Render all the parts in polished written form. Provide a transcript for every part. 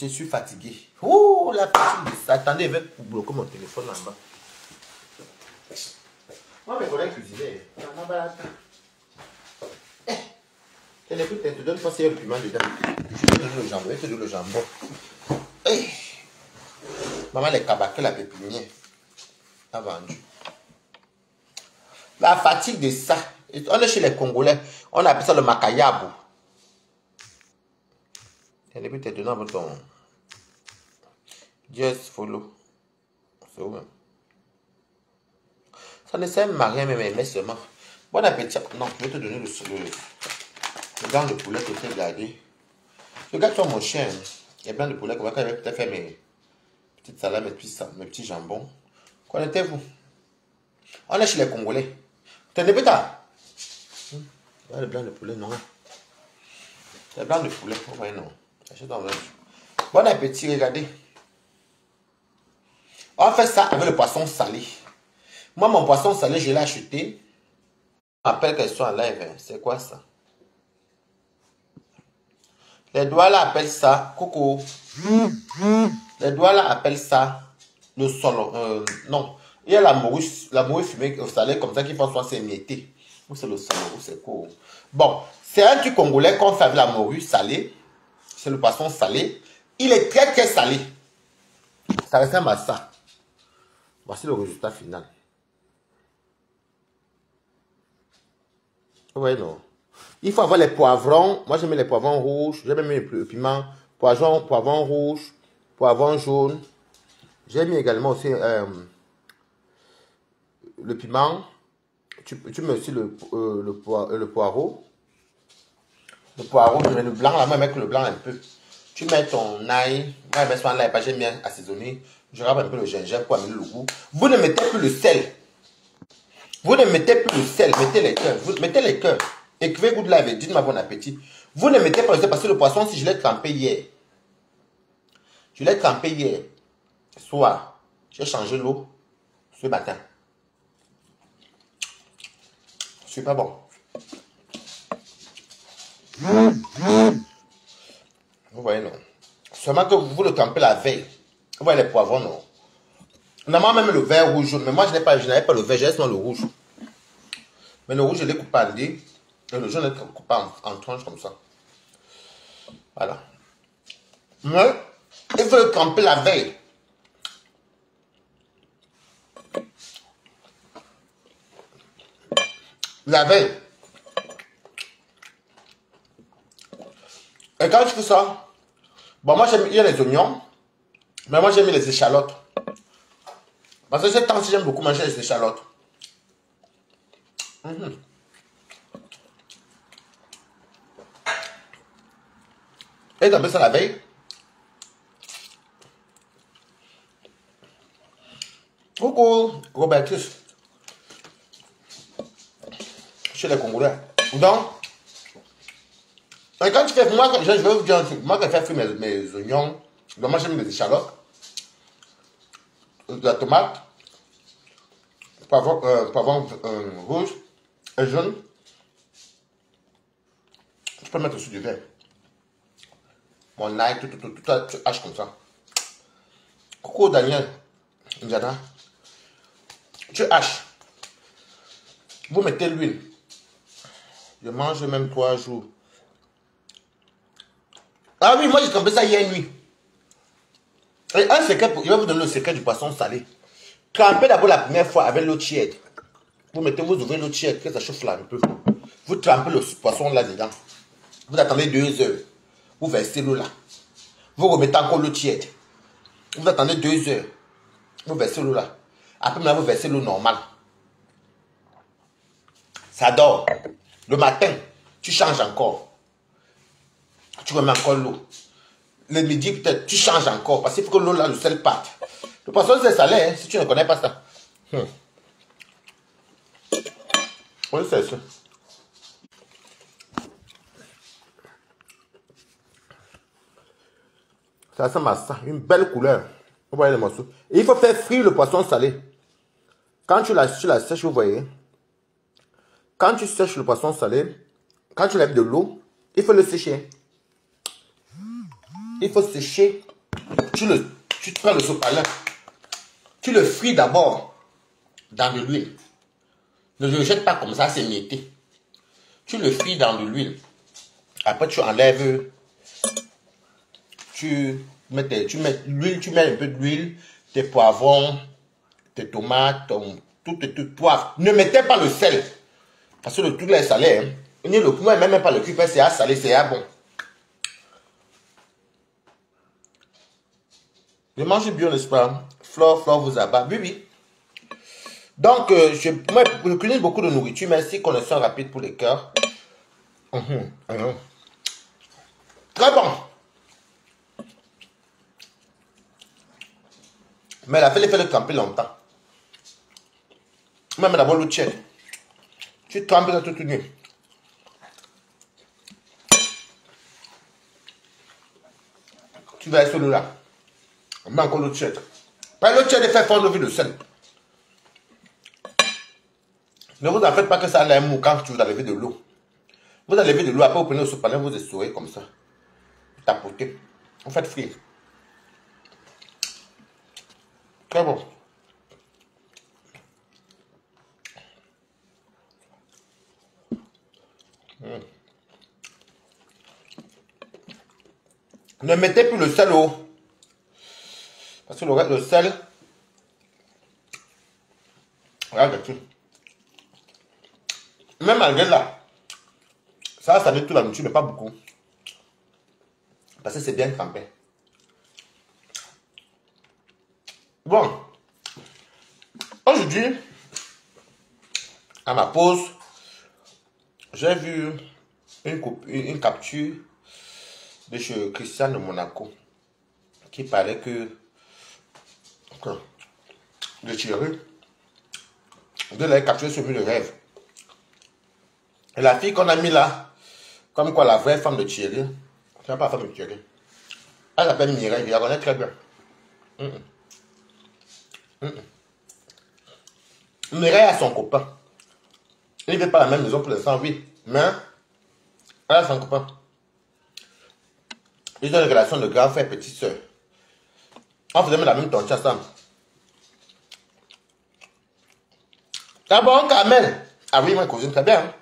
je suis fatigué. Oh, la fatigue de ça. Attendez, je vais bloquer mon téléphone là-bas. Moi, mes collègues cuisinaient. Tu te donnes pas si il y a un piment dedans. Je te donne le jambon. Je te donne le jambon. Hey. Maman, les cabaquets, la pépinière a vendu. La fatigue de ça. On est chez les Congolais. On appelle ça le makayabo. Et depuis, tu te donnes ton. Just follow. C'est où même? Ça ne sert à rien, mais seulement. Bon appétit. Non, je vais te donner le blanc de poulet que tu as gardé. Regarde toi mon chien. Il y a blanc de poulet. Quand je vais peut-être faire mes petites salades, mes petits jambons. Connaissez-vous? On est chez les Congolais. Tu n'es pas le blanc de poulet, non. Le blanc de poulet, ouais, non. Achète dans un. Bon appétit, regardez. On fait ça avec le poisson salé. Moi, mon poisson salé, je l'ai acheté. Je rappelle qu'elles sont en live. C'est quoi ça? Les doigts là appellent ça. Coco. Les doigts là appellent ça le solo. Non. Il y a la morue fumée au salé comme ça qu'il faut soit s'émietter. Ou c'est le solo, ou c'est quoi? Bon, c'est un truc congolais qu'on fait avec la morue salée. C'est le poisson salé. Il est très très salé. Ça ressemble à ça. Voici le résultat final. Ouais, non. Il faut avoir les poivrons. Moi, j'aime les poivrons rouges. J'aime même le piment. Poivron rouge. Poivron jaune. J'ai mis également aussi le piment. Tu mets aussi le poireau. Le poireau, je mets le blanc. Là, moi, je mets que le blanc un peu. Tu mets ton ail. Moi, je mets souvent l'ail. J'aime bien assaisonner. Je râpe un peu le gingembre pour amener le goût. Vous ne mettez plus le sel. Vous ne mettez plus le sel. Mettez les cœurs. Vous mettez les cœurs. Écrivez good live et dites-moi bon appétit. Vous ne mettez pas le sel parce que le poisson, si je l'ai trempé hier. Je l'ai trempé hier. Soir. J'ai changé l'eau ce matin. Super bon. Vous voyez, non? Seulement que vous le trempez la veille. Vous voyez les poivrons, non? Normalement, même le vert rouge jaune. Mais moi, je n'avais pas le vert, j'ai seulement le rouge. Mais le rouge, je l'ai coupé en dés. Et le jaune, je l'ai coupé en tranches comme ça. Voilà. Mais, il faut le tremper la veille. La veille. Et quand je fais ça, bon, moi, il y a les oignons. Mais moi, j'aime les échalotes. Parce que ces temps-ci, j'aime beaucoup manger les échalotes. Et t'as fait ça la veille. Coucou, Robertus. Chez les Congolais. Donc, et quand tu fais, moi, je vais vous dire un truc. Moi, quand je fais frire mes oignons, donc moi, j'aime les échalotes, de la tomate, poivron rouge et jaune. Je peux mettre aussi du vin. Mon ail, tout, tu haches comme ça. Coucou Daniel, Indiana. Tu haches. Vous mettez l'huile. Je mange même 3 jours. Ah oui, moi j'ai compris ça hier nuit. Et un secret, je vais vous donner le secret du poisson salé. Trempez d'abord la première fois avec l'eau tiède. Vous ouvrez l'eau tiède, que ça chauffe là un peu. Vous trempez le poisson là dedans. Vous attendez 2 heures. Vous versez l'eau là. Vous remettez encore l'eau tiède. Vous attendez 2 heures. Vous versez l'eau là. Après maintenant, vous versez l'eau normale. Ça dort. Le matin, tu changes encore. Tu remets encore l'eau. Le midi, peut-être, tu changes encore. Parce qu'il faut que l'eau là, le sel parte. Le poisson, c'est salé, hein, si tu ne connais pas ça. Oui, c'est ça. Ça ressemble à ça. Une belle couleur. Vous voyez les morceaux. Et il faut faire frire le poisson salé. Quand tu la sèches, vous voyez. Quand tu sèches le poisson salé, quand tu lèves de l'eau, il faut le sécher. Il faut sécher tu prends le sopalin, tu le frites d'abord dans de l'huile. Ne le jette pas comme ça, c'est mietté. Tu le frites dans de l'huile. Après, tu enlèves, tu mets l'huile, tu mets un peu d'huile, tes poivrons, tes tomates, tout poivre. Ne mettez pas le sel. Parce que le truc là est salé. Hein. Ni le moi, même pas le cuir, c'est à salé, c'est à bon. Je mange bien, n'est-ce pas? Flore vous abat. Oui, oui. Donc, moi, je cuisine beaucoup de nourriture. Merci, connexion rapide pour les cœurs. Très bon. Mais la fait le camper longtemps. Même d'abord le tchèque. Tu trempes ça toute une nuit. Tu vas celui-là. On met encore le tchèque. Le tchèque est fait fondre le sel. Ne vous en faites pas que ça allait mou quand vous enlevez de l'eau. Vous enlevez de l'eau, après vous prenez le sopalin, vous essorez comme ça. Vous tapotez. Vous faites frire. Très bon. Ne mettez plus le sel au. Parce que le sel. Regarde tout. Même malgré là. Ça met tout la nourriture, mais pas beaucoup. Parce que c'est bien trempé. Bon. Aujourd'hui, à ma pause, j'ai vu une capture de chez Christian de Monaco qui parlait que le Thierry de la capture sur le rêve. Et la fille qu'on a mis là, comme quoi la vraie femme de Thierry, c'est pas la femme de Thierry. Elle s'appelle Mireille, je la connais très bien. Mireille a son copain. Il ne vit pas la même maison pour l'instant, oui. Mais elle a son copain. Ils ont une relation de grand frère et petite soeur. On faisait même la même tonche ensemble. Ah bon, Carmel? Ah oui, ma cousine, très bien. Hein?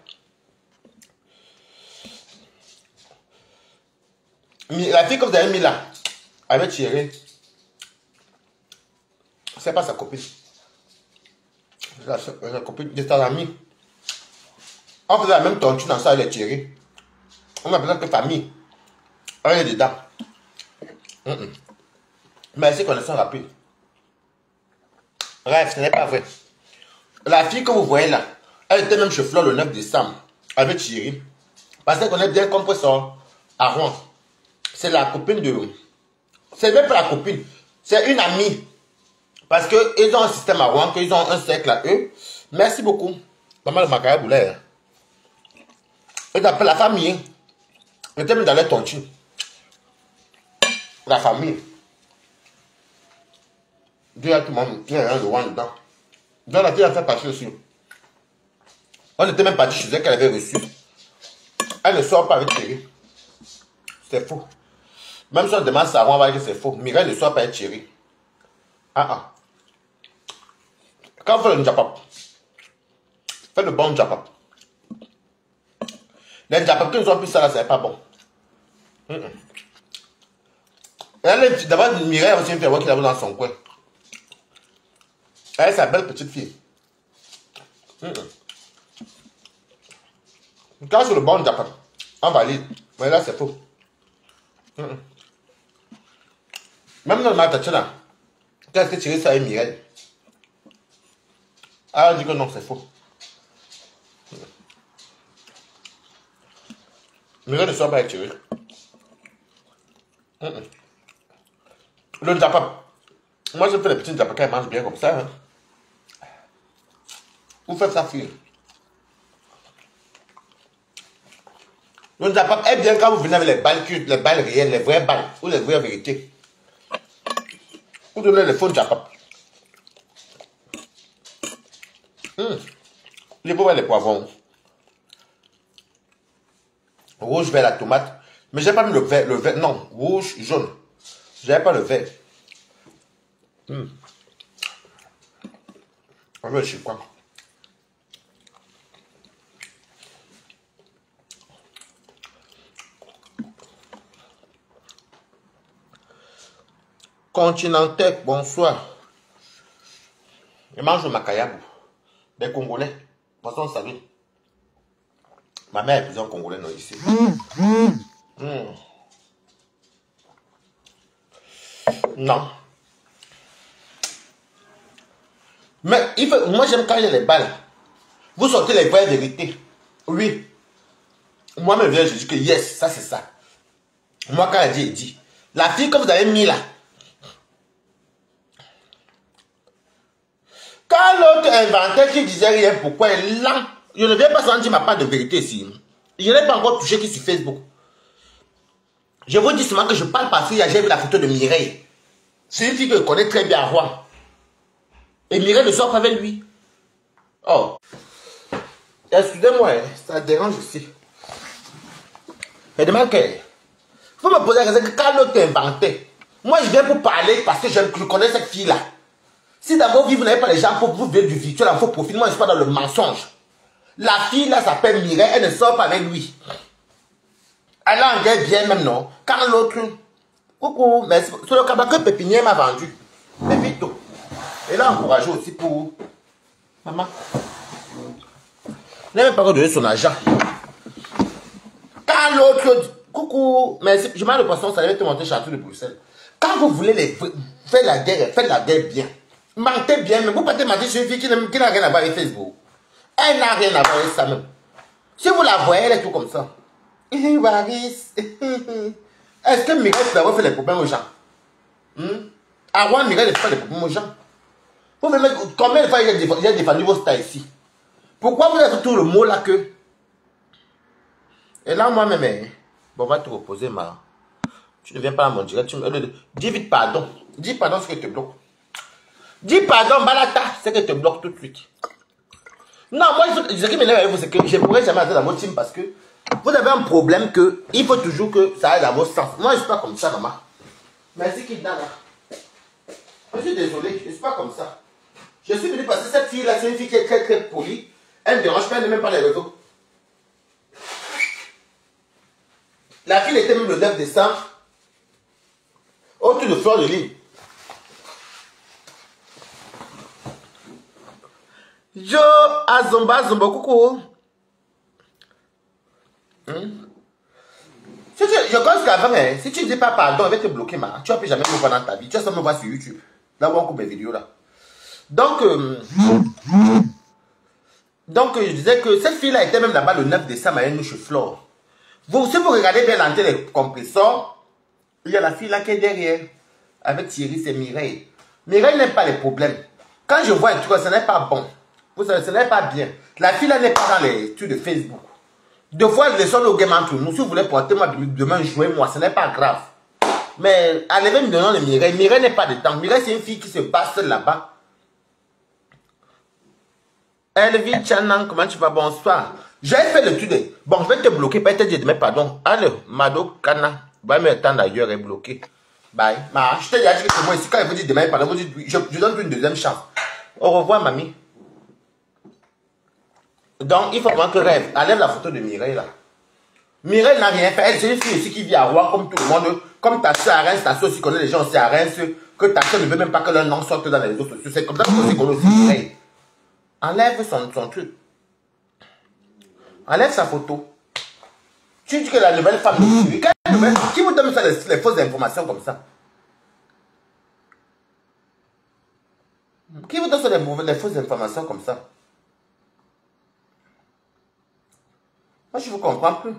La fille que vous avez mis là, avec Thierry, c'est pas sa copine. La copine de sa amie. On faisait la même tonture dans ça avec Thierry. On a besoin que famille. On est dedans. Mais c'est connaissance rapide. Bref, ce n'est pas vrai. La fille que vous voyez là, elle était même chez Flore le 9 décembre avec Thierry. Parce qu'elle connaît bien comme son Aaron. C'est la copine de... C'est même pas la copine. C'est une amie. Parce qu'ils ont un système Aaron, qu'ils ont un cercle à eux. Merci beaucoup. Maman le macaron boulet. Ils appellent la famille. Ils étaient même dans les tontines. La famille. Dieu a tout le monde. Il y a un de one dedans. Donc la fille a fait partie aussi. On était même parti chez elle qu'elle avait reçu. Elle ne sort pas avec Thierry. C'est faux. Même si on demande ça, on va dire que c'est faux. Mireille ne sort pas avec Thierry. Quand vous faites le njapap, faites le bon njapap. Les njapap qui nous ont pris ça là, c'est pas bon. D'abord, Mireille a aussi une fille qui l'a dans son coin. Elle est sa belle petite fille. Quand c'est le bon njapap, on valide. Mais là, c'est faux. Même dans le matin, là, qu'est-ce que tu dis ça avec Mireille? Elle dit que non, c'est faux. Mireille ne sort pas avec Thierry. Le njapap. Moi, je fais les petits njapap quand ils mangent bien comme ça. Hein. Vous faites ça fuir. Le njapap est bien quand vous venez avec les balles réelles, les vraies balles, ou les vraies vérités. Vous donnez les faux njapap. Les beaux les poivrons. Rouge, vert, la tomate. Mais j'ai pas mis le vert, non, rouge, jaune. J'ai pas le vert. On veut chez quoi? Continental, bonsoir. Je mange le macayabou. Des Congolais. De toute façon, ça vient. Ma mère est plus en Congolais, non, ici. Non. Mais il faut, moi, j'aime quand il y a les balles. Vous sortez les vraies vérités. Oui. Moi, me viens, je dis que yes, ça, c'est ça. Moi, quand elle dit, elle dit. La fille que vous avez mis là. Quand l'autre inventait qui disait rien, pourquoi elle est lent. Je ne viens pas sentir ma part de vérité ici. Je n'ai pas encore touché qui sur Facebook. Je vous dis seulement que je parle parce que j'ai vu la photo de Mireille. C'est une fille que je connais très bien à Rouen. Et Mireille ne sort pas avec lui. Oh. Excusez-moi, ça dérange aussi. Je demande que... Vous me posez la question que quand l'autre inventait, moi je viens pour parler parce que je connais cette fille-là. Si d'abord vous n'avez pas les gens pour vous vivre du virtuel en faux profil, moi je suis pas dans le mensonge. La fille là s'appelle Mireille, elle ne sort pas avec lui. Elle en guerre bien même non. Quand l'autre, coucou, mais c'est le cabas que Pépinière m'a vendu. Pépito. Elle a encouragé aussi pour maman. Elle n'a même pas donné son argent. Quand l'autre, coucou, mais je mets le poisson, ça devait te monter château de Bruxelles. Quand vous voulez faire la guerre, faites la guerre bien. Mentez bien, mais vous partez mentir sur une fille qui n'a rien à voir avec Facebook. Elle n'a rien à voir avec ça même. Si vous la voyez, elle est tout comme ça. Est-ce que Mireille peut avoir fait les problèmes aux gens? Avant, Mireille ne fait pas des problèmes aux gens. Vous me mettez, combien de fois j'ai défendu vos stars ici? Pourquoi vous avez tout le mot là que? Et là, moi-même, bon, on va te reposer, ma. Tu ne viens pas à mon direct. Dis vite pardon. Dis pardon, ce que te bloque. Dis pardon, Balata, c'est que te bloque tout de suite. Non, moi, ce qui m'énerve avec vous, c'est que je ne pourrais jamais entrer dans votre team parce que vous avez un problème que il faut toujours que ça aille dans votre sens. Moi, je ne suis pas comme ça, maman. Merci, Kidna. Je suis désolé, je ne suis pas comme ça. Je suis venu parce que cette fille-là, c'est une fille qui est très très polie. Elle ne dérange pas, elle n'est même pas les réseaux. La fille était même le 9 décembre autour de Fleur de Lille. Yo, Azomba, coucou. Je pense qu'avant, si tu ne dis pas pardon, elle va te bloquer, ma. Tu ne vas plus jamais me voir dans ta vie. Tu vas seulement me voir sur YouTube. Là où on coupe mes vidéos là. Donc, je disais que cette fille-là était même là-bas le 9 décembre à une chez Flore. Si vous regardez bien l'antenne des compresseurs, il y a la fille là qui est derrière. Avec Thierry, c'est Mireille. Mireille n'aime pas les problèmes. Quand je vois un truc, ce n'est pas bon. Vous savez, ce n'est pas bien. La fille là n'est pas dans les trucs de Facebook. Deux fois, je les sonne au game entre nous. Si vous voulez porter moi demain, jouer moi, ce n'est pas grave. Mais allez me donner le Mireille. Mireille n'est pas dedans. Mireille, c'est une fille qui se passe là-bas. Elvie Chanan, comment tu vas? Bonsoir. J'ai fait le truc de... Bon, je vais te bloquer. Peut-être que je te mets pardon. Allez, Mado Kana. Va me attendre ailleurs et bloquer. Bye. Ma, je t'ai déjà dit que c'est moi ici. Quand il vous dit demain, pardon, vous dites, je donne une deuxième chance. Au revoir, mamie. Donc, il faut vraiment que rêve. Enlève la photo de Mireille là. Mireille n'a rien fait. Elle, c'est une fille aussi qui vit à Rouen comme tout le monde. Comme ta soeur à Reims, ta soeur aussi connaît les gens aussi à Reims. Que ta soeur ne veut même pas que leur nom sorte dans les réseaux sociaux. C'est comme ça qu'on connaît aussi Mireille. Enlève son truc. Enlève sa photo. Tu dis que la nouvelle femme de Thierry. Qui vous donne ça, les fausses informations comme ça? Qui vous donne ça, les fausses informations comme ça? Moi, je ne vous comprends plus.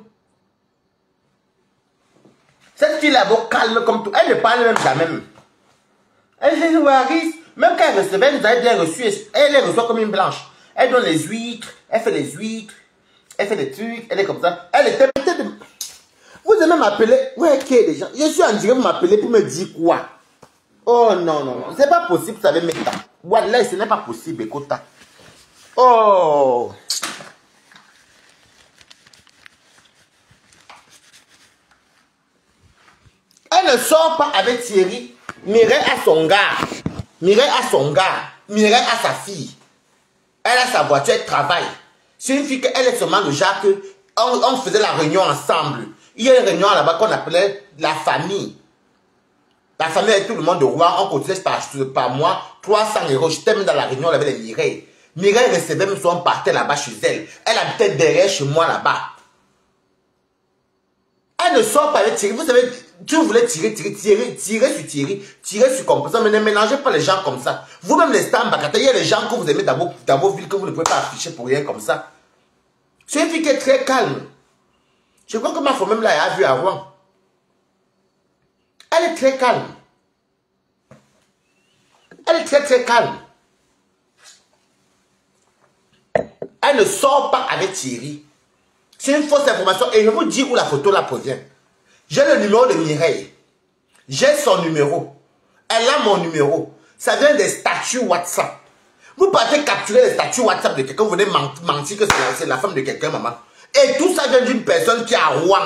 Cette fille-là, calme comme tout. Elle ne parle même jamais. Elle est Waris. Même quand elle recevait, elle nous avait bien reçu. Elle les reçoit comme une blanche. Elle donne les huîtres. Elle fait les huîtres. Elle fait des trucs. Elle est comme ça. Elle était peut-être... Vous allez m'appeler. Ouais, ok, les gens. Je suis en direct, vous m'appelez pour me dire quoi? Oh non, non, non. C'est pas possible, vous savez, mettre. Voilà, ce n'est pas possible, écoute. Oh. Elle ne sort pas avec Thierry. Mireille à son gars. Mireille a son gars. Mireille a sa fille. Elle a sa voiture, elle travaille. C'est une fille qu'elle est seulement le genre que on faisait la réunion ensemble. Il y a une réunion là-bas qu'on appelait la famille. La famille avec tout le monde de Rouen, on cotisait par mois 300 €. J'étais même dans la réunion avec les Mireille. Mireille recevait même son partait là-bas chez elle. Elle habitait derrière chez moi là-bas. Elle ne sort pas avec Thierry. Vous savez, tu voulais tirer sur composant, mais ne mélangez pas les gens comme ça. Vous-même les stars Mbakata, il y a les gens que vous aimez dans vos villes que vous ne pouvez pas afficher pour rien comme ça. C'est une fille qui est très calme. Je crois que ma femme même là a vu à Rouen. Elle est très calme. Elle est très très calme. Elle ne sort pas avec Thierry. C'est une fausse information et je vous dis où la photo là provient. J'ai le numéro de Mireille. J'ai son numéro. Elle a mon numéro. Ça vient des statuts WhatsApp. Vous partez capturer les statuts WhatsApp de quelqu'un, vous venez mentir que c'est la femme de quelqu'un, maman. Et tout ça vient d'une personne qui est à Rouen.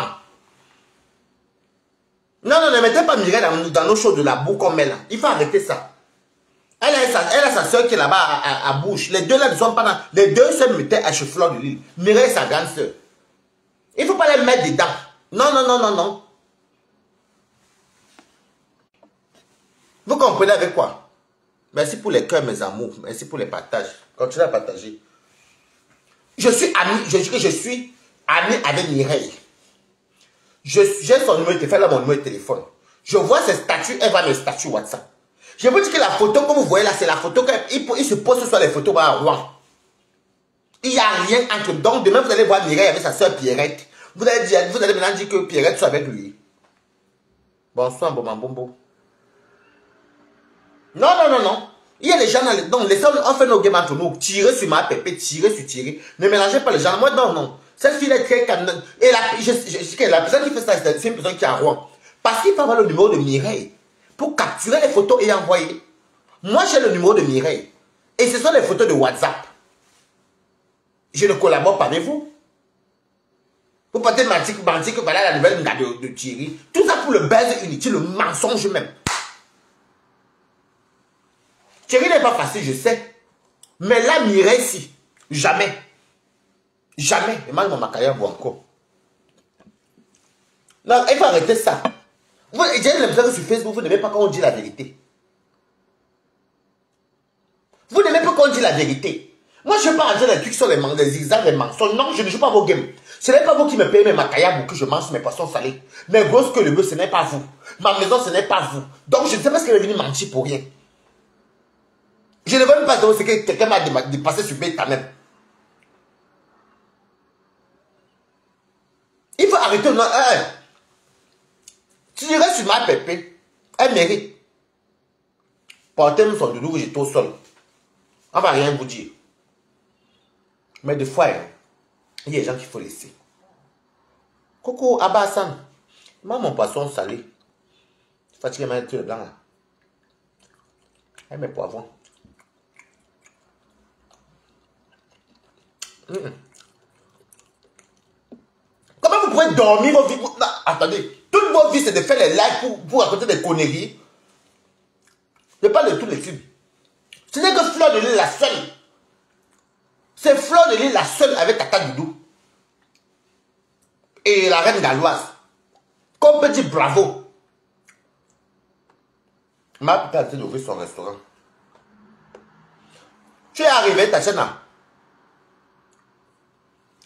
Non, non, ne mettez pas Mireille dans nos choses de la boue comme elle. Il faut arrêter ça. Elle a sa soeur qui est là-bas à Bouche. Les deux là ne sont pas dans... Les deux se mettaient à Chefleur de l'île. Mireille est sa grande soeur. Il ne faut pas les mettre dedans. Non, non, non, non, non. Vous comprenez avec quoi? Merci pour les cœurs, mes amours. Merci pour les partages. Continuez à partager. Je suis ami avec Mireille. J'ai son numéro de téléphone, là, mon numéro de téléphone. Je vois ses statuts, elle va mes statuts WhatsApp. Je vous dis que la photo que vous voyez là, c'est la photo qu'il se pose sur les photos à Rouen. Il n'y a rien entre eux. Donc, demain, vous allez voir Mireille avec sa soeur Pierrette. Vous allez maintenant dire que Pierrette soit avec lui. Bonsoir, Boman Bombo. Non, non, non, non. Il y a des gens dans les... Donc, les hommes, on fait nos games entre nous. Tirer sur ma pépé, tirer sur tirer. Ne mélangez pas les gens. Moi, non, non. Cette fille est très calme. Et la personne qui fait ça, c'est une personne qui est à Rouen. Parce qu'il faut avoir le numéro de Mireille pour capturer les photos et envoyer. Moi, j'ai le numéro de Mireille. Et ce sont les photos de WhatsApp. Je ne collabore pas avec vous. Vous partez mentir que voilà la nouvelle de Thierry. Tout ça pour le buzz inutile, le mensonge même. Thierry n'est pas facile, je sais. Mais là, Mireille, si. Jamais. Jamais. Et mal, mon carrière, vous encore. Non, il faut arrêter ça. J'ai l'impression que sur Facebook, vous n'aimez pas quand on dit la vérité. Vous n'aimez pas quand on dit la vérité. Moi, je ne veux pas rentrer dans les trucs sur les zigzags, les mensonges. Non, je ne joue pas vos games. Ce n'est pas vous qui me payez mes macaillas pour que je mange mes poissons salés. Mes grosses que le bœuf, ce n'est pas vous. Ma maison, ce n'est pas vous. Donc, je ne sais pas ce qu'elle est venue mentir pour rien. Je ne veux même pas savoir ce que quelqu'un m'a dépassé sur Beta même. Il faut arrêter. Non, tirer sur ma pépé, elle mérite. Portez-moi son doudou, j'étais au sol. On ne va rien vous dire. Mais des fois, il y a des gens qu'il faut laisser. Coucou, Abassan. Moi, mon poisson salé. Fatigué, m'a été le blanc là. Et mes poivrons. Comment vous pouvez dormir vos vies? Non, attendez, toutes vos vies, c'est de faire les lives pour raconter des conneries. Je parle de tous les films. Ce n'est que Fleur de l'île la seule. C'est Fleur de l'île la seule avec Tata Doudou. Et la reine galloise. Qu'on peut dire bravo. Ma putain a d'ouvrir son restaurant. Tu es arrivé, ta chaîne.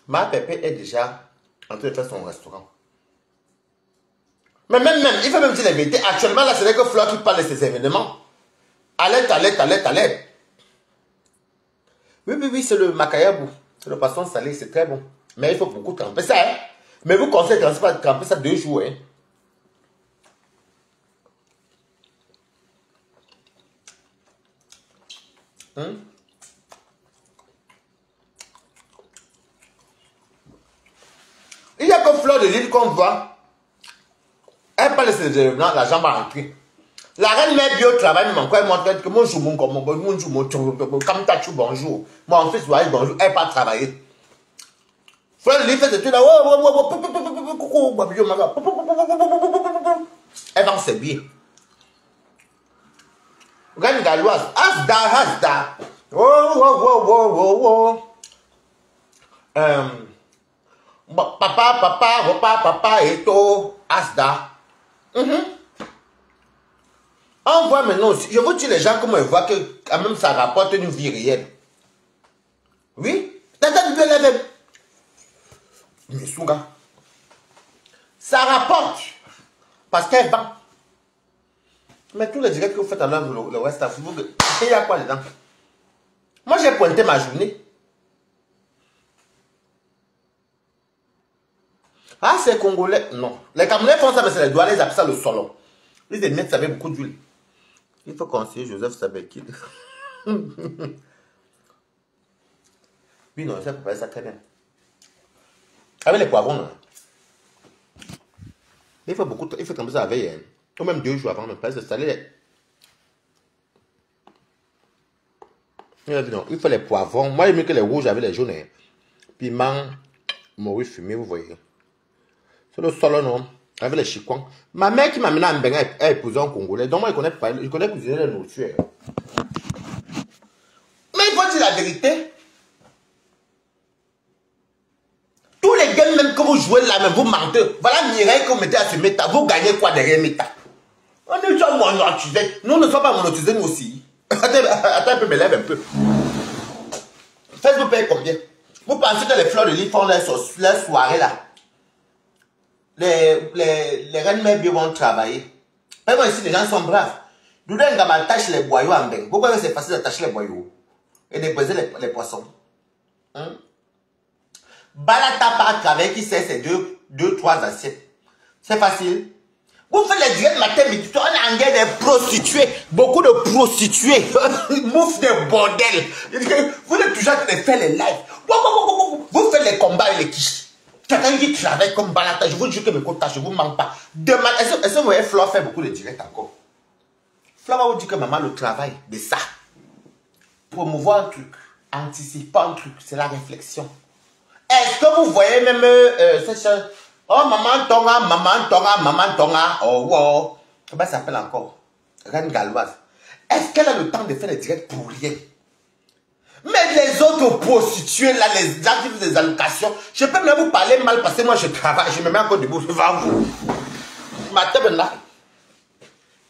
Ma pépé est déjà en train de faire son restaurant. Mais même, il faut même dire la vérité. Actuellement, là, ce n'est que Fleur qui parle de ces événements. Alerte, alerte, alerte, alerte. Oui, c'est le macayabou. C'est le poisson salé, c'est très bon. Mais il faut beaucoup tremper ça, hein. Mais vous conseillez de tremper ça 2 jours, hein. Il y a que Fleur de l'île qu'on voit. Elle parle de ces événements, la jambe a rentré. La reine met bien au travail, mais encore elle montre que mon jour, comme t'as tu bonjour. Mon fils doit bonjour, elle part travailler. Fleur de l'île fait des trucs là, elle va en servir. Reine galloise. Asda, Asda. Oh, oh, oh, oh, oh, oh. Papa, et tout. Asda. On voit maintenant aussi. Je vous dis les gens comment ils voient que quand même ça rapporte une vie réelle. Oui. Ça rapporte. Parce qu'elle vend. Mais tous les directs que vous faites en le West Afrique, il y a quoi dedans? Moi, j'ai pointé ma journée. Ah, c'est Congolais. Non. Les Camerounais font ça, mais c'est les douaniers, ils appellent ça le solon. Ils mettent ça avec beaucoup d'huile. Il faut conseiller Joseph Sabekil. Oui, non, ça peut ça très bien. Avec les poivrons, non. Il faut beaucoup, il faut comme ça avec, ou même 2 jours avant, même pas se saler. Il faut les poivrons. Moi, j'aime que les rouges avec les jaunes. Piment, morue fumé, vous voyez. C'est le sol, non. Avec les chicoins. Ma mère qui m'a amené à Mbenga est épousée en Congolais. Donc, moi, je connais cuisiner la nourriture. Mais il faut dire la vérité. Tous les games, même que vous jouez là, même vous mentez. Voilà Mireille que vous mettez à ce méta. Vous gagnez quoi derrière méta? On est déjà monétisés. Nous ne sommes pas monétisés, nous aussi. Attends un peu, me lève un peu. Facebook paye combien? Vous pensez que les fleurs de lit font leur soirée là? Les reines mères bien vont travailler. Même ici, les gens sont braves. Doudou Ngama tâche les boyaux en bain. Pourquoi c'est facile de tâcher les boyaux? Et de baiser les poissons. Balata par travail qui sert ces 2-3 assiettes. C'est facile. Vous faites les directs matin, midi, on est en guerre des prostituées. Beaucoup de prostituées. Mouffe de bordel. Vous êtes toujours en train de faire les lives. Vous faites les combats et les quiches. Quelqu'un qui travaille comme Balata, je vous dis que mes quotas, je ne vous manque pas. Demain, est-ce que vous voyez Flore faire beaucoup de directs encore? Flore va vous dire que maman, le travail de ça. Promouvoir un truc, anticiper un truc, c'est la réflexion. Est-ce que vous voyez même cette chose? Oh, maman tonga, maman tonga, maman tonga. Oh, wow. Comment ça s'appelle encore? Reine galloise. Est-ce qu'elle a le temps de faire les directs pour rien? Mais les autres prostituées, là, les gens qui font des allocations, je peux même vous parler mal parce que moi je travaille, je me mets encore debout devant vous. Ma table là,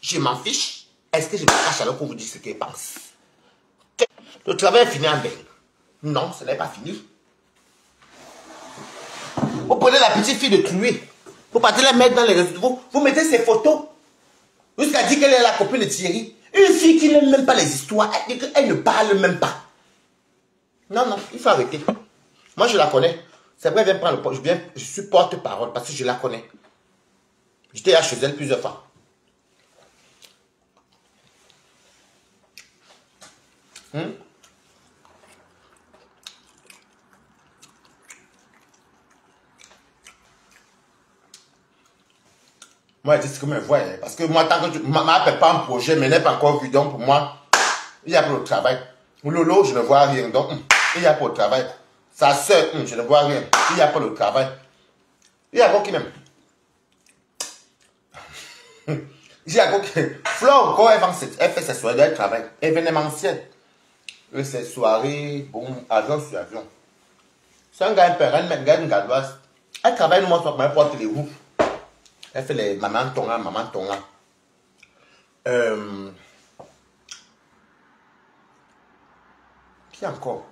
je m'en fiche. Est-ce que je me cache alors pour vous dire ce qu'elle pense? Le travail est fini en bain. Non, ce n'est pas fini. Vous prenez la petite fille de Trué, vous partez la mettre dans les réseaux, vous mettez ses photos, jusqu'à dire qu'elle est la copine de Thierry. Une fille qui n'aime même pas les histoires, elle ne parle même pas. Non, non, il faut arrêter. Moi, je la connais. C'est vrai, elle vient prendre le poste. Je suis porte-parole parce que je la connais. J'étais à chez elle plusieurs fois. Moi, je dis ce que me voit. Parce que moi, tant que tu m'appelles pas un projet, mais n'est pas encore vu. Donc, pour moi, il y a pour le travail. Lolo, je ne vois rien. Donc, il y a pour le travail. Sa soeur, je ne vois rien. Il y a pour le travail. Il y a pour qui même? Il y a pour qui? Flore, encore, elle fait ses soirées de travail. Événementiel. Et ses soirées, bon, avion sur avion. C'est un gars, un gars, galloise. Elle travaille, nous montre comment elle porte les roues. Elle fait les maman tonga, maman tonga. Qui encore?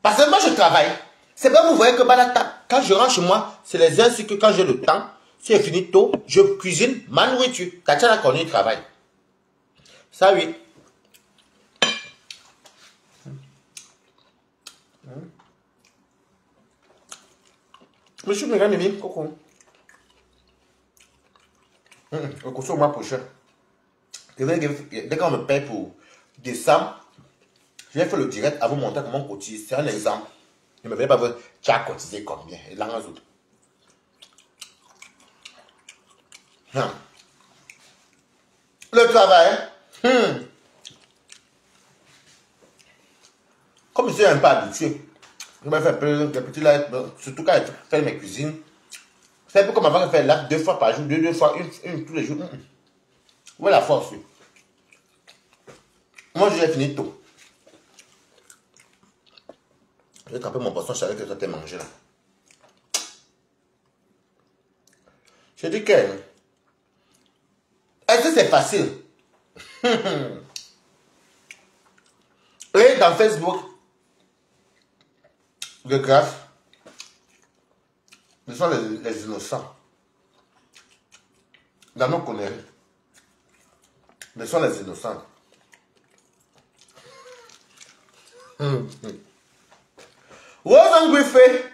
Parce que moi je travaille. C'est vrai, vous voyez que Balata, quand je rentre chez moi, c'est les heures que quand j'ai le temps, si j'ai fini tôt, je cuisine ma nourriture. Katia a connu le travail. Ça oui. Monsieur me regarde, Mimi, coco. Le coco au mois prochain. Dès qu'on me paye pour décembre, je vais faire le direct à vous montrer comment on cotise. C'est un exemple. Ne me faites pas voir, tu as cotisé combien. Et là, les autres. Le travail. Comme je suis un peu habitué, je me fais un peu des petits lives, surtout quand je fais mes cuisines. C'est un peu comme avant de faire là 2 fois par jour, deux fois, une tous les jours. Où est la force? Moi, j'ai fini tôt. Je vais tremper mon poisson, je savais que toi t'es mangé là. Je dis que... Est-ce que c'est facile? Et dans Facebook, de grâce, ce sont les innocents. Dans nos conneries. Ce sont les innocents. Rose Griffith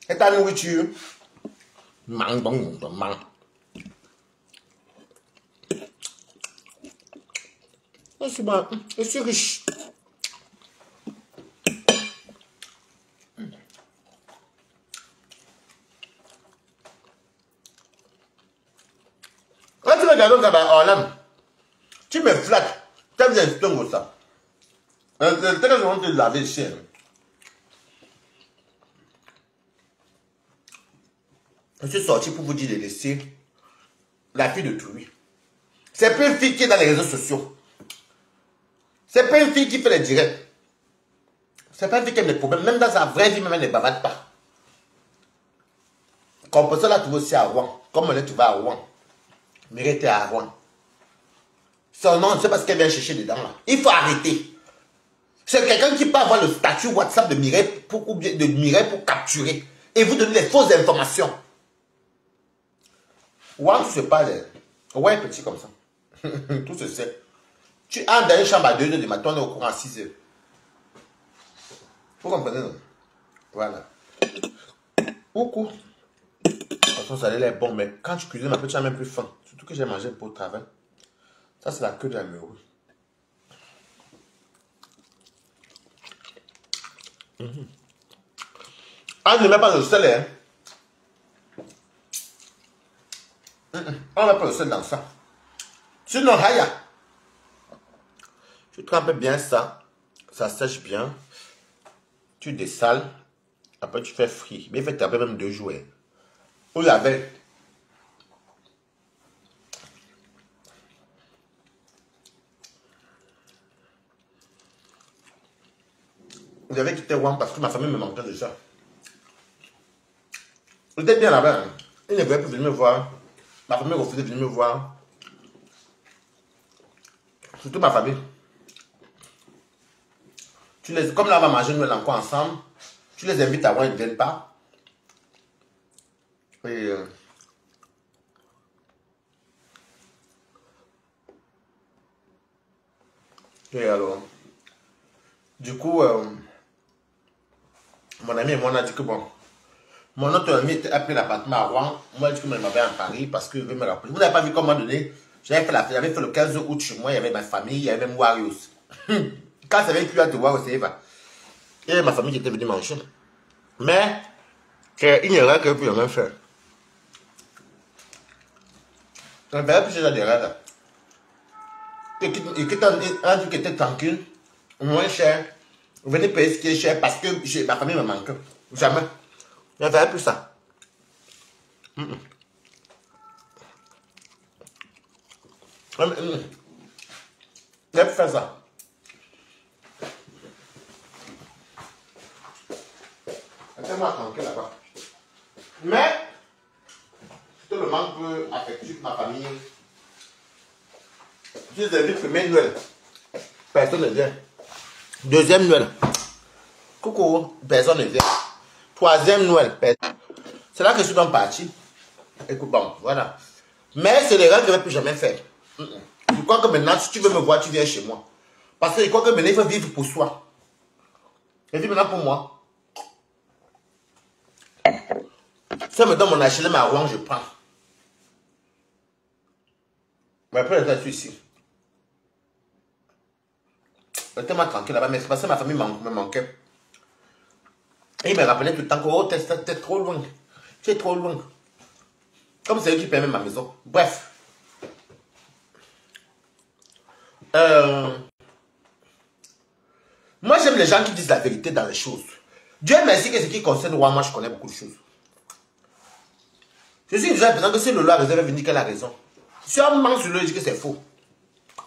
est ta nourriture. Mang, bang, bang, mang. Je suis riche. Quand tu regardes Orlando, tu me flattes. Tu as des stones comme ça. C'est très souvent te laver le chien. Je suis sorti pour vous dire de laisser la fille de Touri. C'est pas une fille qui est dans les réseaux sociaux. C'est pas une fille qui fait les directs. C'est pas une fille qui a des problèmes. Même dans sa vraie vie, même elle ne bavarde pas. Comme pour ça, là, tu vas aussi à Rouen. Comme là, tu vas à Rouen. Mireille était à Rouen. Son nom, c'est parce qu'elle vient chercher dedans là. Il faut arrêter. C'est quelqu'un qui peut avoir le statut WhatsApp de Mireille ou bien de Mireille pour capturer et vous donner les fausses informations. Rouen, tu sais pas les... Ouais, petit comme ça. Tout se sait. Tu entres dans une chambre à 2 h du matin, on est au courant à 6 h. Vous comprenez, non? Voilà. Beaucoup. De toute façon, ça allait l'air bon, mais quand tu cuisines, tu as même plus faim. Surtout que j'ai mangé pour travail. Ça, c'est la queue de la mûre. Ah, ne mets pas le sel, hein? On ne met pas le sel dans ça. Sinon, Haya. Tu trempes bien ça. Ça sèche bien. Tu dessales. Après, tu fais frit. Mais il fait tremper même 2 jours. Ou la veille. Vous avez quitté Rouen parce que ma famille me manquait déjà. J'étais bien là-bas. Hein. Ils ne voulaient plus venir me voir. Ma famille refusait de venir me voir. Surtout ma famille. Comme là, on va manger Noël encore ensemble, tu les invites à Rouen, ils ne viennent pas. Et alors, du coup, mon ami et moi, on a dit que bon, mon autre ami a pris l'appartement à Rouen. Moi, je dis que je m'avais en Paris parce que je veux me rappeler. Vous n'avez pas vu comment donné, j'avais fait le 15 août chez moi, il y avait ma famille, il y avait même Warriors. Quand ça avait cuit à te voir aussi, Eva. Et ma famille qui était venue manger. Mais, il n'y aurait que plus rien faire. On verrait plus déjà des rêves. Et un truc qui était tranquille, moins cher. Vous venez payer ce qui est cher parce que ma famille me manque. Jamais. Je ne verrai plus ça. Je vais plus faire ça. Laissez-moi tranquille là-bas. Mais, c'était le manque affectif de ma famille. Je les invite premier Noël. Personne ne vient. Deuxième Noël. Coucou, personne ne vient. Troisième Noël. C'est là que je suis dans parti. Écoute, bon, voilà. Mais c'est les rêves que je ne vais plus jamais faire. Je crois que maintenant, si tu veux me voir, tu viens chez moi. Parce que je crois que maintenant, il faut vivre pour soi. Et vivre maintenant pour moi. Ça me donne mon HLM à Rouen, je prends. Mais après, je suis ici. Laissez-moi tranquille là-bas, mais c'est parce que ma famille me manquait. Et il me rappelait tout le temps que oh, t'es trop loin. Tu es trop loin. Comme c'est eux qui paient ma maison. Bref. Moi, j'aime les gens qui disent la vérité dans les choses. Dieu merci que ce qui concerne moi, je connais beaucoup de choses. Je suis déjà pensant que si le loi avait venir qu'elle a raison. Si on ment sur lui, je dis que c'est faux.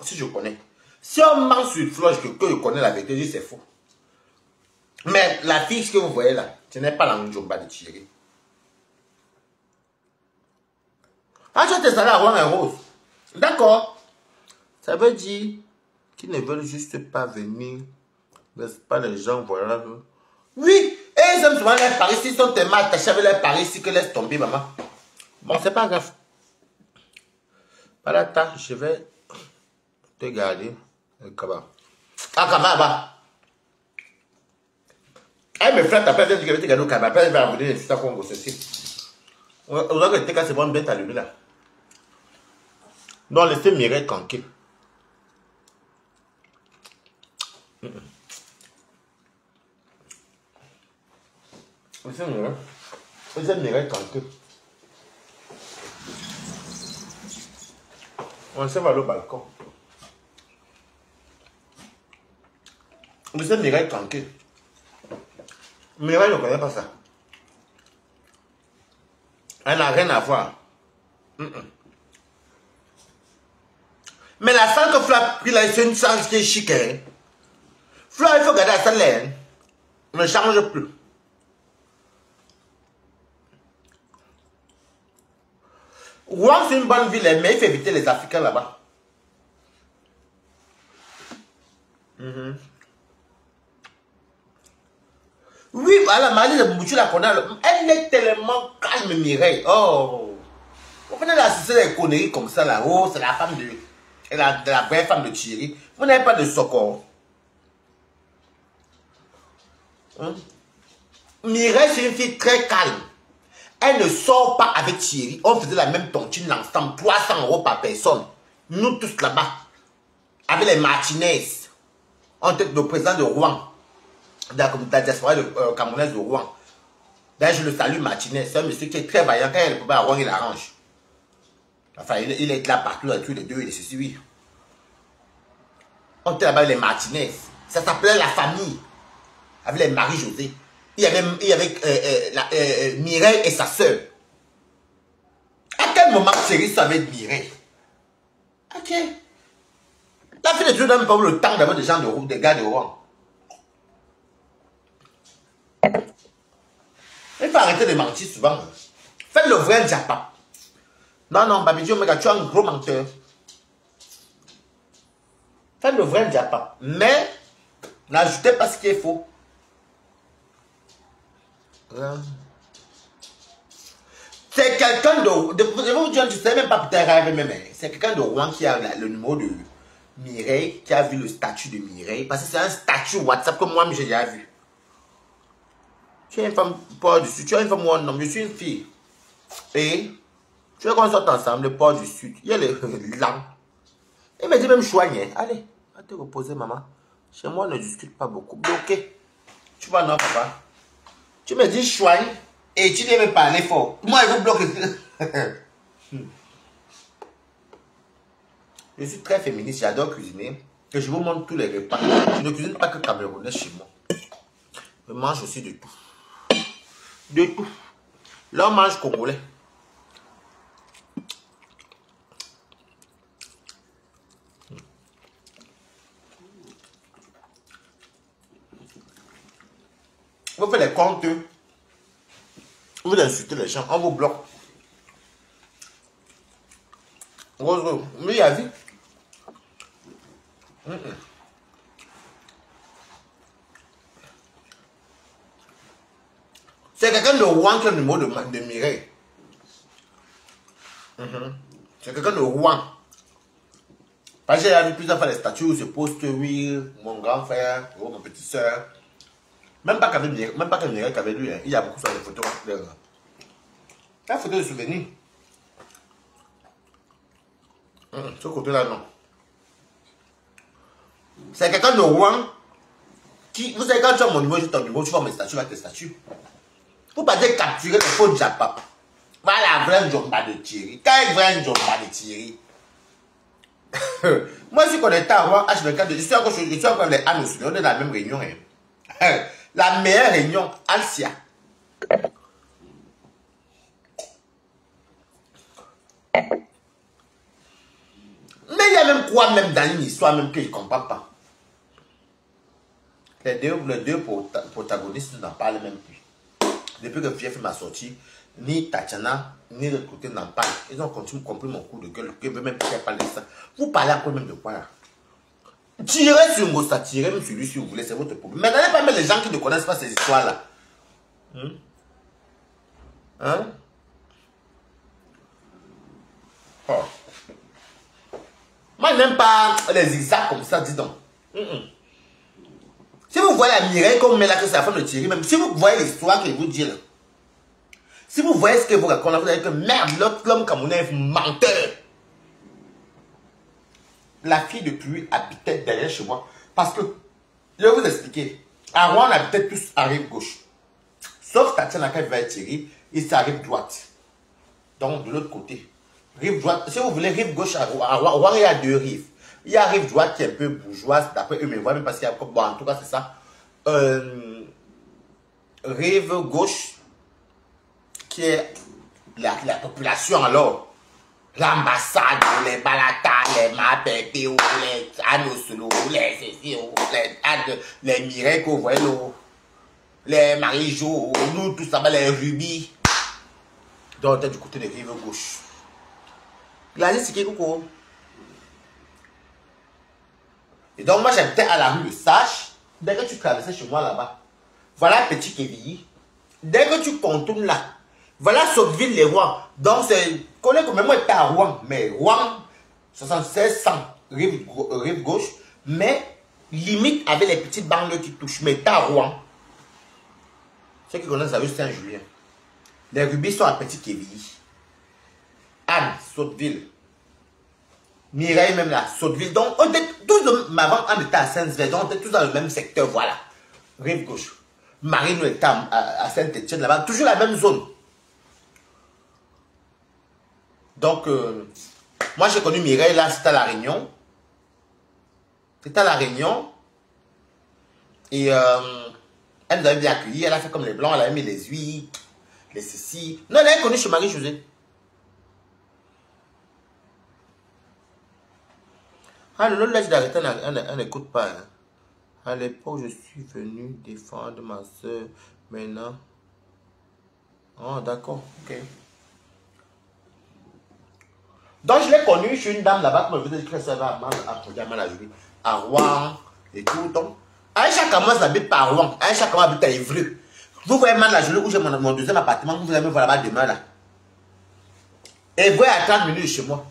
Si je connais. Si on ment sur Flo, que je connais la vérité, je dis que c'est faux. Mais la fille que vous voyez là, ce n'est pas la Njomba de Thierry. Ah, tu as tes salaires à Rouen et Rose. D'accord. Ça veut dire qu'ils ne veulent juste pas venir. N'est-ce pas les gens, voilà. Oui, et ils aiment souvent les paris. S'ils sont tellement attachés avec les paris, si que laisse tomber, maman. Bon, c'est pas grave. Pas la tâche, je vais te garder le cabas. Ah, cabas, elle me flatte après, elle dit que je vais te garder au cabas. Après, elle va revenir les à Congo, ceci. On va que tes cas, c'est bon, bien t'allumer là. Non, laissez Mireille tranquille. Laissez Mireille tranquille. On s'en va au balcon. Laissez Mireille tranquille. Mireille ne connaît pas ça. Elle n'a rien à voir. Mais la sang que Flo a pris là, c'est une sang qui est chic. Hein? Flo, il faut garder la salaire. Ne change plus. Rouen, c'est une bonne ville, mais il faut éviter les Africains là-bas. Oui, voilà, Marie de Moutou la connaît. Elle est tellement calme, Mireille. Oh. Vous venez d'assister à des conneries comme ça là. Oh, c'est la femme de. La vraie femme de Thierry. Vous n'avez pas de socor. Mireille, c'est une fille très calme. Elle ne sort pas avec Thierry. On faisait la même tontine ensemble. 300 € par personne. Nous tous là-bas. Avec les Martinez. On était le président de Rouen. De la diaspora camerounaise de Rouen. D'ailleurs, je le salue, Martinez. C'est un monsieur qui est très vaillant. Quand il ne peut pas à Rouen, il arrange. Enfin, il est là partout, là, tous les deux, il est ceci, oui. On était là-bas avec les Martinez. Ça s'appelait la famille. Avec les Marie-Josée. Il y avait Mireille et sa soeur. À quel moment Thierry savait Mireille? Ok. La fille de Dieu n'a même pas eu le temps d'avoir des gens des gars de Rouen. Il faut arrêter de mentir souvent. Faites le vrai diapa. Non, non, Babidi Omega, tu es un gros menteur. Faites le vrai diapa. Mais, n'ajoutez pas ce qui est faux. C'est quelqu'un de... Je vais vous dire, je ne sais même pas peut-être rêver même. C'est quelqu'un de Rouen qui a le numéro de Mireille, qui a vu le statut de Mireille. Parce que c'est un statut WhatsApp que moi-même j'ai déjà vu. Tu es une femme port du sud, tu es une femme ou un homme, je suis une fille. Et tu veux qu'on sorte ensemble, le port du sud. Il y a les langues. Il m'a dit même choigner. Allez, va te reposer, maman. Chez moi, on ne discute pas beaucoup. Bloqué. Tu vois, non, papa. Tu me dis choigne et tu viens me parler fort. Moi, je vous bloque. Je suis très féministe, j'adore cuisiner. Et je vous montre tous les repas. Je ne cuisine pas que camerounais chez moi. Je mange aussi de tout. De tout. Là, on mange congolais. Vous faites les comptes. Vous insultez les gens. On vous bloque. Rose, mais il y a vu. C'est quelqu'un de Rouen qui a le numéro de Mireille. C'est quelqu'un de Rouen. Parce que j'ai vu plusieurs fois les statuts où se postent, oui, mon grand frère, oh, ma petite soeur. Même pas qu'avec Mireille qu'avec lui, hein. Il y a beaucoup de photos. La photo de souvenir. Ce côté-là, non. C'est quelqu'un de Rouen qui, vous savez, quand tu as mon numéro, je ton numéro, tu vois mes statuts, avec tes statuts. Vous partez capturer le faux Japa. Voilà la vraie Njomba de Thierry. Quand est vraie Njomba de Thierry? Moi, je suis connecté à Rouen H24. Je suis encore les Anne aussi. On est dans la même réunion. Hein. La meilleure réunion, Alcia. croit même dans une histoire même que je ne comprends pas. Les deux protagonistes n'en parlent même plus. Depuis que j'ai fait ma sortie, ni Tatiana, ni l'autre côté n'en parlent. Ils ont compris mon coup de gueule. Ils veulent même pas parler de ça. Vous parlez encore même de quoi là? Tirez sur Ngosta, tirez même sur lui si vous voulez, c'est votre problème. Mais n'allez pas mettre les gens qui ne connaissent pas ces histoires-là. Hein? Oh. Moi, je n'aime pas les zigzags comme ça, dis donc. Si vous voyez la Mireille comme met là que c'est la femme de Thierry, même si vous voyez l'histoire qu'il vous dit là, si vous voyez ce que vous racontez, vous allez dire que merde, l'homme camerounais est menteur. La fille de pluie habitait derrière chez moi. Parce que, je vais vous expliquer, à Rouen, on habitait tous à rive gauche. Sauf Tatiana qui va être Thierry, il s'est à rive droite. Donc, de l'autre côté. Rive droite, si vous voulez, rive gauche à Rouen, il y a deux rives. Il y a rive droite qui est un peu bourgeoise, d'après eux, mais voilà, même parce qu'il y a comme bon, en tout cas, c'est ça. Rive gauche, qui est la population alors. L'ambassade, les Balata, les Mapétéo, les Anosolo, les Cécile, les Mireille, les Marie-Jo, nous, tout ça, les Rubis. Donc, du côté de rive gauche. La liste, c'est qui, coucou? Et donc, moi, j'habitais à la rue de Sache. Dès que tu traversais chez moi là-bas, voilà Petit Kévilly. Dès que tu contournes là, voilà Sotteville-les-Rois. Donc, c'est. Connais que même moi, j'étais à Rouen. Mais Rouen, 76 100, rive gauche. Mais limite avec les petites banlieues qui touchent. Mais t'es à Rouen. Ceux qui connaissent la rue Saint-Julien. Les Rubis sont à Petit Kévilly. Anne, Sotteville. Mireille même là, Sotteville. Donc, on était tous, avant, on était à Saint-Zver. Donc, on était tous dans le même secteur, voilà. Rive gauche. Marie, nous était à Saint-Etienne là-bas. Toujours la même zone. Donc, moi j'ai connu Mireille là, c'était à La Réunion. C'était à La Réunion. Et elle nous avait bien accueillis. Elle a fait comme les blancs, elle a mis les huîtres, les ceci. Non, elle avait connu chez Marie-Josée. Ah, le lâche d'arrêter, elle n'écoute pas. Hein. À l'époque, je suis venu défendre ma soeur. Maintenant. Oh, d'accord, ok. Donc, je l'ai connue, je suis une dame là-bas qui me faisait écrire ça à Rouen et tout. Donc, Aïcha Kama n'habite pas à Rouen. Aïcha Kama habite à Évreux. Vous voyez mal la journée où j'ai mon deuxième appartement, vous allez me voir là-bas demain là. Évreux est à 30 minutes de chez moi.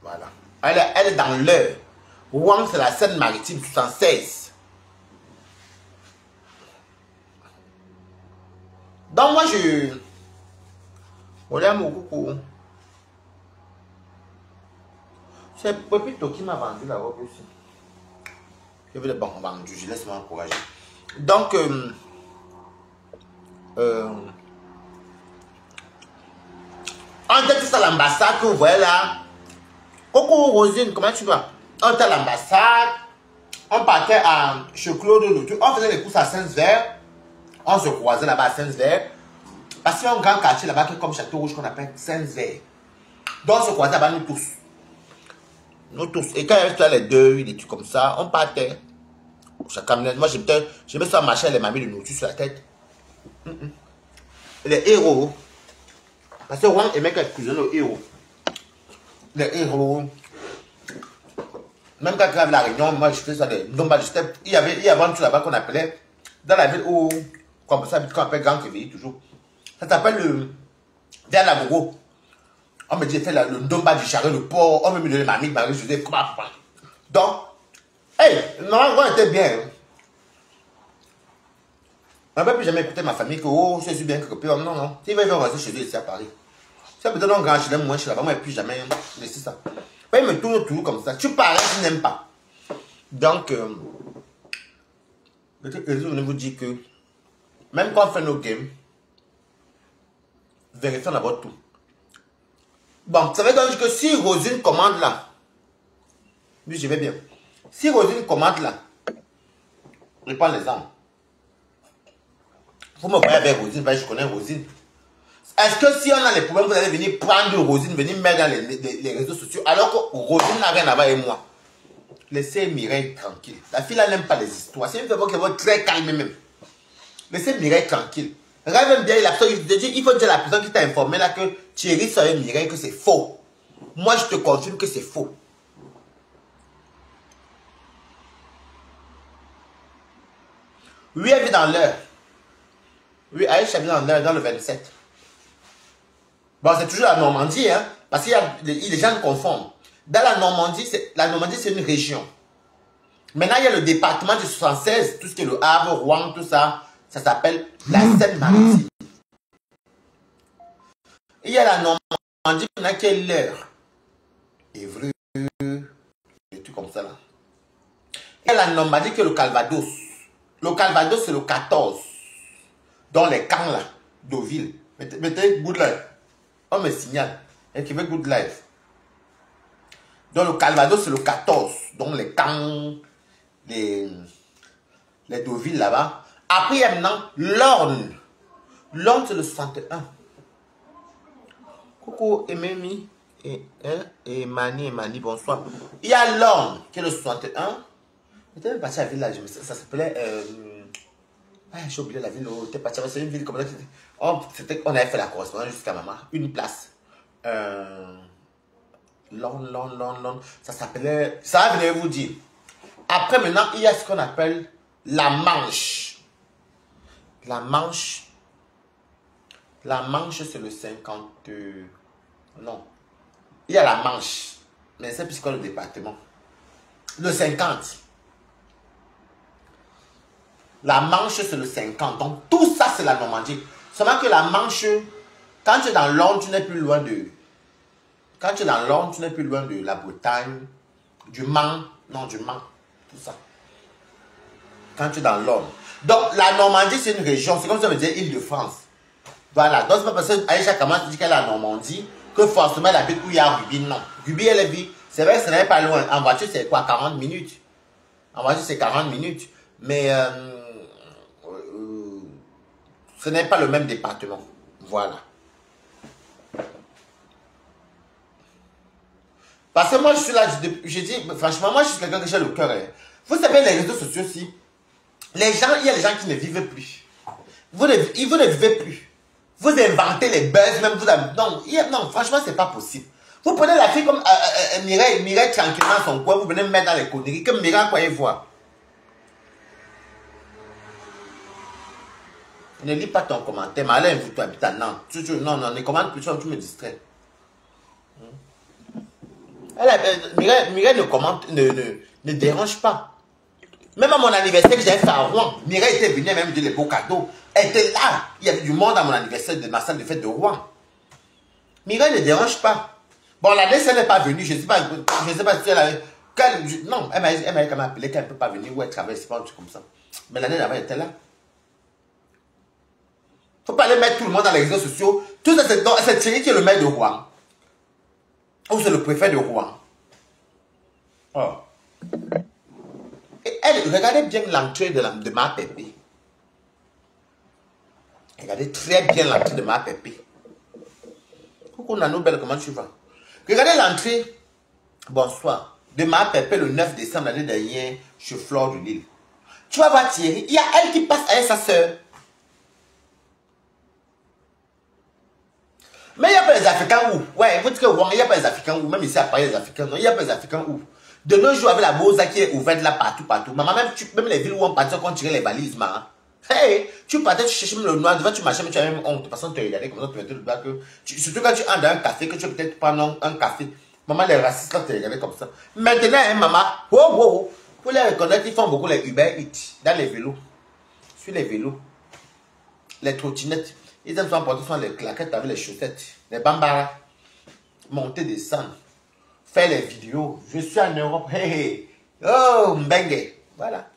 Voilà. Elle est dans l'heure. Rouen, c'est la Seine-Maritime 76. Donc, moi, je. Voilà mon coucou. C'est Pepito qui m'a vendu la robe aussi. Je veux le bon vendu, je laisse m'encourager. Donc, on était tous à l'ambassade que vous voyez là. Coucou Rosine, comment tu vas? On était à l'ambassade. On partait chez Claude Loutou. On faisait les courses à Saint-Zver. On se croisait là-bas à Saint-Zver. Parce qu'il y a un grand quartier là-bas qui est comme Château Rouge qu'on appelle Saint-Zver. Donc on se croisait là-bas nous tous. Nous tous. Et quand il y avait les deux, des trucs comme ça, on partait. Chacun, moi j'aimais ça marcher les mamies de nourriture sur la tête. Les héros. Parce que Rouen aimait qu'elle cuisine aux héros. Les héros. Même quand il y avait la réunion, moi je faisais ça. Il y avait un truc là-bas qu'on appelait, dans la ville où, comme ça, qu'on appelle Grand Kévilly toujours. Ça s'appelle le. Vers la Gogo. On me dit, fait le Ndomba du charret, le porc. On me dit, ma mamie, je disais, comment. Donc, hey, normalement, on était bien. On ne peut plus jamais écouter ma famille que, oh, je suis bien quelque part. Non, non. S'il veut rester chez lui ici à Paris. Si elle me donne un grand chez moi, je suis là-bas, moi, et puis jamais laisser ça. Il me tourne toujours comme ça. Tu parles, tu n'aimes pas. Donc, je voulais vous dire que, même quand on fait nos games, vérifions d'abord tout. Bon, ça veut dire que si Rosine commande là, oui, je vais bien. Si Rosine commande là, je prends l'exemple. Vous me voyez avec Rosine, je connais Rosine. Est-ce que si on a les problèmes, vous allez venir prendre Rosine, venir mettre dans les réseaux sociaux, alors que Rosine n'a rien à voir avec moi? Laissez Mireille tranquille. La fille, elle n'aime pas les histoires. C'est une femme qui va être très calme même. Laissez Mireille tranquille. Regarde bien, il faut dire à la personne qui t'a informé là que Thierry savait Mireille que c'est faux. Moi, je te confirme que c'est faux. Oui, elle vit dans l'heure. Oui, Aïcha vit dans l'heure, dans le 27. Bon, c'est toujours la Normandie, hein, parce qu'il y a les gens le confondent. Dans la Normandie, c'est une région. Maintenant, il y a le département du 76, tout ce qui est le Havre, Rouen, tout ça, ça s'appelle la Seine-Maritime. Il y a la Normandie, maintenant, qui est l'heure. Évreux, des trucs comme ça, là. Il y a la Normandie qui est le Calvados. Le Calvados, c'est le 14. Dans les camps, là, Deauville. Mettez Good Life. On me signale. Et qui veut Good Life. Dans le Calvados, c'est le 14. Donc les camps, les Deauville là-bas. Après, il y a maintenant l'Orne. L'Orne, c'est le 61. Coucou, Ememi. Et Mani, bonsoir. Il y a l'Orne, qui est le 61. J'étais même parti à la ville là. Ça s'appelait. J'ai oublié la ville. T'es parti. C'est une ville comme ça. Oh, on avait fait la correspondance jusqu'à maman. Une place. L'Orne. Ça s'appelait. Ça va venir vous dire. Après, maintenant, il y a ce qu'on appelle la Manche. La Manche, c'est le 50... Non. Il y a la Manche. Mais c'est plus que le département. Le 50. La Manche, c'est le 50. Donc, tout ça, c'est la Normandie. Seulement que la Manche, quand tu es dans l'Orne, tu n'es plus loin de... Quand tu es dans l'Orne, tu n'es plus loin de la Bretagne, du Mans. Non, du Mans. Tout ça. Quand tu es dans l'Orne. Donc, la Normandie, c'est une région. C'est comme ça veut dire Île-de-France. Voilà. Donc, c'est pas parce que Aïcha Kamara dit qu'elle est à Normandie que forcément elle habite où il y a Ruby. Non. Ruby, elle vit. C'est vrai que ce n'est pas loin. En voiture, c'est quoi? 40 minutes. En voiture, c'est 40 minutes. Mais ce n'est pas le même département. Voilà. Parce que moi, je suis là, je dis, franchement, moi, je suis quelqu'un que j'ai le cœur. Hein. Vous savez, les réseaux sociaux aussi, les gens, il y a des gens qui ne vivent plus. Vous ne vivez plus. Vous inventez les buzz, même vous avez... Non, franchement, c'est pas possible. Vous prenez la fille comme Mireille tranquillement à son coin, vous venez me mettre dans les conneries, comme Mireille, croyez voir. Ne lis pas ton commentaire, mais allez, vous, tu habites à Nantes. Non, ne commente plus, tu me distrais. Mireille ne commente, ne dérange pas. Même à mon anniversaire que j'avais fait à Rouen, Mireille était venue même de les beaux cadeaux. Elle était là. Il y avait du monde à mon anniversaire de ma salle de fête de Rouen. Mireille ne dérange pas. Bon, l'année, elle n'est pas venue. Je ne sais pas si elle a... Non, elle m'a quand même appelé qu'elle ne peut pas venir ou elle travaille, c'est pas un truc comme ça. Mais l'année d'avant, elle était là. Il ne faut pas aller mettre tout le monde dans les réseaux sociaux. Tout ça, c'est Thierry qui est le maire de Rouen. Ou c'est le préfet de Rouen. Oh. Et elle, regardez bien l'entrée de ma pépé. Regardez très bien l'entrée de ma pépé. Coucou Nano Belle, comment tu vas? Regardez l'entrée, bonsoir, de ma pépé le 9 décembre l'année dernière chez Flore de Lille. Tu vas voir Thierry, il y a elle qui passe avec sa soeur. Mais il n'y a pas les Africains où? Ouais, vous dites que il n'y a pas les Africains où? Même ici à Paris, les Africains, non, il n'y a pas les Africains où? De nos jours, avec la Bosa qui est ouverte là partout. Maman, même les villes où on partait, quand on tirait les valises, maman. Hey, tu partais, tu cherchais le noir, devant tu marchais, mais tu avais même honte. Parce qu'on te regardait comme ça, tu mettais le doigt que. Surtout quand tu entres dans un café, que tu peux peut-être prendre un café. Maman, les racistes, là, te regardaient comme ça. Maintenant, hein, maman, pour les reconnaître, ils font beaucoup les Uber Eats, dans les vélos. Sur les vélos. Les trottinettes. Ils aiment souvent porter les claquettes avec les chaussettes, les bambaras. Monter, descendre. Faire les vidéos. Je suis en Europe. Hey, hey. Oh, mbengue. Voilà.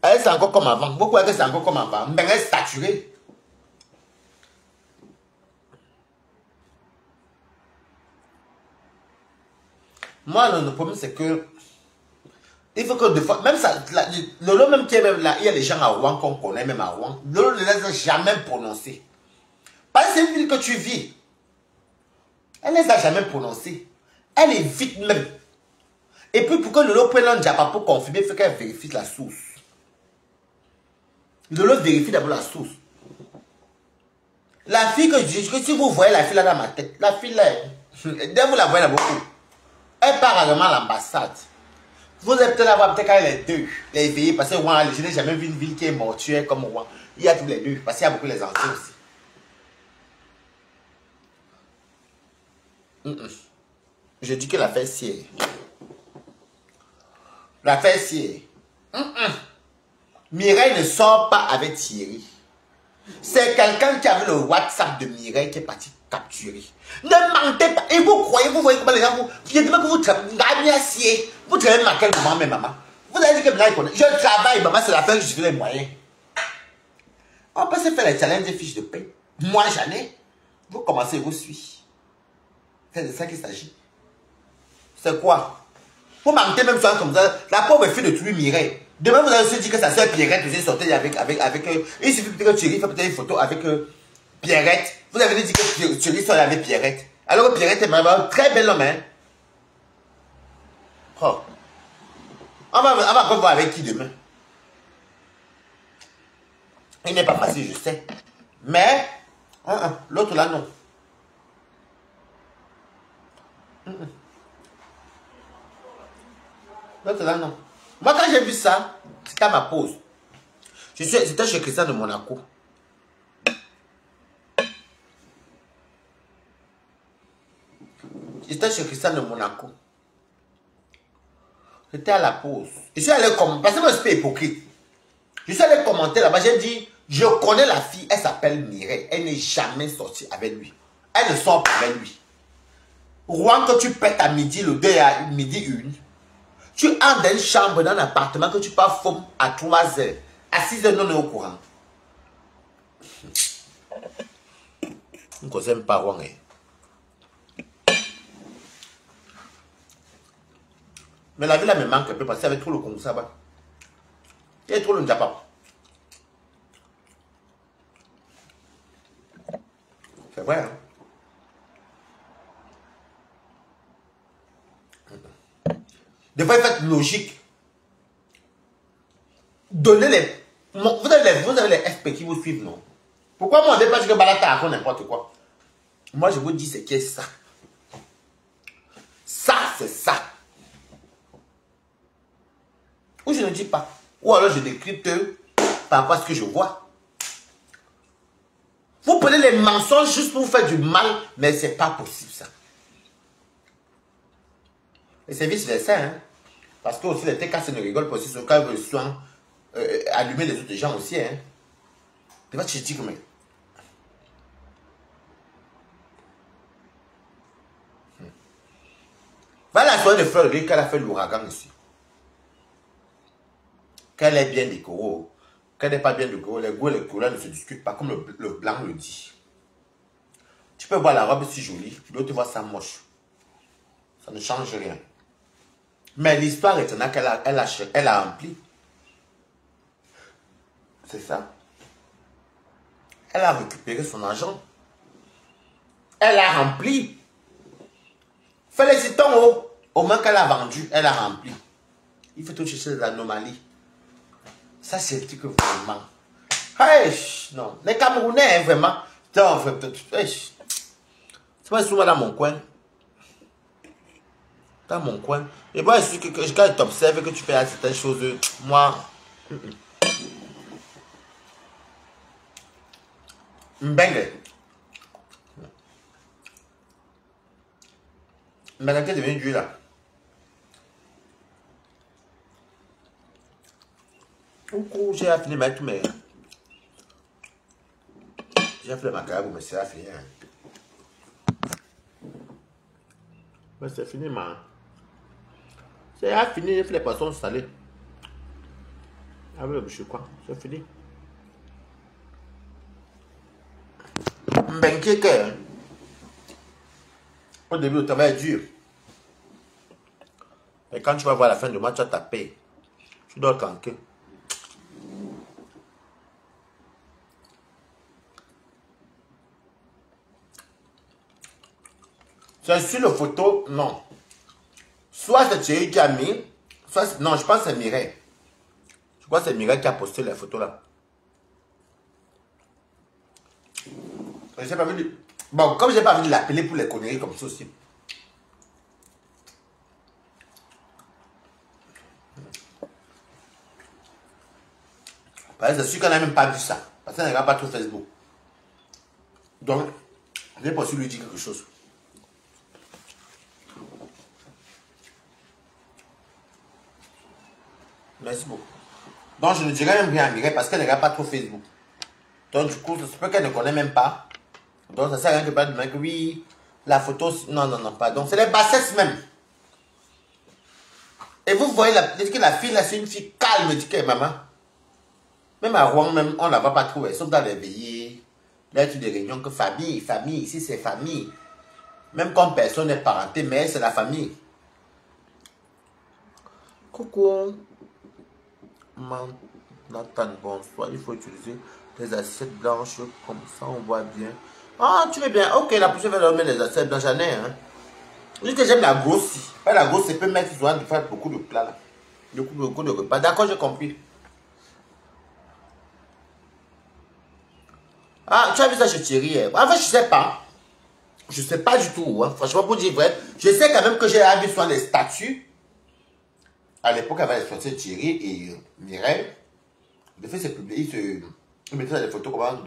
Elle, c'est encore comme avant. Pourquoi est-ce que c'est encore comme avant? Mbengue est saturé. Moi, le problème, c'est que Il faut que des fois, même ça, Lolo même qui est même là, il y a des gens à Rouen qu'on connaît même à Rouen. Lolo ne les a jamais prononcés. Parce que c'est une ville que tu vis. Elle ne les a jamais prononcés. Elle évite même. Et puis pour que Lolo prenne un diapa pour confirmer, il faut qu'elle vérifie la source. Lolo vérifie d'abord la source. La fille que si vous voyez la fille là dans ma tête, la fille là, dès vous la voyez là beaucoup, elle part rarement à l'ambassade. Vous allez peut-être avoir peut-être quand les deux, les éveillés, parce que moi, je n'ai jamais vu une ville qui est mortuaire comme moi. Il y a tous les deux, parce qu'il y a beaucoup les anciens aussi. Je dis que l'affaire c'est. L'affaire c'est. Mireille ne sort pas avec Thierry. C'est quelqu'un qui avait le WhatsApp de Mireille qui est parti capturer. Ne mentez pas. Et vous croyez, vous voyez comment les gens vous. Je dis que vous travaillez. Vous travaillez à quel moment, mes mamans? Vous avez dit que je travaille, maman, c'est l'affaire que je fais les moyens. On peut se faire les challenges des fiches de paie. Moi, j'en ai. Vous commencez, vous suivez. C'est de ça qu'il s'agit. C'est quoi? Vous mentez même souvent comme ça. La pauvre fille de tuer Mireille. Demain, vous allez se dire que sa soeur Pierrette vous est sortie avec il suffit peut-être que Thierry fait peut-être une photo avec Pierrette. Vous avez dit que Thierry sort avec Pierrette. Alors que Pierrette est vraiment très belle homme, hein? Oh. On va voir avec qui demain. Il n'est pas facile, je sais. Mais, l'autre là, non. L'autre là, non. Moi, quand j'ai vu ça, c'était à ma pause. C'était chez Christian de Monaco. J'étais chez Christian de Monaco. J'étais à la pause. Je suis allé commenter, parce que moi je suis hypocrite. Je suis allé commenter là-bas, j'ai dit, je connais la fille, elle s'appelle Mireille. Elle n'est jamais sortie avec lui. Elle ne sort pas avec lui. Rouen que tu pètes à midi, le 2 à midi 1. Tu entres dans une chambre, dans un appartement que tu pars femme à 3 heures. À 6 heures, non, on est au courant. On ne connaît pas Rouen. Mais la vie là me manque un peu parce qu'il y avait trop le Congo là-bas. Il y a trop le Ndjapa. C'est vrai, hein? Des fois, il faut être logique. Donnez les... Vous avez les FP qui vous suivent, non? Pourquoi moi, on ne veut pas dire que Balata a fait n'importe quoi? Moi, je vous dis ce qui est ça. Ça, c'est ça. Ou je ne dis pas. Ou alors je décrypte par rapport à ce que je vois. Vous prenez les mensonges juste pour vous faire du mal, mais ce n'est pas possible ça. Et c'est vice-versa, hein. Parce que aussi les TKC ne rigolent pas aussi sur quand ils veulent soin allumer les autres gens aussi, hein. Tu vois, tu te dis que mais. Voilà la soirée de Fleur de qu'elle a fait l'ouragan ici. Qu'elle est bien décorée, qu'elle n'est pas bien décorée, les goûts et les couleurs ne se discutent pas comme le blanc le dit. Tu peux voir la robe si jolie, l'autre voit ça moche. Ça ne change rien. Mais l'histoire est qu'elle a rempli. C'est ça. Elle a récupéré son argent. Elle a rempli. Félicitons au moins qu'elle a vendu, elle a rempli. Il faut tout chercher des anomalies. Ça, c'est le truc que vraiment. Hey, non, les Camerounais, vraiment. C'est pas souvent dans mon coin. Dans mon coin. Et moi, quand je t'observe que tu fais certaines choses, moi. Mbengue. Mbengue, t'es devenu dur là. Coucou, j'ai fini de mettre tous mes. J'ai fait ma carrière, mais c'est fini. Mais c'est fini, man. C'est fini, j'ai fait les poissons salés. Avec le boucher, quoi. C'est fini. Mbengue, au début, le travail est dur. Et quand tu vas voir la fin du mois, tu vas taper. Tu dors tranquille. C'est sur la photo, non. Soit c'est Thierry qui a mis, soit non, je pense que c'est Mireille. Je crois que c'est Mireille qui a posté la photo là. J'ai pas vu de... Bon, comme j'ai pas envie de l'appeler pour les conneries comme ça aussi. Parce que c'est sûr qu'on n'a même pas vu ça. Parce qu'elle n'a pas trop Facebook. Donc, j'ai pas su lui dire quelque chose. Merci beaucoup. Donc, je ne dirais même rien à Mireille parce qu'elle n'a pas trop Facebook. Donc, du coup, c'est peut qu'elle ne connaît même pas. Donc, ça sert à rien que pas de mec. Oui, la photo. Non, non, non, pardon. C'est les bassesses même. Et vous voyez, la fille là, c'est une fille calme, dit que maman. Même à Rouen, même, on ne la va pas trouver. Sauf dans les veillées. Là, tu des réunions que famille, famille. Ici, c'est famille. Même quand personne n'est parenté, mais c'est la famille. Coucou. Nathan, bonsoir. Il faut utiliser des assiettes blanches. Comme ça, on voit bien. Ah, tu veux bien. Ok, la prochaine fois, on met les assiettes blanches. J'en ai, hein. Juste que j'aime la grosse. La grosse, c'est peut mettre souvent de faire beaucoup de plats là. Beaucoup de repas. D'accord, j'ai compris. Ah, tu as vu ça chez Thierry? En fait, je sais pas. Je sais pas du tout. Hein. Franchement, pour dire vrai, je sais quand même que j'ai vu souvent les statuts. À l'époque, avait les photos de Thierry et Mireille. De fait, c'est publié. Ils mettaient des photos comment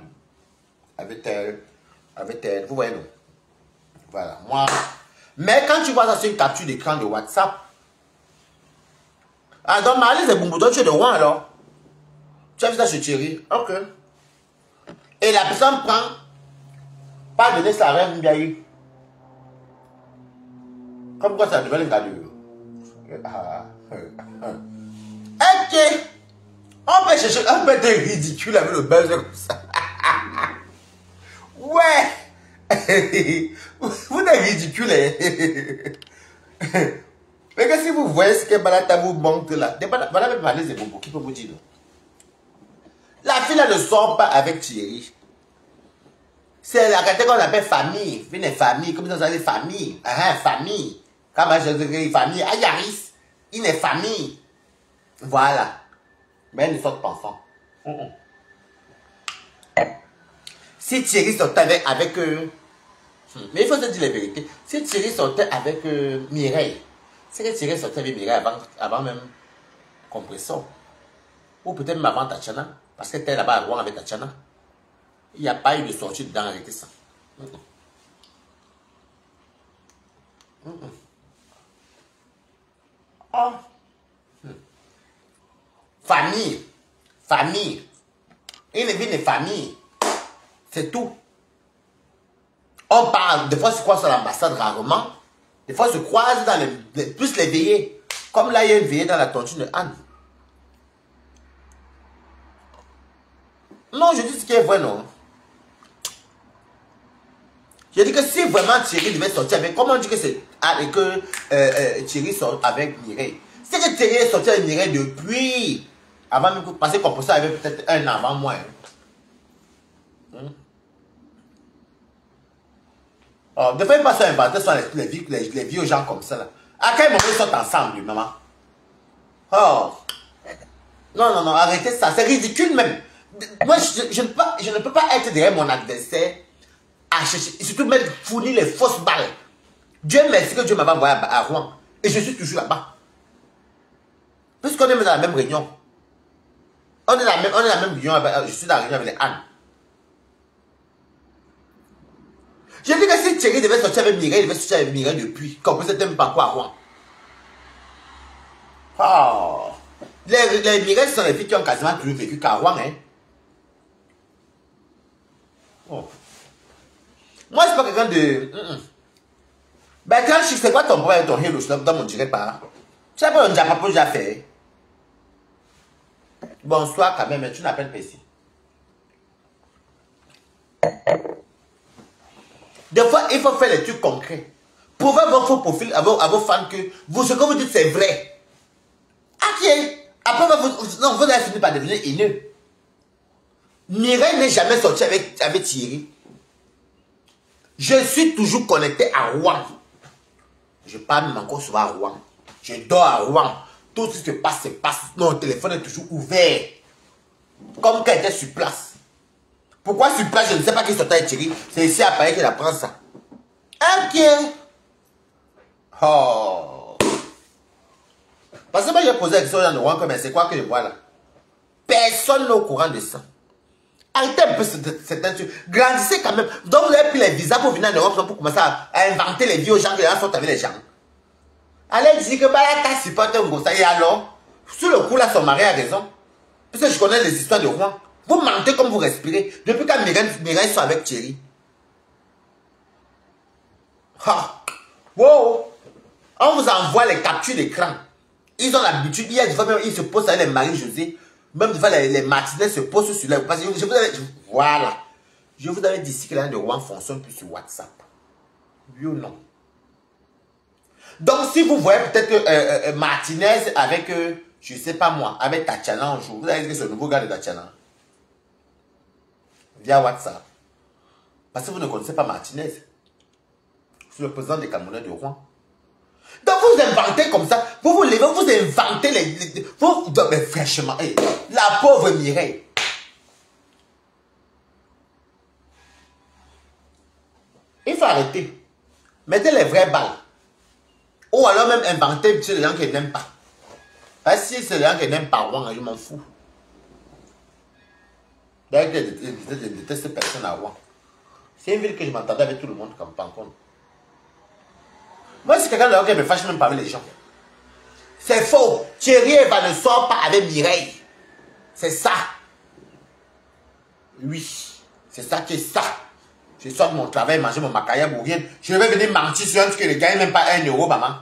avec elle. Vous voyez, non? Voilà. Moi. Mais quand tu vois ça sur une capture d'écran de WhatsApp. Ah, donc Marley, c'est Bumboudon, tu es de Rouen alors. Tu as vu ça chez Thierry? Ok. Et la personne prend. Pas donner sa rêve, bien eu. Comme quoi ça devait le gars de. Ok. On peut chercher. On peut être ridicule avec le buzz comme ça. Ouais. Vous êtes ridicule. Mais que si vous voyez ce que Balata vous montre là, voilà même Malais et Bobo qui peut vous dire. La fille là ne sort pas avec Thierry. C'est la qualité qu'on appelle famille. Une famille, comme ça vous allez famille. Ah, famille. Comme je dis famille. Ah, Yaris, il est famille. Voilà. Mais elle ne sort pas enfant. Si Thierry sortait avec eux. Mais il faut se dire la vérité. Si Thierry sortait avec Mireille, c'est que Thierry sortait avec Mireille avant même Compressor. Ou peut-être même avant Tatiana. Parce que tu es là-bas à Rouen avec Tatiana. Il n'y a pas eu de sortie dedans avec ça. Oh. Famille. Famille. Une vie de famille. C'est tout. On parle, des fois, se croise sur l'ambassade rarement. Des fois, se croise dans plus les veillées. Comme là, il y a une veillée dans la tontine de Anne. Non, je dis ce qui est vrai, non. Je dis que si vraiment Thierry devait sortir avec... Comment on dit que c'est que Thierry sort avec Mireille? C'est que Thierry est sorti avec Mireille depuis... Avant même que... Parce qu'on pensait avait peut-être un an avant moi. Oh, ne faites pas ça inventer sur les vieux gens comme ça. Là. À quel moment ils sont ensemble, maman? Oh. Non, non, non, arrêtez ça. C'est ridicule même. Moi, je ne peux pas être derrière mon adversaire à chercher, et surtout même fournir les fausses balles. Dieu merci que Dieu m'avait envoyé à Rouen. Et je suis toujours là-bas. Puisqu'on est dans la même réunion. On est dans la même réunion, je suis dans la réunion avec les Anne. Je dis que si Thierry devait sortir avec Mireille, il devait sortir avec Mireille depuis. Comme vous êtes même pas quoi à Rouen. Oh. Les Mireilles sont les filles qui ont quasiment toujours vécu qu'à Rouen, hein. Oh. Moi, je suis pas quelqu'un de... Ben, quand je sais quoi ton problème, ton héros, dans mon dirait pas. Tu sais pas, on n'a pas déjà fait. Bonsoir quand même, mais tu n'appelles pas ici. Des fois, il faut faire des trucs concrets. Prouvez votre profil à vos fans que ce que vous dites c'est vrai. Ok. Après, non, vous allez finir par devenir haineux. Mireille n'est jamais sortie avec Thierry. Je suis toujours connecté à Rouen. Je parle même encore souvent à Rouen. Je dors à Rouen. Tout ce qui se passe, se passe. Mon téléphone est toujours ouvert. Comme qu'elle était sur place. Pourquoi sur place, je ne sais pas qui sortait avec Thierry. C'est ici à Paris qu'elle apprend ça. Ok. Oh. Parce que moi, j'ai posé la question à Rouen, mais c'est quoi que je vois là? Personne n'est au courant de ça. Arrêtez un peu certains trucs. Grandissez quand même. Donc vous avez pris les visas pour venir en Europe pour commencer à inventer les vies aux gens que les gens sont avec les gens. Allez dire que Balata supporte un gros ça. Et alors, sur le coup là, son mari a raison. Parce que je connais les histoires de Rouen. Vous mentez comme vous respirez. Depuis quand Mireille sont avec Thierry. Ha. Wow. On vous envoie les captures d'écran. Ils ont l'habitude. Il y a des fois même, ils se posent avec les maris José. Même des fois, les matinées se posent sur là. Parce que voilà. Je vous avais dit ici que l'un de Rouen fonctionne plus sur WhatsApp. Oui ou non? Donc, si vous voyez peut-être Martinez avec, je ne sais pas moi, avec Tatiana un jour, vous allez dire que c'est le nouveau gars de Tatiana. Via WhatsApp. Parce que vous ne connaissez pas Martinez. C'est le président des Camerounais de Rouen. Donc vous inventez comme ça, vous vous levez, vous inventez mais franchement, hey, la pauvre Mireille. Il faut arrêter. Mettez les vraies balles. Ou alors même inventer sur les gens qui n'aiment pas. Parce que si c'est les gens qui n'aiment pas, Rouen, je m'en fous. D'ailleurs, je déteste personne à Rouen. C'est une ville que je m'entendais avec tout le monde comme par contre. Moi, c'est quelqu'un de qui me fâche même pas avec les gens. C'est faux. Thierry Eva ne sort pas avec Mireille. C'est ça. Oui. C'est ça qui est ça. Je sors de mon travail, manger mon macaya ou rien. Je vais venir mentir sur un truc qui ne gagne même pas 1 euro, maman.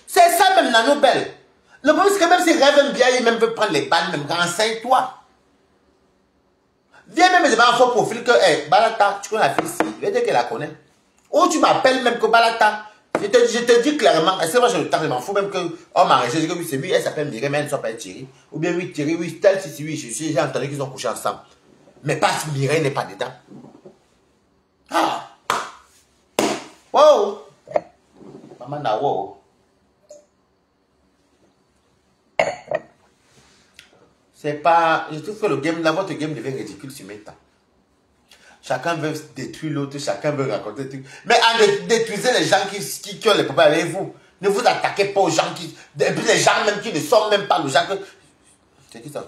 C'est ça même, Nano Belle. Le problème, c'est que même s'il rêve bien, il même veut prendre les balles, même renseigne-toi. Viens même me demander en faux profil que, hey, Balata, tu connais la fille ici. Je vais dire qu'elle la connaît. Ou tu m'appelles même que Balata. Je te dis clairement, est-ce que moi j'ai le temps, je m'en fous même que, oh ma je dis que oui, c'est lui, elle s'appelle Mireille, mais elle ne soit pas Thierry. Ou bien oui, Thierry, oui, tel, si, oui, j'ai entendu qu'ils ont couché ensemble. Mais pas si Mireille n'est pas dedans. Ah! Wow! Maman na wow! C'est pas. Je trouve que le game, là, votre game devient ridicule sur mes temps. Chacun veut détruire l'autre, chacun veut raconter des trucs. Mais en détruisez les gens qui ont les problèmes avec vous. Ne vous attaquez pas aux gens qui. Et puis les gens même qui ne sont même pas les gens que. C'est qui ça?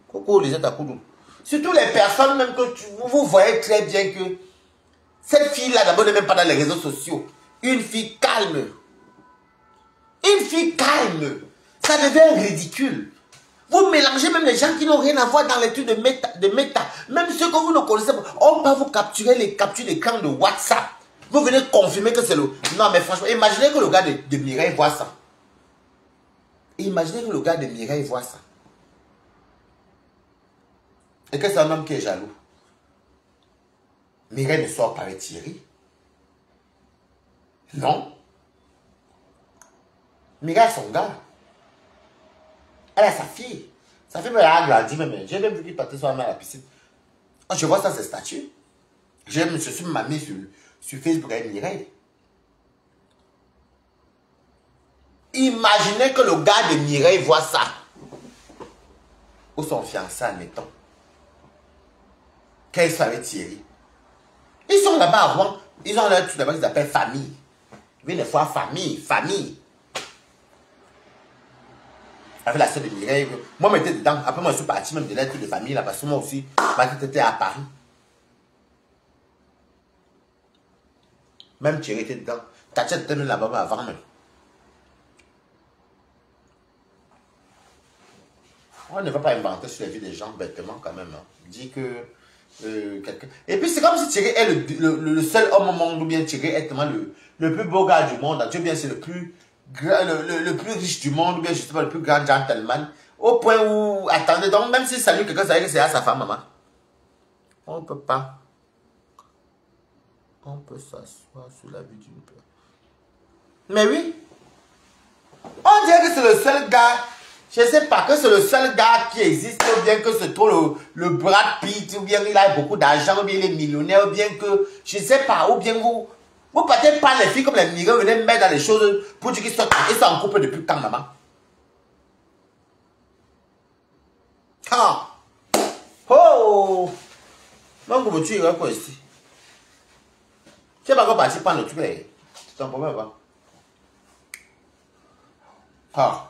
Coucou, les gens à Koudou. Surtout les personnes même que vous voyez très bien que cette fille-là d'abord n'est même pas dans les réseaux sociaux. Une fille calme. Une fille calme. Ça devient ridicule. Vous mélangez même les gens qui n'ont rien à voir dans l'étude de méta. Même ceux que vous ne connaissez pas. On va vous capturer les captures d'écran de WhatsApp. Vous venez confirmer que c'est le... Non mais franchement, imaginez que le gars de Mireille voit ça. Imaginez que le gars de Mireille voit ça. Et que c'est un homme qui est jaloux. Mireille ne sort pas avec Thierry. Non. Mireille a son gars. Elle a sa fille. Sa fille elle a grandi même. J'ai même vu qu'il partait sur la main à la piscine. Quand je vois ça, c'est statut. Je suis même mis sur Facebook avec Mireille. Imaginez que le gars de Mireille voit ça. Ou son fiancé, admettons. Qu'elle soit avec Thierry. Ils sont là-bas à Rouen. Ils ont un truc là-bas qu'ils appellent famille. Ils viennent des fois famille, famille. Avec la soeur de Mireille. Moi, je m'étais dedans. Après, moi, je suis parti même de l'aide de famille là, parce que moi aussi, ma tête était à Paris. Même Thierry était dedans. Ta tête était même là-bas avant même. On ne va pas inventer sur la vie des gens bêtement quand même. Hein. Dit que quelqu'un... Et puis c'est comme si Thierry est le seul homme au monde, ou bien Thierry est tellement le plus beau gars du monde. Dieu bien c'est le plus riche du monde, ou bien je sais pas, le plus grand gentleman. Au point où, attendez, donc même si salue quelqu'un, ça veut dire que c'est à sa femme, maman. On ne peut pas. On peut s'asseoir sur la vie d'une personne. Mais oui. On dirait que c'est le seul gars, je ne sais pas, que c'est le seul gars qui existe, ou bien que c'est trop le Brad Pitt, ou bien il a beaucoup d'argent, ou bien il est millionnaire, ou bien que, je ne sais pas, ou bien vous partez pas les filles comme les migrants, venez mettre dans les choses pour dire qu'ils sont en couple depuis quand, maman? Ah! Oh! Non, comment tu irais quoi ici? Tu sais pas quoi partir prendre le truc là? C'est ton problème, pas? Ah!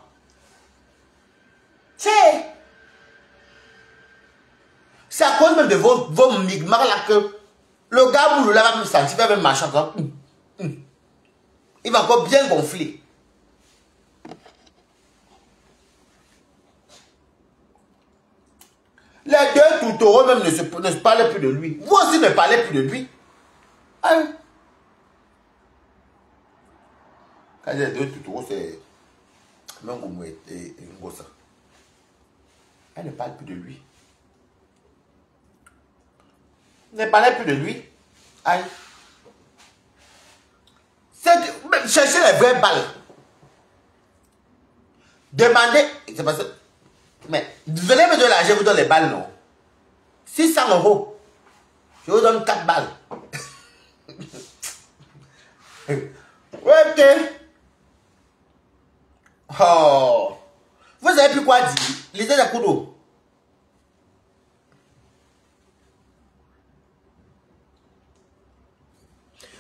C'est à cause même de vos migmars là que le gars boulot là va me sentir, va même marcher encore. Il va encore bien gonfler. Les deux toutoureaux même ne se parlent plus de lui. Vous aussi ne parlez plus de lui. Ah. Quand il y a deux toutoureaux, c'est même Goumou et Ngosa. Elle ne parle plus de lui. Ne parlez plus de lui. Aïe. Cherchez les vraies balles. Demandez. C'est parce que. Mais venez me donner l'argent, je vous donne les balles, non? 600 €. Je vous donne 4 balles. Ouais, ok. Oh. Vous avez plus quoi dire? Lisez les coups d'eau.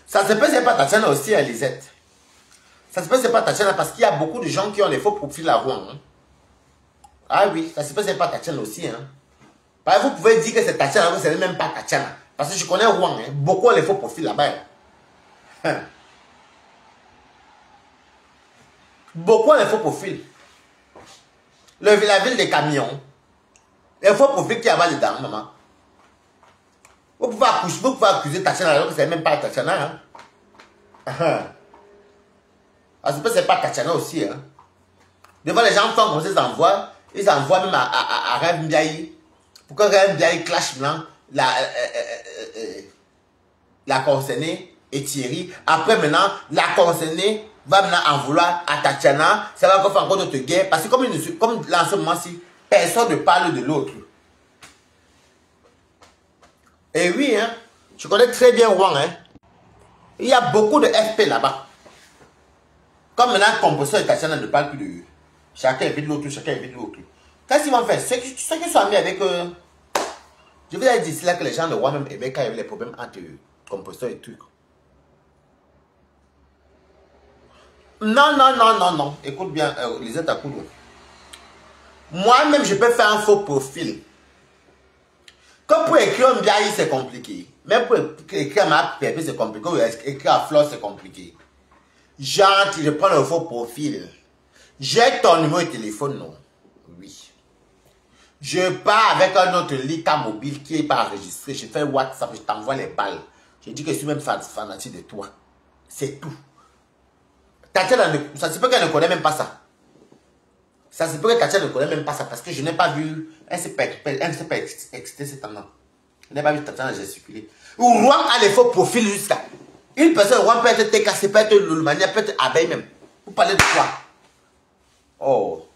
Ça se peut, c'est pas Tatiana aussi, hein, Lisette. Ça se peut, c'est pas Tatiana parce qu'il y a beaucoup de gens qui ont les faux profils à Rouen. Hein. Ah oui, ça se peut, c'est pas Tatiana aussi. Hein. Vous pouvez dire que c'est Tatiana, vous ne savez même pas Tatiana. Parce que je connais Rouen, hein. Beaucoup ont les faux profils là-bas. Hein. Beaucoup ont les faux profils. La ville des camions. Les faux profils qu'il y a dedans, maman. Vous pouvez accuser Tatiana alors que ce n'est même pas Tatiana. Hein. Parce que c'est pas Tatiana aussi. Hein. Des fois, les gens font comme ça, ils envoient même à Rêve Ndiaye. Pour que Rêve Ndiaye clash blanc, la concernée et Thierry. Après, maintenant, la concernée va maintenant en vouloir à Tatiana. Ça va encore faire encore d'autres guerres. Parce que comme en ce moment-ci, personne ne parle de l'autre. Et oui, hein, je connais très bien Wang. Hein. Il y a beaucoup de FP là-bas. Comme maintenant, Composteur et Tatiana ne parlent plus de eux. Chacun évite l'autre, chacun évite l'autre. Qu'est-ce qu'ils vont faire? Ceux qui sont amis avec eux. Je vous ai dit, c'est là que les gens de Wang même aimaient quand il y avait les problèmes entre Composteur et trucs. Non, non, non, non, non. Écoute bien, Lisette à coude. Moi-même, je peux faire un faux profil. Comme pour écrire un Ndiaye, c'est compliqué. Même pour écrire ma PP, c'est compliqué. Ou écrire à Flore, c'est compliqué. Genre, je prends le faux profil. J'ai ton numéro de téléphone, non? Oui. Je pars avec un autre Lika mobile qui n'est pas enregistré. Je fais WhatsApp, je t'envoie les balles. Je dis que je suis même fanatique de toi. C'est tout. Tatiana, ça se peut qu'elle ne connaît même pas ça. Ça se peut que Tatiana ne connaît même pas ça parce que je n'ai pas vu. Elle ne s'est pas excitée cette année. Je n'ai pas vu Tatiana gesticuler. Ou Rouen a les faux profils jusqu'à. Une personne, Rouen peut être TKC, peut être Lulmania, peut être Abeille même. Vous parlez de quoi? Oh.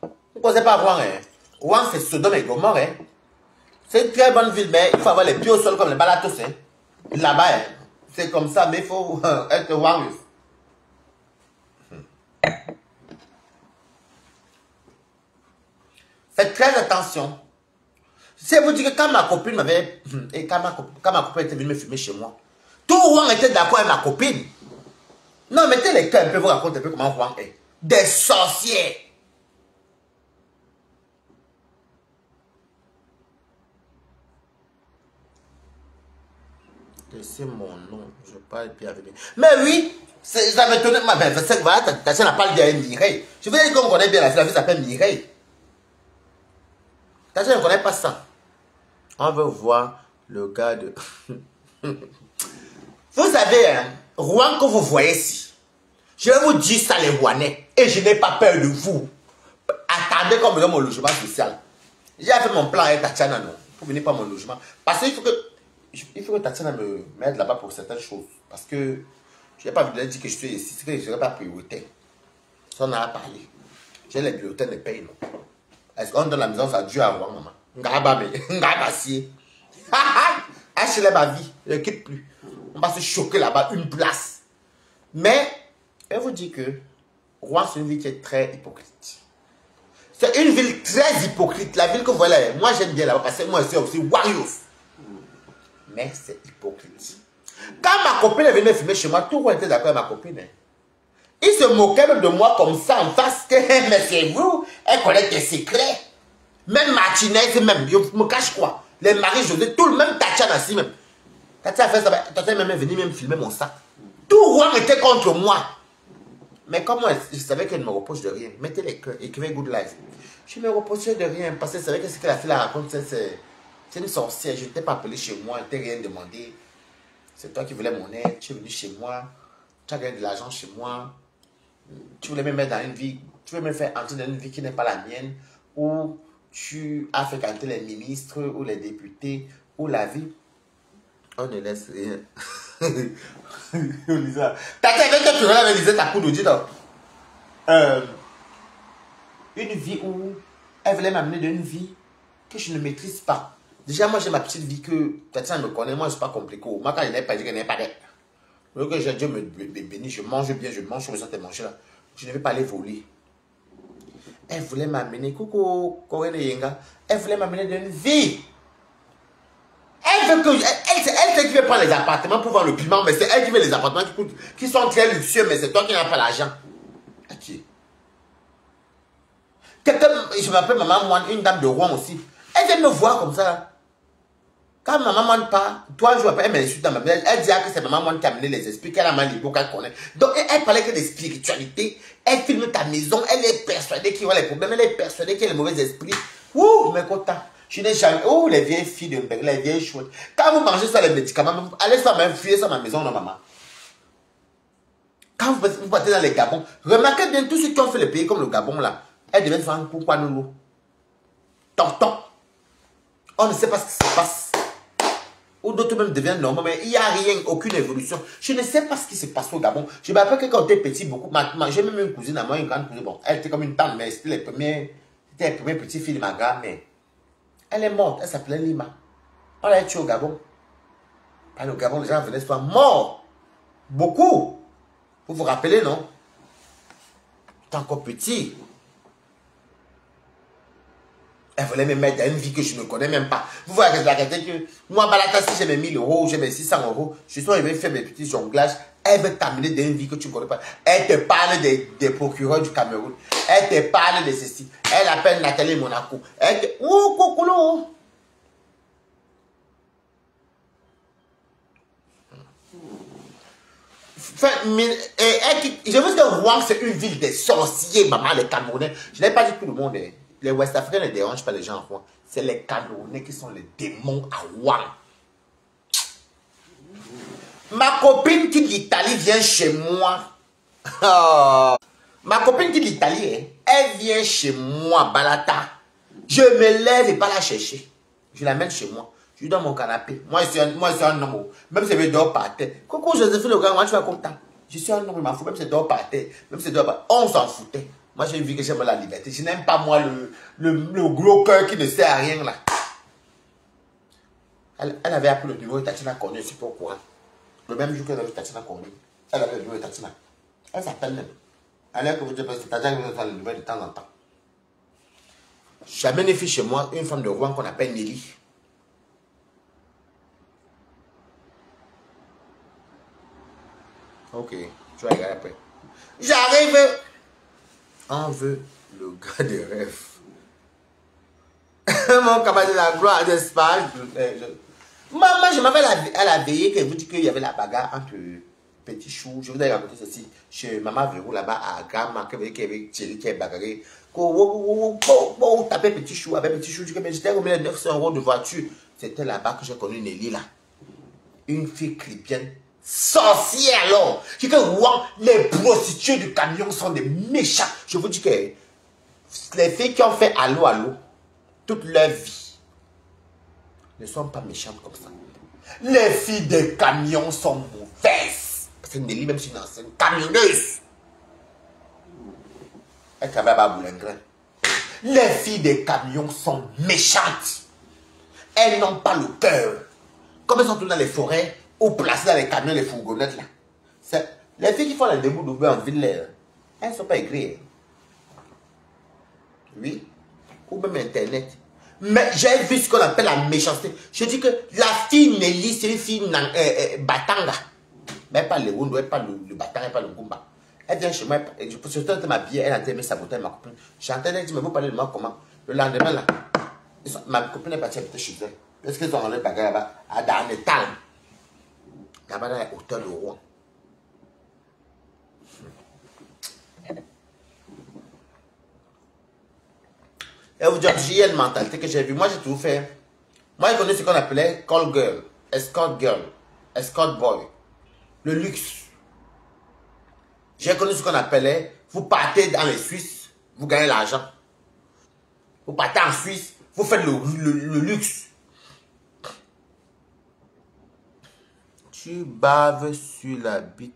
Vous ne connaissez pas Rouen, hein? Rouen, c'est Sodome et Gomorrhe, hein? C'est une très bonne ville, mais il faut avoir les pieds au sol comme les balatos, hein? Là-bas, hein? C'est comme ça, mais il faut être warrior. Faites très attention. C'est vous dire que quand ma copine m'avait... Et quand ma copine était venue me fumer chez moi, tout Rouen était d'accord avec ma copine. Non, mettez les cœurs un peu, vous racontez un peu comment Rouen est. Des sorcières. Laissez mon nom, je parle bien avec lui. Mais oui, ça m'étonne. Voilà, Tatiana n'a pas le dire Mireille. Je veux dire qu'on connaît bien la fille s'appelle Mireille. Tatiana ne connaît pas ça. On veut voir le gars de... Vous savez, hein, Rouen que vous voyez ici, je vais vous dire ça les Rouennais. Et je n'ai pas peur de vous. Attendez qu'on me donne mon logement social. J'ai fait mon plan avec Tatiana, non, pour venir par mon logement. Parce qu'il faut que... Tatiana m'aide là-bas pour certaines choses. Parce que Je n'ai pas voulu dire que je suis ici, c'est que je ne serai pas prioritaire. Ça, on en a parlé. J'ai les bulletins de paye, non. Est-ce qu'on donne la maison, ça a dû avoir, maman. Achetez ma vie, je ne quitte plus. On va se choquer là-bas, une place. Mais, je vous dis que Rouen, c'est une ville qui est très hypocrite. C'est une ville très hypocrite. La ville que vous voyez là, moi j'aime bien là-bas parce que moi c'est aussi Warriors. Mais c'est hypocrite. Quand ma copine est venue me filmer chez moi, tout le monde était d'accord avec ma copine. Hein. Il se moquait même de moi comme ça en face. Que, mais c'est vous, elle connaît tes secrets. Même Martinez, même, je me cache quoi. Les maris José, tout le même Tatiana aussi même. Tatiana a fait ça, Tatiana même venu même filmer mon sac. Tout Rouen était contre moi. Mais comment je savais qu'elle ne me reproche de rien. Mettez les cœurs, écrivez Good Life. Je me reprochais de rien parce que je savais que ce que la fille la raconte, c'est une sorcière. Je ne t'ai pas appelé chez moi, je ne t'ai rien demandé. C'est toi qui voulais mon aide, tu es venu chez moi, tu as gagné de l'argent chez moi. Tu voulais me mettre dans une vie, tu veux me faire entrer dans une vie qui n'est pas la mienne, où tu as fréquenté les ministres ou les députés, ou la vie. On ne laisse rien. Lisa. Tata, avec toi, tu regardes Lisa, ta coude, dis donc. Une vie où elle voulait m'amener dans une vie que je ne maîtrise pas. Déjà, moi, j'ai ma petite vie que Tata me connaît, moi, je ne suis pas compliqué. Moi, quand je n'ai pas dit qu'elle n'est pas d'aide. Que Dieu me bénit, je mange bien, je mange, je me sens de manger là. Je ne vais pas aller voler. Elle voulait m'amener, coucou, Corinne Yenga, elle voulait m'amener dans une vie. Elle veut que, elle sait qui veut prendre les appartements pour voir le piment, mais c'est elle qui veut les appartements qui sont très luxueux, mais c'est toi qui n'as pas l'argent. Ok. Quelqu'un, je m'appelle Maman Moine, une dame de Rouen aussi. Elle vient me voir comme ça. Quand Maman Moine part, toi je m'appelle, elle m'insulte dans ma vie. Elle dit que c'est Maman Moine qui a amené les esprits, qu'elle a mal libre, qu'elle connaît. Donc elle parlait que de spiritualité. Elle filme ta maison, elle est persuadée qu'il y a les problèmes, elle est persuadée qu'il y a les mauvais esprits. Ouh, mais content. Je n'ai jamais. Oh, les vieilles filles de Mbek, les vieilles chouettes. Quand vous mangez ça, les médicaments, allez faire même fuir ça à ma maison, non, maman. Quand vous partez dans les Gabons, remarquez bien tous ceux qui ont fait les pays comme le Gabon là. Elles deviennent faire un pourquoi nous. Tonton. On ne sait pas ce qui se passe. Ou d'autres même deviennent normaux, mais il n'y a rien, aucune évolution. Je ne sais pas ce qui se passe au Gabon. Je me rappelle que quand on était petit, beaucoup. J'ai même une cousine à moi, une grande cousine. Bon, elle était comme une tante, mais c'était les premières petites filles de ma grand-mère. Elle est morte, elle s'appelait Lima. On l'a tuée au Gabon. Au Gabon, les gens venaient soit morts. Beaucoup. Vous vous rappelez, non? J'étais encore petit. Elle voulait me mettre dans une vie que je ne connais même pas. Vous voyez la réalité que moi, Balata, si j'ai mes 1000 euros, j'ai mes 600 euros, je suis arrivé faire mes petits jonglages. Elle veut t'amener dans une vie que tu ne connais pas. Elle te parle des procureurs du Cameroun. Elle te parle de ceci. Elle appelle Nathalie Monaco. Elle te... Oh, coucou. Je veux dire, Rouen, c'est une ville des sorciers, maman, les Camerounais. Je n'ai pas dit tout le monde. Les Ouest-Africains ne dérangent pas les gens à Rouen. C'est les Camerounais qui sont les démons à Rouen. Ma copine qui d'Italie vient chez moi. Oh. Ma copine qui d'Italie, elle vient chez moi, Balata. Je me lève et pas la chercher. Je l'amène chez moi. Je lui donne mon canapé. Moi, je suis un homme. Même si je dors par terre. Coucou, Joséphine, le gars, moi, tu vas content. Je suis un homme, il m'en fout. Même si je dors par terre. Même si je dors par terre. On s'en foutait. Moi, j'ai une vie que j'aime la liberté. Je n'aime pas, moi, le gros cœur qui ne sert à rien, là. Elle avait appris le numéro de Tatiana Cornu, je ne sais pas pourquoi. Le même jour qu'elle avait Tatiana Cornu, elle avait le numéro de Tatiana. Elle s'appelle même. Alors que vous dites, Tatiana vous faire le numéro de temps en temps. J'amène une fille chez moi, une femme de Rouen qu'on appelle Nelly. Ok, tu vas regarder après. J'arrive. On veut le gars de rêve. Mon camarade de la gloire d'Espagne. Maman, je m'avais à la veillée qu'elle vous dit qu'il y avait la bagarre entre Petit Chou. Je vous ai raconté ceci chez Maman Verrou là-bas à Gama, qu'il y avait Thierry qui est bagarré. Quand tapait Petit Chou, avec Petit Chou, j'étais remis les 900 € de voiture. C'était là-bas que j'ai connu Nelly là. Une fille chrétienne. Sorcière alors. Je dis que Rouen, les prostituées du camion sont des méchants. Je vous dis que les filles qui ont fait allô, allô, toute leur vie, ne sont pas méchantes comme ça. Les filles des camions sont mauvaises. Parce que Nelly, même si c'est une ancienne camionneuse, elle travaille à Boulingrin. Les filles des camions sont méchantes. Elles n'ont pas le cœur. Comme elles sont toutes dans les forêts ou placées dans les camions, les fourgonnettes là. Les filles qui font les débuts d'Uber en ville, elles ne sont pas aigries. Oui. Ou même Internet. Mais j'ai vu ce qu'on appelle la méchanceté. Je dis que la fille Nelly, c'est une fille Batanga. Mais elle parle le Wondo, elle parle le Batanga, elle parle le Gumba. Elle vient chez moi, je peux surtout m'habiller, elle a été sabotée ma copine. J'entendais, elle dit, mais vous parlez de moi comment? Le lendemain là, ma copine est partie habiter chez elle. Est-ce qu'ils ont enlevé le bagage là-bas? À Darnetal. Là-bas dans l'hôtel de Rouen. Et vous dire, j'ai une mentalité que j'ai vue. Moi, j'ai tout fait. Moi, j'ai connu ce qu'on appelait call girl, escort boy, le luxe. J'ai connu ce qu'on appelait, vous partez dans les Suisses, vous gagnez l'argent. Vous partez en Suisse, vous faites le luxe. Tu baves sur la bite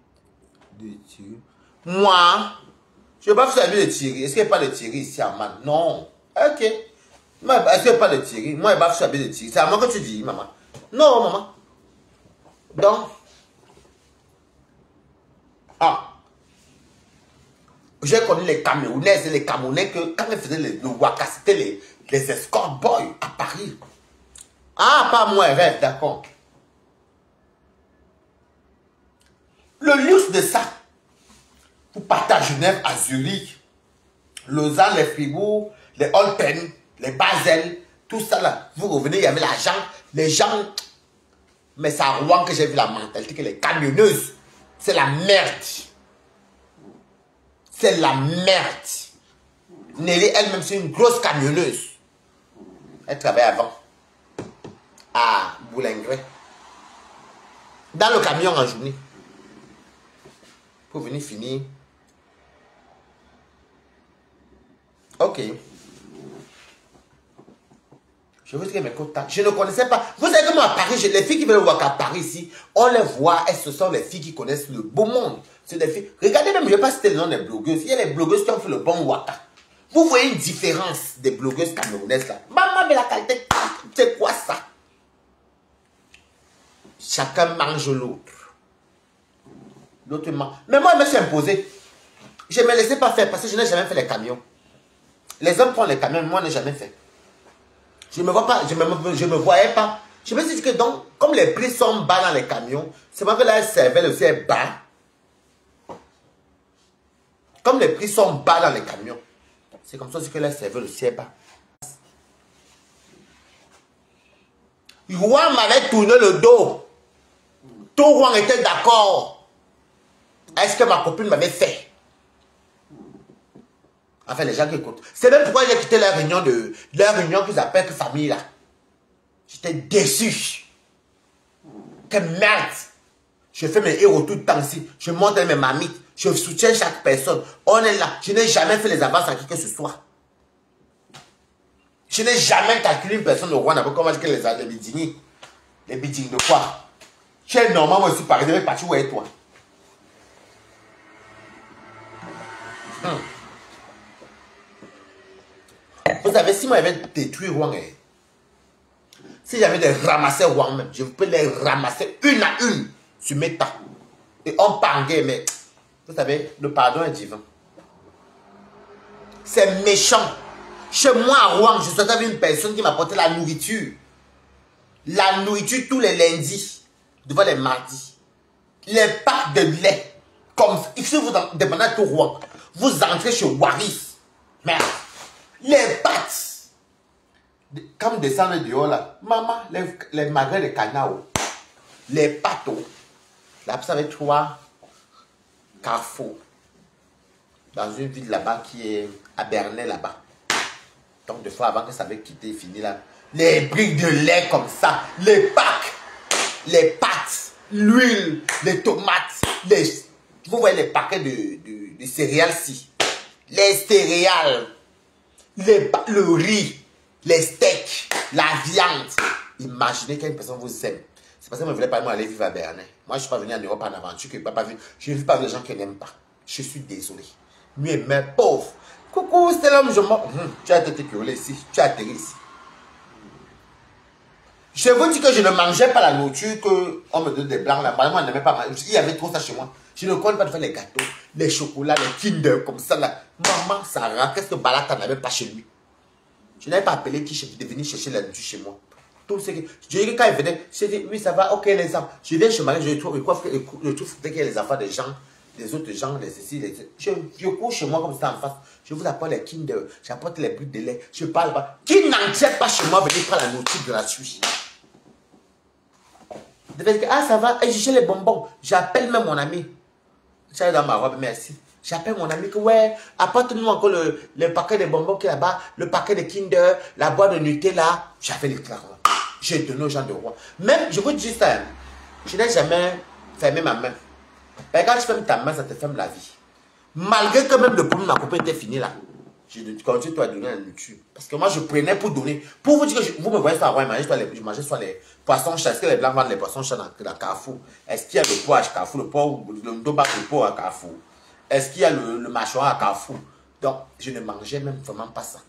de Thierry. Moi, je bave sur la bite de Thierry. Est-ce qu'il n'y a pas de Thierry ici à Man? Non. Ok. Est-ce qu'il n'y a pas de Thierry? Moi, je bave sur la bite de Thierry. C'est à moi que tu dis, maman. Non, maman. Donc. Ah. J'ai connu les Camerounaises et les Camerounais que quand ils faisaient le waka, c'était les escort boys à Paris. Ah, pas moi, rêve, d'accord. Le luxe de ça, vous partez à Genève, à Zurich, Lausanne, les Fribourg, les Olten, les Basel, tout ça là, vous revenez, il y avait l'argent, les gens, mais c'est à Rouen que j'ai vu la mentalité que les camionneuses, c'est la merde. C'est la merde. Nelly elle-même, c'est une grosse camionneuse. Elle travaillait avant à Boulingrin. Dans le camion en journée. Pour venir finir. Ok. Je veux dire mes quotas. Je ne connaissais pas. Vous savez comment à Paris, les filles qui veulent voir qu'à Paris ici, on les voit, et ce sont les filles qui connaissent le beau monde. C'est des filles. Regardez même, je ne vais pas citer le nom des blogueuses. Il y a les blogueuses qui ont fait le bon waka. Vous voyez une différence des blogueuses camerounaises là. Maman, mais la qualité, c'est quoi ça? Chacun mange l'autre. L'autre mange. Mais moi, je me suis imposé. Je ne me laissais pas faire parce que je n'ai jamais fait les camions. Les hommes font les camions, moi, je n'ai jamais fait. Je ne me vois pas, je me voyais pas. Je me suis dit que donc, comme les prix sont bas dans les camions, c'est vrai que là, elle servait le ciel bas. Comme les prix sont bas dans les camions, c'est comme ça que là, servait le ciel bas. Rouen m'avait tourné le dos. Tout Rouen était d'accord. Est-ce que ma copine m'avait fait? Enfin, les gens qui écoutent. C'est même pourquoi j'ai quitté la réunion qu'ils appellent que famille là. J'étais déçu. Quelle merde. Je fais mes héros tout le temps ici. Je monte mes mamites. Je soutiens chaque personne. On est là. Je n'ai jamais fait les avances à qui que ce soit. Je n'ai jamais calculé une personne au Rwanda. Comment je les bidini. Les bidini de quoi? Tu es normal, moi aussi, par exemple, parti où est toi? Vous savez, si moi j'avais détruit Rouen, si j'avais de ramasser Rouen même, je peux les ramasser une à une sur mes tas. Et on parle, mais vous savez, le pardon est divin. C'est méchant. Chez moi à Rouen, je suis avec une personne qui m'apportait la nourriture. La nourriture tous les lundis, devant les mardis. Les packs de lait. Comme si vous demandez à tout Rouen, vous entrez chez Waris. Merde. Les pâtes. Quand vous descendez dehors là, maman, les magrets de canao, les pâtes, là, vous savez, 3 carrefours. Dans une ville là-bas qui est à Bernay là-bas. Donc, des fois, avant que ça avait quitté, fini là. Les briques de lait comme ça, les packs, les pâtes, l'huile, les tomates, vous voyez les paquets de céréales-ci. Les céréales. Le riz, les steaks, la viande. Imaginez qu'une personne vous aime. C'est parce que je ne voulais pas aller vivre à Berlin. Moi, je ne suis pas venu en Europe en aventure. Je ne vis pas avec les gens qui n'aiment pas. Je suis désolé. Mieux, mais pauvre. Coucou, c'était l'homme, je m'en... Tu as été curé ici. Tu as atterri ici. Je vous dis que je ne mangeais pas la nourriture qu'on me donnait des blancs là-bas. Moi, je n'aimais pas manger. Il y avait trop ça chez moi. Je ne connais pas de faire les gâteaux, les chocolats, les Kinder comme ça là. Maman, Sarah, qu'est-ce que Balata n'avait pas chez lui? Je n'avais pas appelé qui de venir chercher la nourriture chez moi. Tout ce que... Je dis que quand il venait, je dis oui, ça va, ok, les enfants. Je viens chez moi, je trouve qu'il y a les enfants des gens, des autres gens, les ceci, je cours chez moi comme ça en face. Je vous apporte les Kinder, j'apporte les brutes de lait, je parle pas. Qui n'entrait pas chez moi venir prendre la nourriture gratuite? Ah, ça va, et j'ai les bonbons. J'appelle même mon ami. J'allais dans ma robe, merci. J'appelle mon ami que, ouais, apporte-nous encore le paquet de bonbons qui est là-bas, le paquet de Kinder, la boîte de Nutella. J'avais les claques. J'ai donné aux gens de roi. Même, je vous dis ça, je n'ai jamais fermé ma main. Mais quand tu fermes ta main, ça te ferme la vie. Malgré que même le premier de ma copine était fini là. Je continue à donner la nourriture. Parce que moi, je prenais pour donner. Pour vous dire que vous me voyez soit je mangeais soit les poissons chats. Est-ce que les blancs vendent les poissons chats dans Carrefour? Est-ce qu'il y a le poids à Carrefour? Le ndoba le poids à Carrefour? Est-ce qu'il y a le mâchoire à Carrefour? Donc, je ne mangeais même vraiment pas ça.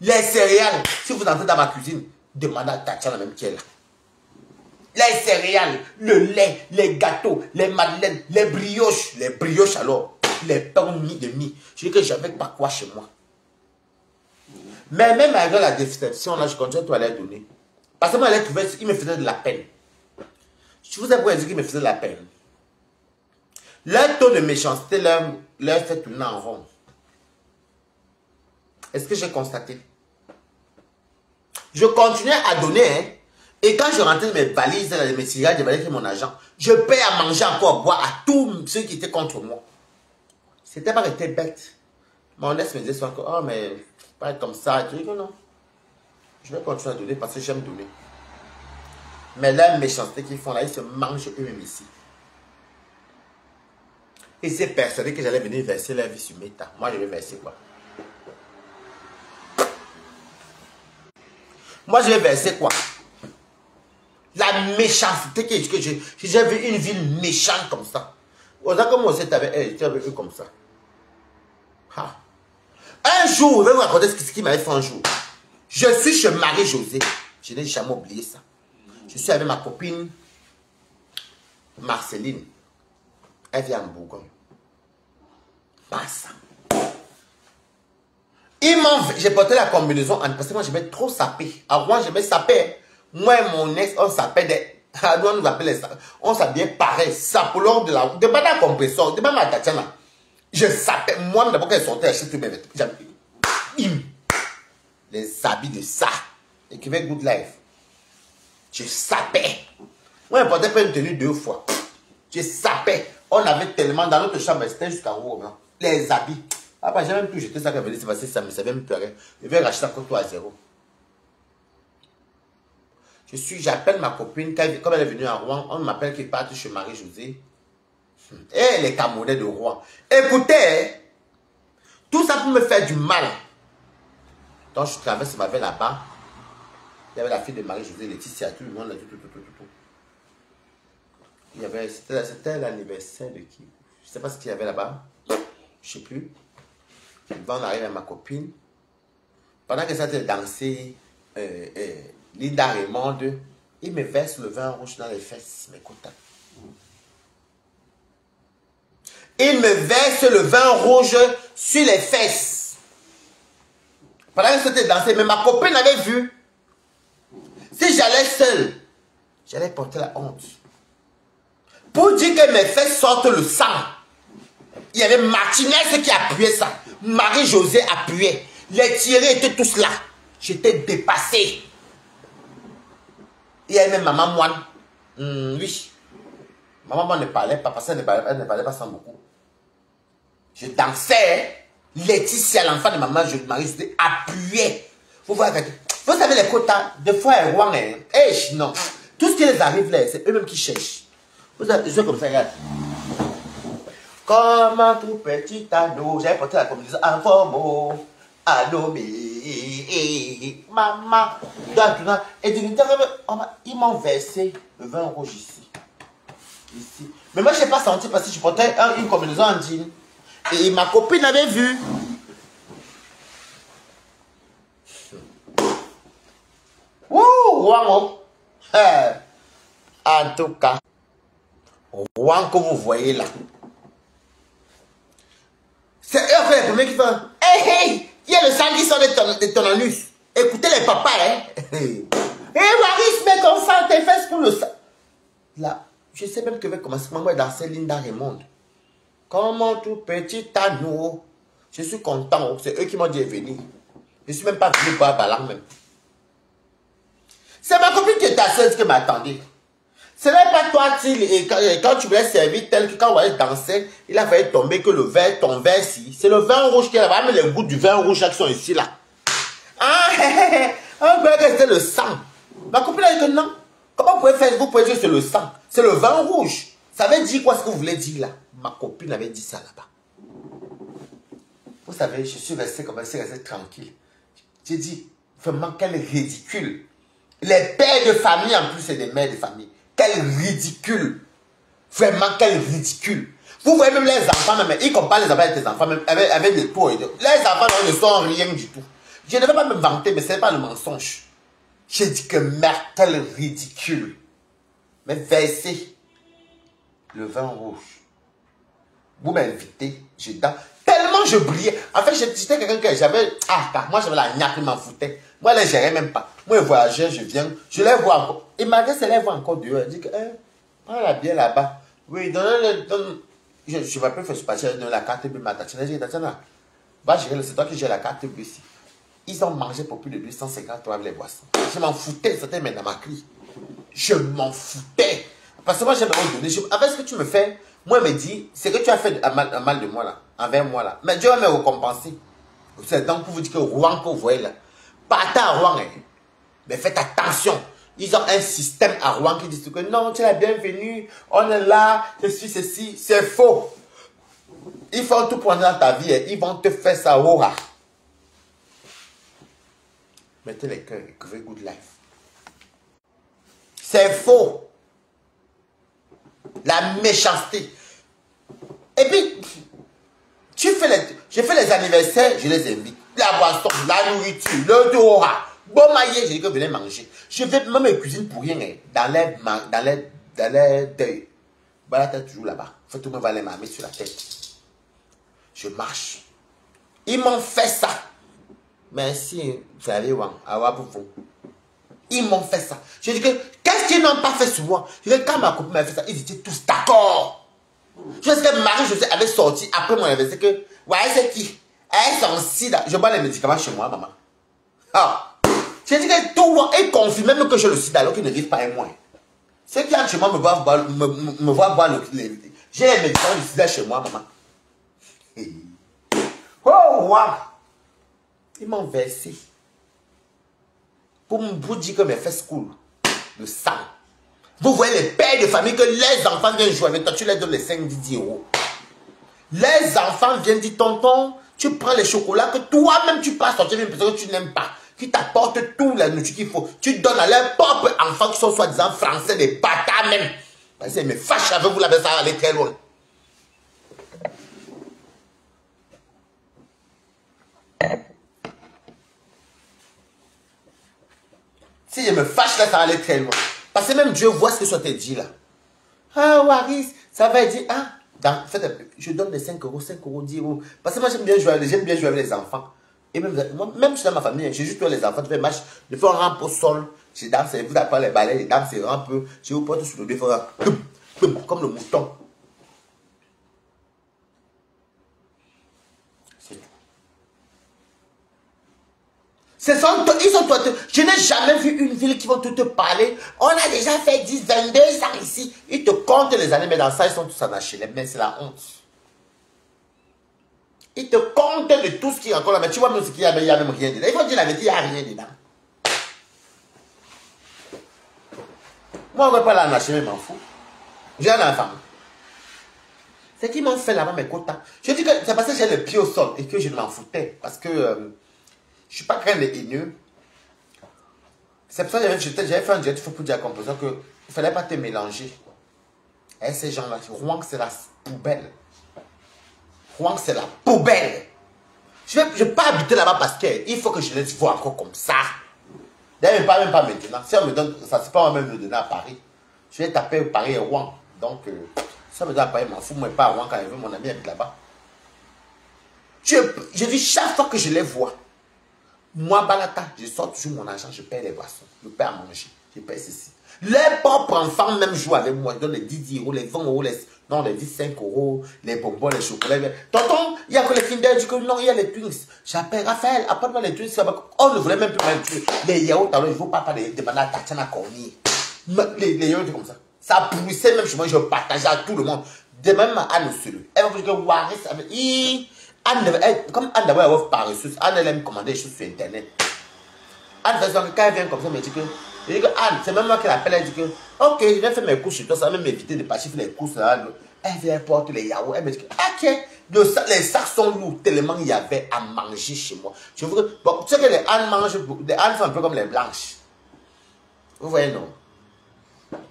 Les céréales, si vous entrez dans ma cuisine, demandez à Tatiana même qui est là. Les céréales, le lait, les gâteaux, les madeleines, les brioches alors, les pains de mie. Je dis que j'avais pas quoi chez moi. Mais même malgré la déception, là, je continue à les donner. Parce que moi, il me faisait de la peine. Je vous ai pas dit qu'il me faisait de la peine. Leur taux de méchanceté leur fait tourner en rond. Est-ce que j'ai constaté? Je continuais à donner, hein. Et quand je rentrais mes valises, mes cigarettes, j'ai validé mon argent, je paye à manger encore, à boire à tous ceux qui étaient contre moi. C'était pas été bête. Mon ex me disait que, oh, mais pas être comme ça. Je dis que non. Je vais continuer à donner parce que j'aime donner. Mais la méchanceté qu'ils font là, ils se mangent eux-mêmes ici. Ils étaient persuadés que j'allais venir verser la vie sur Meta. Moi, je vais verser quoi? Moi, je vais verser quoi? La méchanceté que j'ai vu une ville méchante comme ça. On a commencé avec eux comme ça. Ah. Un jour, je vais vous raconter ce qui m'avait fait un jour. Je suis chez Marie-Josée. Je n'ai jamais oublié ça. Je suis avec ma copine Marceline. Elle vient en Bourgogne. Passe. J'ai porté la combinaison parce que moi, je vais trop saper. Avant, je vais saper. Moi et mon ex, on s'appelle on s'habillait pareil. Sapolor de la... De pas la compresseur. De pas ma Tatiana. Je sapais. Moi, d'abord, quand elle sortait, elle achetait mes vêtements. Les habits de ça. Écrivait Good Life. Je sapais. Moi, je portais pas une tenue 2 fois. Je sapais. On avait tellement dans notre chambre, c'était jusqu'en haut. Hein. Les habits. Après, j'ai même tout jeté ça quand c'est passé, ça me savait me pleurer. Je vais racheter encore toi à 0. J'appelle ma copine, comme elle est venue à Rouen, on m'appelle qu'il parte chez Marie-Josée. Et les Camerounais de Rouen. Écoutez, tout ça pour me faire du mal. Donc je traverse ma vie là-bas. Il y avait la fille de Marie-Josée, Laetitia, tout le monde, tout. Il y avait, c'était l'anniversaire de qui? Je ne sais pas ce qu'il y avait là-bas. Je ne sais plus. On arrive à ma copine. Pendant que ça était dansé, Linda Raymond, il me verse le vin rouge dans les fesses, mes contacts. Il me verse le vin rouge sur les fesses. Pendant que c'était dansé, mais ma copine avait vu. Si j'allais seul, j'allais porter la honte. Pour dire que mes fesses sortent le sang. Il y avait Martinez qui appuyait ça. Marie-Josée appuyait. Les tirés étaient tous là. J'étais dépassé. Il y avait même Maman Moine. Oui. Maman Moine ne parlait pas parce qu'elle ne parlait pas sans beaucoup. Je dansais. Laetitia, l'enfant de maman Marie-Josée, appuyait. Vous savez les quotas, des fois, Rouen, non. Tout ce qui les arrive là, c'est eux-mêmes qui cherchent. Vous avez des choses comme ça, regarde. Comme un tout petit anneau, j'avais porté la combinaison en forme. Allô, mais... maman. Et ils m'ont versé le vin rouge ici. Ici. Mais moi, je n'ai pas senti parce que je portais une combinaison en jean. Et ma copine avait vu. Wouh, Rouen. En tout cas, Rouen que vous voyez là. C'est eux les premiers qui font. Hey, hey, il y a le sang qui sort de ton anus. Écoutez les papas, hein. Hé, Waris, mets ton sang, tes fesses pour le sang. Là, je sais même que je vais commencer. Maman est danser Linda Raymond. Comment tout petit anneau. Je suis content. C'est eux qui m'ont dit de venir. Je ne suis même pas venu boire Balang même. C'est ma copine qui était assise qui m'attendait. Ce n'est pas toi, quand tu voulais servir tel que quand on allait danser, il a failli tomber que le verre, ton verre ici. C'est le vin rouge qui est là-bas, mais les gouttes du vin rouge qui sont ici là. Ah, on croyait que c'était le sang. Ma copine a dit que non. Comment vous pouvez dire que c'est le sang? C'est le vin rouge. Ça veut dire quoi ce que vous voulez dire là? Ma copine avait dit ça là-bas. Vous savez, je suis resté comme ça, je suis resté tranquille. J'ai dit, vraiment, quel ridicule. Les pères de famille en plus, c'est des mères de famille. Quel ridicule. Vraiment, quel ridicule. Vous voyez même les enfants, même, ils comparent les enfants avec tes enfants, même avec des tours. Les enfants ne sont rien du tout. Je ne vais pas me vanter, mais ce n'est pas le mensonge. J'ai dit que merde, quel ridicule. Mais versez le vin rouge. Vous m'invitez, je danse. Tellement je brillais. En fait, j'étais quelqu'un que j'avais... Ah, moi j'avais la gnaque, je m'en foutais. Moi, je ne les gérais même pas. Moi, je voyageais, je viens, je les vois encore. Et malgré ça, les voit encore dehors. Elle dit que, prends la bière là-bas. Oui, donne. Je ne vais pas faire ce passage, donne la carte bleue, ma tatine. Elle dit, Tatiana, va gérer, c'est toi qui gères la carte bleue ici. Ils ont mangé pour plus de 250 avec les boissons. Je m'en foutais, c'était même dans ma clé. Je m'en foutais. Parce que moi, j'aimerais donner. Avec ce que tu me fais, moi, elle me dit, c'est que tu as fait un mal de moi là, envers moi là. Mais Dieu va me récompenser. C'est donc pour vous dire que Rouen que vous voyez là, partez à Rouen. Hein. Mais faites attention. Ils ont un système à Rouen qui dit que non, tu es la bienvenue, on est là, je suis ceci. C'est faux. Ils font tout prendre dans ta vie. Hein. Ils vont te faire ça au rat. Mettez les cœurs, écrivez good life. C'est faux. La méchanceté. Et puis, je fais les anniversaires, je les invite. La boisson, la nourriture, le dehors. Bon maillé, j'ai dit que venez manger. Je fais même mes cuisines pour rien. Hein, dans les deuils. Voilà, la tête toujours là-bas. Faut tout me va les marmer sur la tête. Je marche. Ils m'ont fait ça. Merci, vous allez voir, ils m'ont fait ça. Je dis que, qu'est-ce qu'ils n'ont pas fait sur moi? Je dis que quand ma copine m'a fait ça, ils étaient tous d'accord. Je sais que Marie-Josée avait sorti après mon anniversaire que, ouais, c'est qui? Elle sont si là. Je bois les médicaments chez moi, maman. Ah. Je dis que tout le monde est confirmé même que j'ai le sida alors qu'ils ne vivent pas avec moi. Ceux qui entrent chez moi me voient boire j'ai les médicaments du sida chez moi, maman. Oh, wow. Ils m'ont versé. Pour vous dire que mes fesses coulent. Le sang. Vous voyez les pères de famille que les enfants viennent jouer avec toi. Tu leur donnes les 5-10 euros. Les enfants viennent dire, tonton, tu prends les chocolats que toi-même tu passes sortir une personne que tu n'aimes pas. Qui t'apporte tout la nourriture qu'il faut. Tu donnes à leurs propres enfants qui sont soi-disant français, des bâtards même. Parce que me fâche avec vous là, ça va aller très loin. Si je me fâche là, ça va aller très loin. Parce que même Dieu voit ce que ça te dit là. Ah, Waris, ça va dire, ah, en fait, je donne des 5 euros, 5 euros, 10 euros. Parce que moi, j'aime bien jouer avec les enfants. Et même, moi, même dans ma famille, j'ai juste les enfants, je fais match, je fais un rampe au sol, je danse, vous appelez les balais, je danse, un peu, je vous porte sur le dos, comme le mouton. Ils sont toi. Je n'ai jamais vu une ville qui va tout te parler. On a déjà fait 10, 22 ans ici. Ils te comptent les années, mais dans ça, ils sont tous en HLM. Mais c'est la honte. Ils te comptent de tout ce qui est encore là. Mais tu vois même ce qu'il y a, mais il n'y a même rien dedans. Il faut dire la vérité, il n'y a rien dedans. Moi, on ne va pas là en HLM, je m'en fous. J'ai un enfant. C'est qu'ils m'ont fait là-bas mes quotas. Je dis que c'est parce que j'ai le pied au sol et que je m'en foutais. Parce que Je ne suis pas quelqu'un de haineux. C'est pour ça que j'avais fait un direct pour dire à Compressor qu'il ne fallait pas te mélanger. Et ces gens-là, Rouen, c'est la poubelle. Rouen, c'est la poubelle. Je ne vais pas habiter là-bas parce qu'il faut que je les vois encore comme ça. D'ailleurs, même pas maintenant. Si on me donne, ça c'est pas moi-même me donner à Paris. Je vais taper Paris et Rouen. Donc, si on me donne à Paris, je m'en fous. Moi, pas à Rouen quand il veut, mon ami habite là-bas. Je vis chaque fois que je les vois. Moi, Balata, je sors toujours mon argent, je paye les boissons, je paye à manger, je paye ceci. Les propres enfants même jouent avec moi, ils donnent les 10 euros, les 20 euros, les 15 euros, les bonbons, les chocolats. Tonton, il y a que les Kinder, je dis que non, il y a les Twins. J'appelle Raphaël, apporte-moi les Twins. On ne voulait même plus mettre les yaourts, alors il ne faut pas demander à Tatiana Cornier. Les yaourts, comme ça. Ça poussait même chez moi, je partageais à tout le monde. De même à Anne Sulu. Elle va dire que Waris, comme Anne d'abord avoir paresseuse, Anne elle aime commander des choses sur internet. Anne fait ça, quand elle vient comme ça, elle me dit que Anne, c'est même moi qui l'appelle, elle dit que ok, je vais faire mes courses chez toi, ça va même m'éviter de partir faire les courses là. Elle vient porter les yaourts, elle me dit que ok, les sacs sont lourds, tellement il y avait à manger chez moi. Je veux que, bon, tu sais que les Anne mangent, les Anne sont un peu comme les blanches. Vous voyez, non?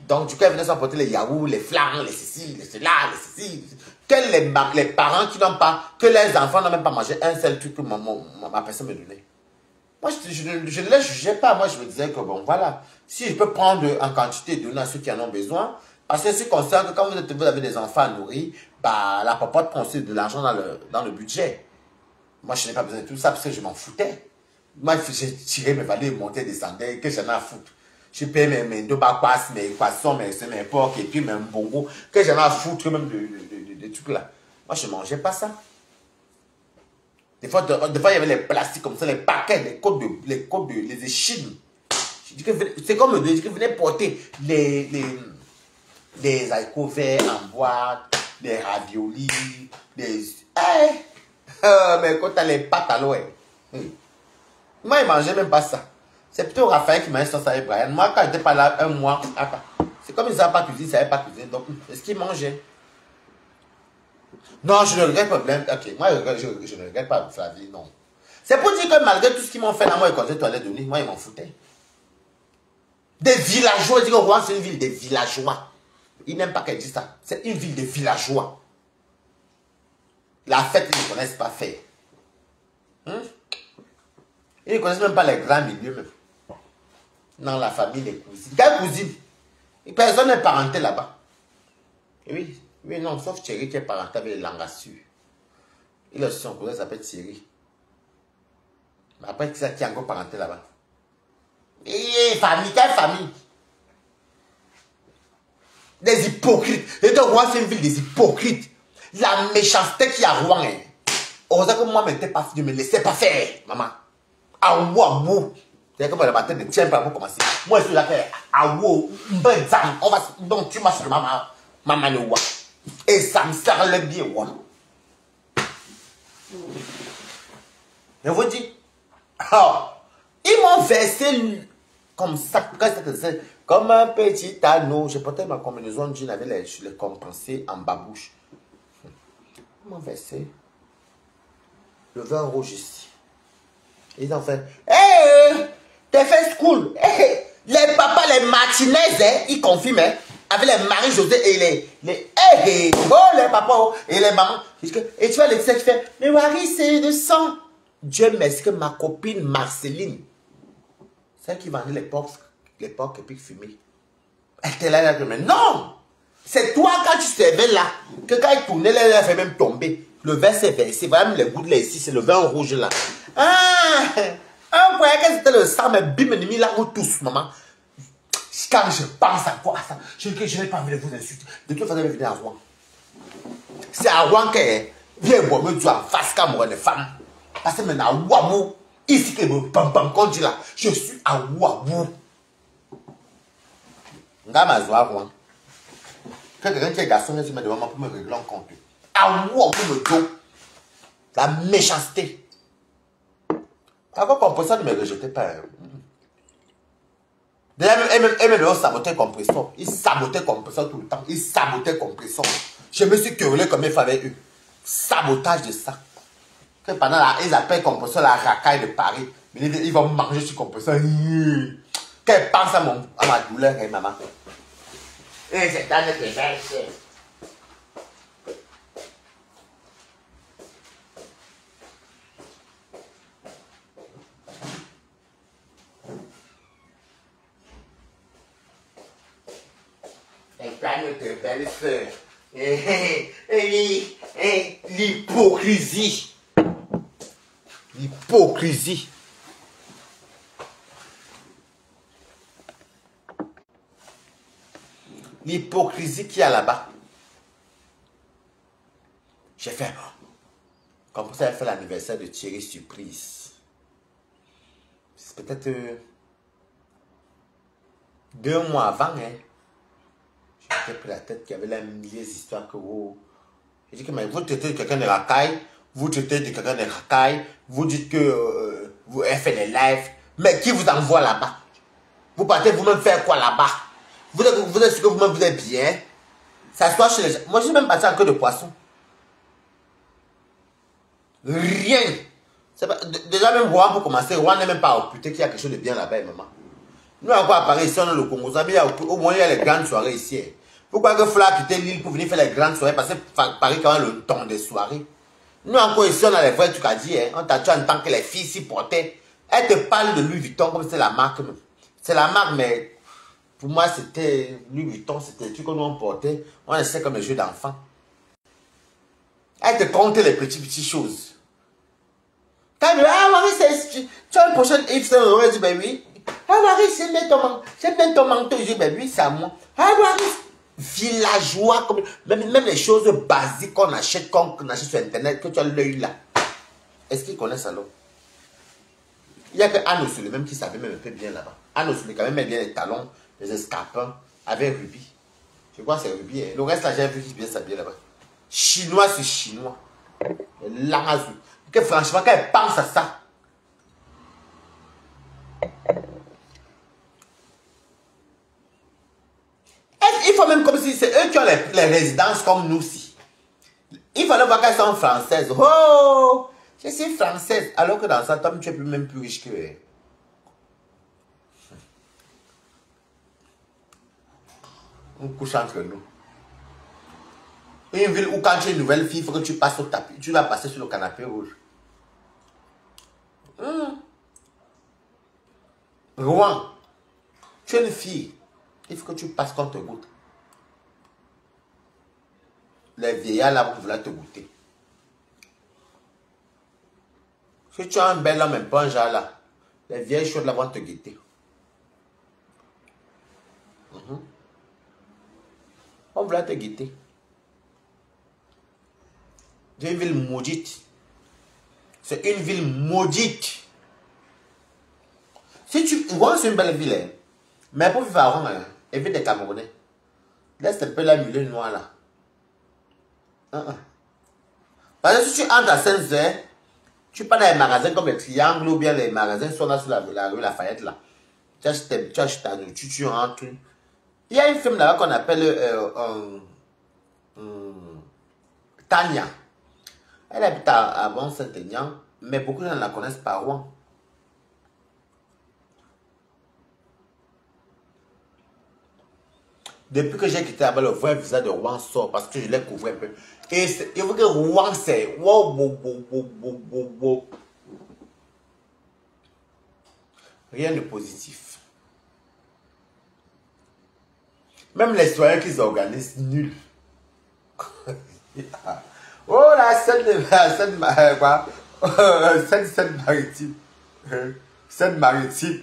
Donc, du coup, elle venait s'emporter les yaourts, les flancs, les ceci, les cela, les ceci. Que les parents qui n'ont pas, que les enfants n'ont même pas mangé un seul truc que ma personne me donnait. Moi, je ne les jugeais pas. Moi, je me disais que bon, voilà. Si je peux prendre en quantité et donner à ceux qui en ont besoin, parce que c'est conscient que quand vous avez des enfants à nourrir, bah, la popote prend aussi de l'argent dans le budget. Moi, je n'ai pas besoin de tout ça parce que je m'en foutais. Moi, j'ai tiré mes valeurs, monté, descendais, que j'en ai à foutre. Je paye mes deux bakwas, mes poissons, mes porcs et puis mes bongo, que j'en ai à foutre même de trucs là. Moi, je ne mangeais pas ça. Des fois, il y avait les plastiques comme ça, les paquets, les échines. C'est comme je dis que venez porter les haricots verts en boîte, les raviolis, mais quand tu as les pâtes à l'eau, moi, je ne mangeais même pas ça. C'est plutôt Raphaël qui m'a dit ça avec Brian. Moi, quand j'étais pas là un mois, c'est comme ils ne savaient pas cuisiner, ils ne savaient pas cuisiner. Donc, est-ce qu'ils mangeaient? Non, je ne regrette pas. Ok, moi, je ne regrette pas Flavie, non. C'est pour dire que malgré tout ce qu'ils m'ont fait là, moi, quand j'étais toilette de nuit, moi, ils m'en foutaient. Des villageois, ils disent que Rouen, c'est une ville des villageois. Ils n'aiment pas qu'elle dise ça. C'est une ville des villageois. La fête, ils ne connaissent pas faire. Ils ne connaissent même pas les grands milieux, même. Dans la famille, les cousines. Quelle cousine? Personne n'est parenté là-bas. Oui, oui, non, sauf Thierry qui est parenté avec les Langassures. Il a aussi son cousin qui s'appelle Thierry. Mais après, qui est encore parenté là-bas? Et famille, quelle famille? Des hypocrites. Et donc, Rouen, c'est une ville des hypocrites. La méchanceté qu'il y a à Rouen. Heureusement que moi, je ne me laissais pas faire, maman. À Ouabou. C'est comme le matin ne tient pas pour commencer. Moi, je suis là, à Ouabou, on va, donc tu m'as sur maman de Ouabou. Et ça me sert le bien, Ouabou. Je vous dis, ils m'ont versé comme ça, comme un petit anneau. Je portais ma combinaison de jean avec les compensés en babouche. Ils m'ont versé le vin rouge ici. Ils ont fait, hey, t'es fait school. Hey, les papas, les Martinez, ils confirment, avec les Marie-Josée et les papas et les mamans. Et tu vois, les qui fait, mais Marie, c'est de sang. Dieu merci que ma copine Marceline, celle qui vendait les porcs et puis fumée, elle était là, mais non, c'est toi quand tu servais là, que quand il tournait, elle a fait même tomber. Le vin s'est versé, voilà les gouttes là ici, c'est le vin rouge là. Ah, un point que c'était le sang, mais bim, mis là où tous, maman. Quand je pense à quoi, ça, je n'ai pas envie de vous insulter. De toute façon, je vais venir à Rouen. C'est à Rouen qu'elle vient boire me dire en face qu'à moi les femmes. Parce que maintenant, à Ouamou, ici que me pam qu'on dit là, je suis à Ouamou. Ngama Zoa Rouen. Quelqu'un qui est garçon, je me demande pour me régler en compte. À Ouamou, me do. La méchanceté. Avant qu'on peut ça, ne me rejetez pas. D'ailleurs, ils sabotaient le compresseur. Ils sabotaient le compresseur tout le temps. Ils sabotaient le compresseur. Je me suis querellé comme il fallait eux. Sabotage de ça. Que pendant là, ils appellent compresseur la racaille de Paris. Il va manger sur compresseur. Qu'elle pense à ma douleur, hein, maman. Et c'est un de tes belles sœurs. Tes belles sœurs. L'hypocrisie. L'hypocrisie. L'hypocrisie qu'il y a là-bas. J'ai fait... Comme ça, elle fait l'anniversaire de Thierry Surprise. C'est peut-être 2 mois avant, hein. J'ai pris la tête qu'il y avait la mauvaise histoire que vous... J'ai dit que mais vous traitez de quelqu'un de racaille, vous traitez de quelqu'un de racaille, vous dites que vous avez fait des lives, mais qui vous envoie là-bas? Vous partez vous-même faire quoi là-bas? Vous êtes sûr que vous-même vous êtes bien? Ça se passe chez les gens. Moi, je suis même parti en queue de poisson. Rien. Pas, déjà, même Rouen, pour commencer, Rouen n'est même pas occupé qu'il y a quelque chose de bien là-bas, maman. Nous, encore à Paris, ici, on a le Congo. Au moins, il y a les grandes soirées ici. Pourquoi que Fla a quitté l'île pour venir faire les grandes soirées? Parce que Paris, quand même, le temps des soirées. Nous, encore ici, on a les vrais trucs à dire. Hein. On t'a dit en tant que les filles s'y portaient. Elles te parlent de Louis Vuitton comme c'est la marque. C'est la marque, mais pour moi, c'était Louis Vuitton. C'était le truc que nous, on portait. On essaie comme les jeux d'enfants. Elles te comptent les petites choses. Quand tu dis, ah Marie, tu as une prochaine Yves Saint Laurent, dit, ben oui. Ah Marie, j'aime bien ton manteau. Je dis, ben oui, c'est à moi. Ah Marie, villageois, comme, même les choses basiques qu'on achète sur Internet, que tu as l'œil là. Est-ce qu'ils connaissent alors? Il n'y a que Anne Ossoulé même qui savait même un peu bien là-bas. Anne Ossoulé quand même bien les talons, les escarpins, avec Ruby. Je crois que c'est Ruby. Hein. Le reste là, j'ai vu qui bien s'habiller là-bas. Chinois sur chinois. L'amazou. Que franchement, quand elle pense à ça, il faut même comme si c'est eux qui ont les résidences comme nous aussi. Il fallait voir qu'elles sont françaises. Oh, je suis française. Alors que dans ça, Tom, tu es même plus riche que eux. On couche entre nous. Une ville où quand tu es une nouvelle fille, il faut que tu passes au tapis. Tu vas passer sur le canapé rouge. Rouen, tu es une fille. Il faut que tu passes qu'on te goûte. Les vieillards là, vous voulez te goûter. Si tu as un bel homme, un bon genre là, les vieilles choses là vont te guetter. On voulait te guetter. C'est une ville maudite. C'est une ville maudite. Si tu vois, c'est une belle ville, hein. Mais pour vivre à Rouen, hein, évite des Camerounais. Laisse un peu la milieu noire là. Parce que si tu entres à Saint-Zé, tu pars dans les magasins comme les Triangles ou bien les magasins sont là sur la rue Lafayette là. Tu achètes ta nourriture, tu rentres. Il y a une femme là-bas qu'on appelle Tania. Elle habite à Bon-Saint-Aignan, mais beaucoup de gens ne la connaissent pas à Rouen. Depuis que j'ai quitté là-bas, le vrai visage de Rouen sort parce que je l'ai couvert un peu. Et il faut que Rouen, c'est... Rien de positif. Même les soirées qu'ils organisent, nul. Oh la scène maritime. Scène maritime.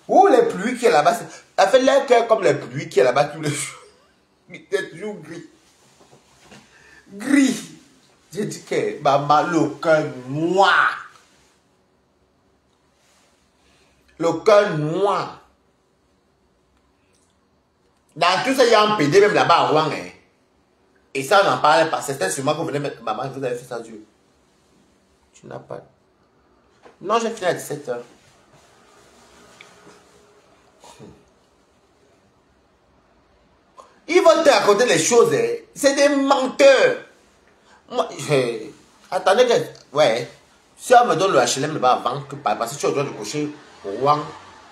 Oh les pluies qui est là-bas. Elle fait l'air cœur comme les pluies qui est là-bas tous les jours. C'est toujours gris. Gris. J'ai dit que maman, le cœur noir. Le cœur noir. Dans tout ça, il y a un PD même là-bas à Rouen. Hein. Et ça, on n'en parlait pas. C'était sûrement qu'on venait mettre... Maman, vous avez fait ça, Dieu. Tu n'as pas... Non, j'ai fini à 17h. Ils vont te raconter les choses. Hein. C'est des menteurs. Moi, attendez que... Ouais. Si on me donne le HLM là-bas avant, parce que tu as le droit de cocher Rouen,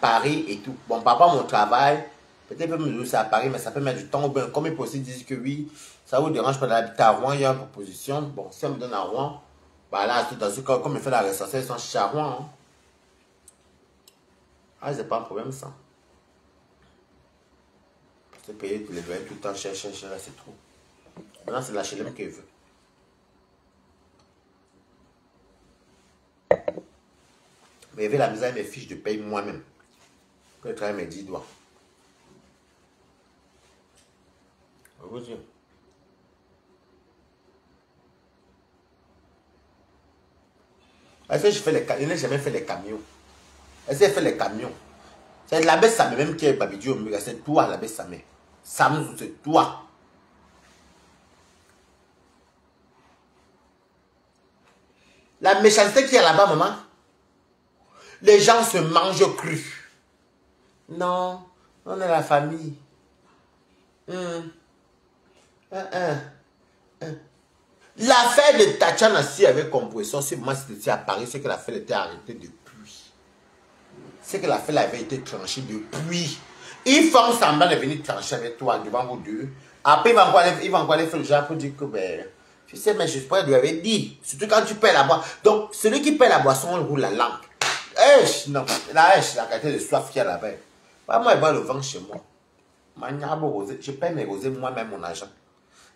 Paris et tout. Bon, par rapport à mon travail, peut-être peut me dire c'est à Paris, mais ça peut mettre du temps. Ben, comme ils possible disent que oui, ça vous dérange pas d'habiter à Rouen, il y a une proposition. Bon, si on me donne à Rouen, bah là, tout dans ce cas, comme il fait la récession, ils sont chez à Rouen. Hein. Ah, c'est pas un problème ça. C'est payer tous les loyers tout le temps, cher, là, c'est trop. Maintenant, c'est l'HLM qu'il veut. Mais il veut la mise à mes fiches de paye moi-même. Quand je travaille mes 10 doigts. Je vous dire. Est-ce que je fais les camions? Je n'ai jamais fait les camions. Est-ce que je fais les camions? C'est l'abbé Samé même qui est Babidi au mur. C'est toi l'abbé Samé. Samou, c'est toi. La méchanceté qu'il y a là-bas, maman. Les gens se mangent cru. Non, on est la famille. L'affaire de Tatiana si avec compression, si moi c'était à Paris, c'est que l'affaire était arrêtée depuis. C'est que l'affaire avait été tranchée depuis. Ils font semblant de venir trancher avec toi devant vous deux. Après, ils vont encore aller faire le genre pour dire que, ben, tu sais, mais je lui avais dit. Surtout quand tu paies la boisson. Donc, celui qui paie la boisson, on roule la langue. Non, la qualité de soif qu'il y a là-bas. Pas moi, il va le vendre chez moi. Je paie mes rosés moi-même mon argent.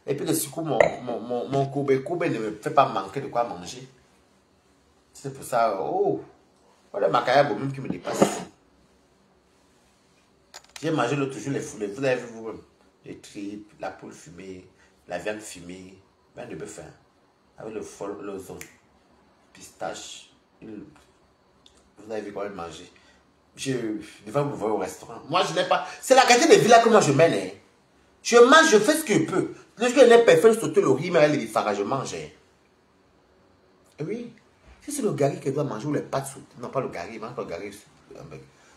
Et puis, le coup, mon coube ne me fait pas manquer de quoi manger. C'est pour ça, oh, voilà ma carrière même qui me dépasse. J'ai mangé l'autre jour les foulées. Vous avez vu vous-même. Les tripes, la poule fumée, la viande fumée, viande de bœuf, hein, avec le zone, pistache. Vous avez vu comment manger. Je devais vous voir au restaurant. Moi, je n'ai pas. C'est la qualité de villas que moi je mène. Hein. Je mange, je fais ce que je peux. Lorsque je n'ai pas fait sauter le riz, mais les farats, je mange. Hein. Oui. Si c'est le gari que doit manger ou les pâtes sautées. Non, pas le gari, mais le gari.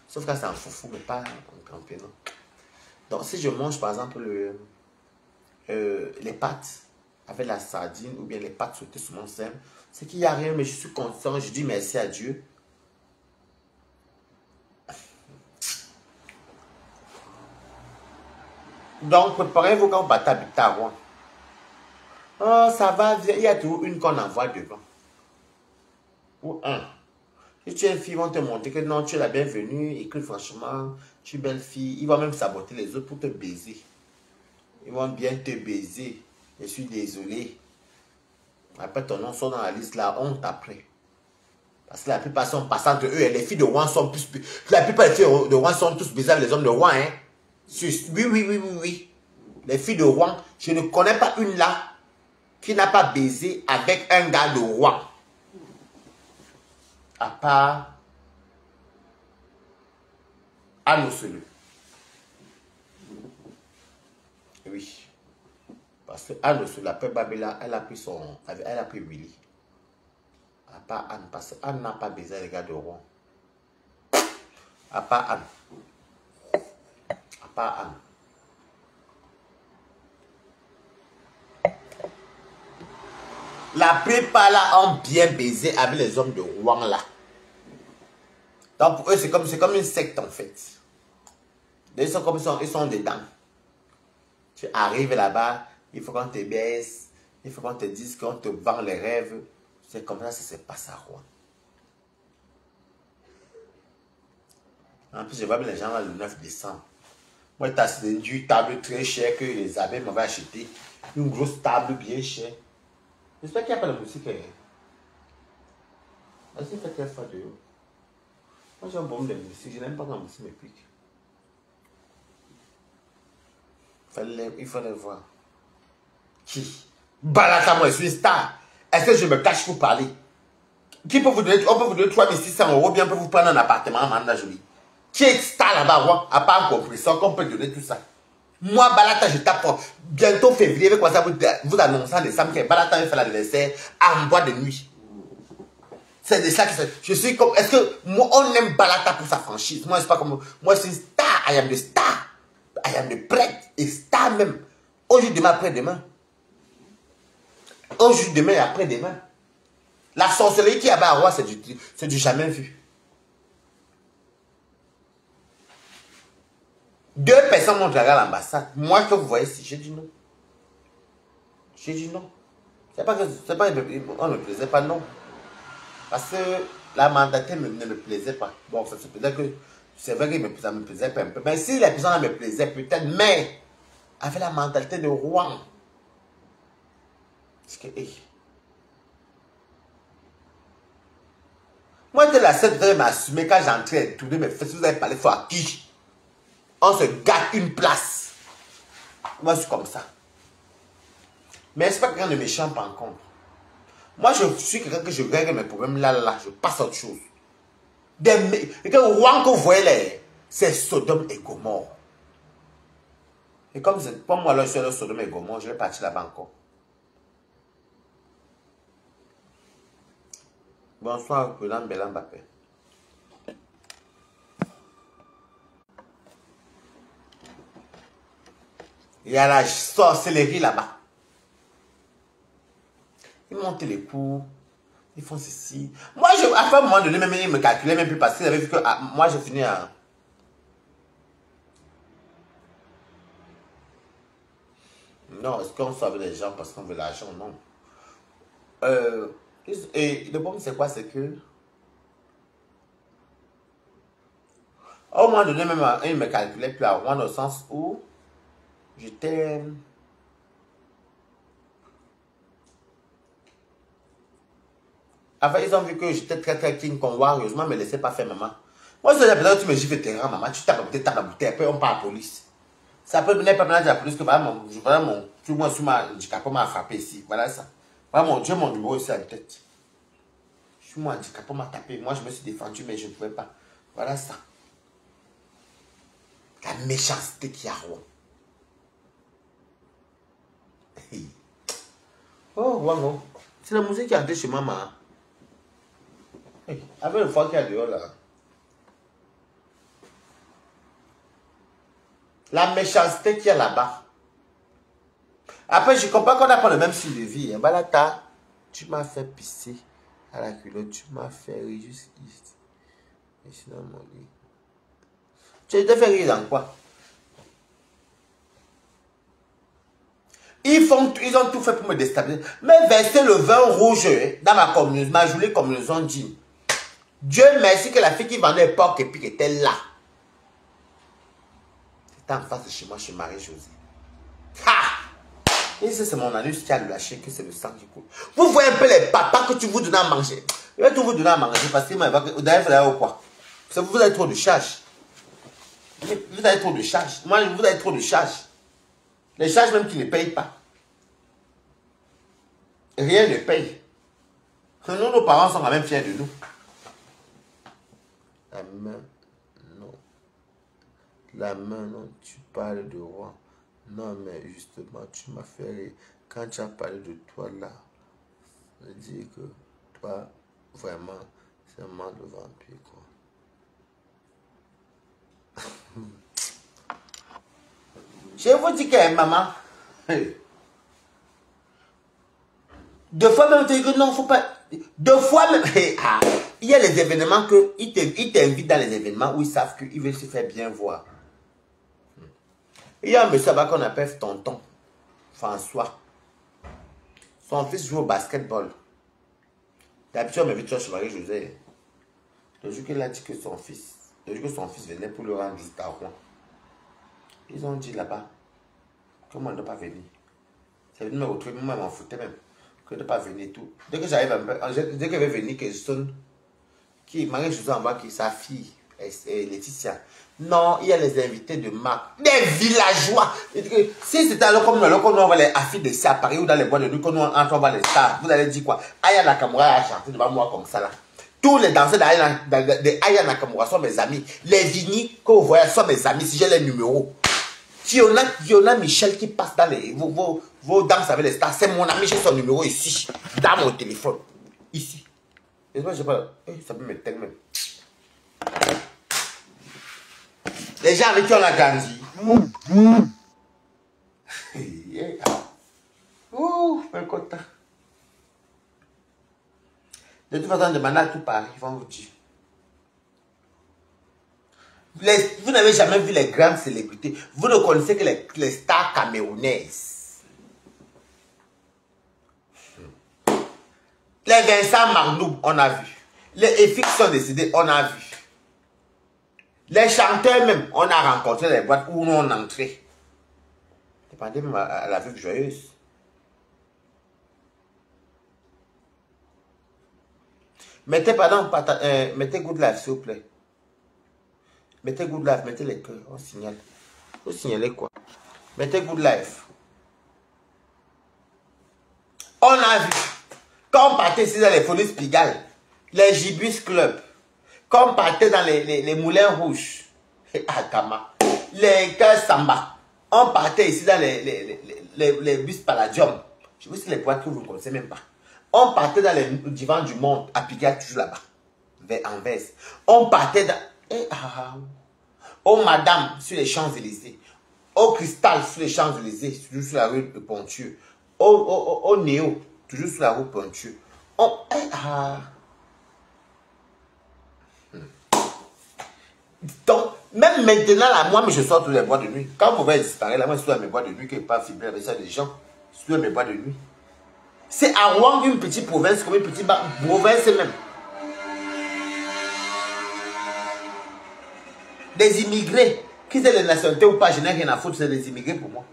Sauf que c'est un foufou, mais pas en campé, non. Donc, si je mange, par exemple, les pâtes avec la sardine ou bien les pâtes sautées sur mon sème, c'est qu'il n'y a rien, mais je suis content, je dis merci à Dieu. Donc, préparez-vous quand vous battez à Rouen. Oh, ça va, il y a toujours une qu'on envoie devant. Ou un. Si tu es une fille, ils vont te montrer que non, tu es la bienvenue et que franchement, tu es belle fille. Ils vont même saboter les autres pour te baiser. Ils vont bien te baiser. Je suis désolé. Après, ton nom sort dans la liste, la honte après. Parce que la plupart sont passantes, eux, et les filles de Rouen sont plus... La plupart des filles de Rouen sont tous baisées avec les hommes de Rouen, hein. Oui. Les filles de Rouen, je ne connais pas une là qui n'a pas baisé avec un gars de Rouen. À part Anne Osseleu. Oui. Parce que Anne Osseleu, la peur Babela, elle a pris Willy. À part Anne, parce que Anne n'a pas baisé les gars de Rouen. À part Anne. À part Anne. La plupart là ont bien baisé avec les hommes de Rouen là. Donc pour eux, c'est comme une secte en fait. Ils sont comme ils sont dedans. Tu arrives là-bas, il faut qu'on te baisse, il faut qu'on te dise qu'on te vend les rêves. C'est comme ça, ça se passe à Rouen. En plus, je vois bien les gens là le 9 décembre. Moi, c'est une table très chère que les abbés m'avaient acheté. Une grosse table bien chère. J'espère qu'il n'y a pas de musique. Est-ce qu'il fait quelle fois de haut? Moi, j'ai un bon de musique. Je n'aime pas quand la musique me pique. Il fallait voir. Qui? Balata, moi, je suis une star. Est-ce que je me cache pour parler? Qui peut vous donner? On peut vous donner 3600 €, bien peut vous prendre un appartement à Manda Jolie. Qui est star là-bas, à part un compresseur, qu'on peut donner tout ça? Moi, Balata, je tape bientôt février, avec quoi ça vous annonçant en décembre que Balata va faire l'anniversaire en boîte de nuit. C'est de ça que je suis comme. Est-ce que moi, on aime Balata pour sa franchise? Moi, c'est pas comme. Moi, c'est une star. I am the star. I am the prêtre. Et star même. Aujourd'hui, demain, après-demain. Aujourd'hui, demain et après-demain. La sorcellerie qui y avait à Roi, c'est du jamais vu. 2 personnes m'ont dragué à l'ambassade. Moi, que vous voyez ici, j'ai dit non. J'ai dit non. C'est pas on ne me plaisait pas, non. Parce que la mentalité ne me plaisait pas. Bon, ça se faisait que c'est vrai que ça me plaisait pas un peu. Mais si les personnes me plaisaient peut-être, mais avec la mentalité de roi. Parce que, hey. Moi, j'étais la seule qui m'assumer quand j'entrais et tourner mes fesses. Vous avez parlé fort à qui? On se gâte une place. Moi, je suis comme ça. Mais c'est pas quelqu'un de méchant, par contre. Moi, je suis quelqu'un que je règle mes problèmes là, je passe à autre chose. Et que roi que vous voyez, c'est Sodome et Gomorre. Et comme moi, là, je suis à Sodome et Gomorre, je vais partir là-bas encore. Bonsoir, Président Bélan Mbappé. Il y a la sorcellerie là-bas. Ils montent les coups. Ils font ceci. Moi, à un moment donné, même ils me calculaient même plus parce qu'ils avaient vu que moi, j'ai fini à... Non, est-ce qu'on sauve les gens parce qu'on veut l'argent? Non. Et le problème, c'est quoi? C'est que... Au moment donné, même ils me calculaient plus à moi dans le sens où j'étais... Enfin, ils ont vu que j'étais très King Kong Warriors. Heureusement, ne me laissez pas faire, maman. Moi, c'est la tu me gifles terrain, maman. Tu tapes la bouteille, après on part à la police. Ça peut venir pas de la police que moi, sur ma handicapé m'a frappé ici. Voilà ça. Voilà mon Dieu, mon numéro ici à la tête. Sur mon handicapé m'a tapé. Moi, je me suis défendu, mais je ne pouvais pas. Voilà ça. La méchanceté qui a roi. Oh, wow. C'est la musique qui a été chez maman. Avec le foie qui a dehors là. La méchanceté qu'il y a là-bas. Après, je comprends qu'on n'a pas le même style de vie. Balata, tu m'as fait pisser à la culotte. Tu m'as fait rire jusqu'ici. Et sinon, mon lit. Tu te fais rire dans quoi? Ils ont tout fait pour me déstabiliser. Mais verser le vin rouge dans ma communauté, ma jolie communauté dit. Dieu merci que la fille qui vendait les porcs et puis était là. C'était en face de chez moi, chez Marie-Josée. Ha! Et c'est mon anus qui a lâché, que c'est le sang qui coule. Vous voyez un peu les papas que tu vous donnes à manger. Je vais tout vous donner à manger parce que d'ailleurs, vous avez quoi? Parce que vous avez trop de charges. Vous avez trop de charges. Moi, vous avez trop de charges. Les charges même qui ne payent pas. Rien ne paye. Nous, nos parents sont quand même fiers de nous. La main, non. La main, non. Tu parles de roi. Non, mais justement, tu m'as fait rire. Quand tu as parlé de toi là, je dis que toi, vraiment, c'est un mal de vampire, quoi. Je vous dis que maman, deux fois même, tu dis que non, faut pas. Deux fois même, il y a les événements que ils t'invitent dans les événements où ils savent qu'ils veulent se faire bien voir. Il y a un monsieur là-bas qu'on appelle Tonton François. Son fils joue au basketball. D'habitude, on m'invite chez Marie-Josée. Le jour qu'il a dit que son fils venait pour le rendre visite à Rouen. Ils ont dit là-bas, comment on ne doit pas venir. C'est venu me retrouver, moi, je m'en foutais même. Que de ne pas venir et tout. Dès que j'arrive un peu, dès qu'elle veut venir, que je sonne, qui Marie-Josée envoie qui sa fille, Laetitia. Non, il y a les invités de Marc, des villageois. Si c'était alors comme nous, qu'on voit les affiches de à Paris ou dans les bois de nuit, qu'on entre, on voit les stars, vous allez dire quoi? Aya Nakamura a chanté devant moi comme ça là. Tous les danseurs d'Aya Nakamura sont mes amis. Les vignes que vous voyez sont mes amis si j'ai les numéros. Fiona Michel qui passe dans vos danses avec les stars, c'est mon ami, j'ai son numéro ici, dans mon téléphone. Ici. Et moi, je sais pas, ça peut me tellement. Les gens avec qui on a grandi. Ouh, un content. besoin de demander à tout Paris, ils vont vous dire. Vous n'avez jamais vu les grandes célébrités. Vous ne connaissez que les stars camerounaises. Les Vincent Marnoub, on a vu. Les EFIX sont décédés, on a vu. Les chanteurs même, on a rencontré les boîtes où on entrait. Dépendez même à la vue joyeuse. Mettez, pardon, mettez Good Life, s'il vous plaît. Mettez Good Life, mettez les cœurs, on signale. Vous signalez quoi? Mettez Good Life. On a vu. Quand on partait ici dans les Folies Pigalle, les Gibus Club, quand on partait dans les Moulins Rouges, Akama, les Cœurs Samba, on partait ici dans les bus Palladium. Je vous dis les boîtes que vous ne connaissez même pas. On partait dans les divans du monde, à Pigalle, toujours là-bas, en veste. On partait dans... Oh Madame, sur les Champs-Élysées. Au Cristal, sur les Champs-Élysées, toujours sur la rue de Pontieux. Au Néo, toujours sur la rue Pontieux. Donc, même maintenant, là, moi, je sors tous les bois de nuit. Quand vous voyez disparaître, là, moi, je suis dans mes bois de nuit, qui n'est pas fibré avec ça des gens. Je suis dans mes bois de nuit. C'est à Rouen, une petite province, comme une petite province même. Des immigrés, qui c'est les nationalités ou pas, je n'ai rien à foutre, c'est des immigrés pour moi.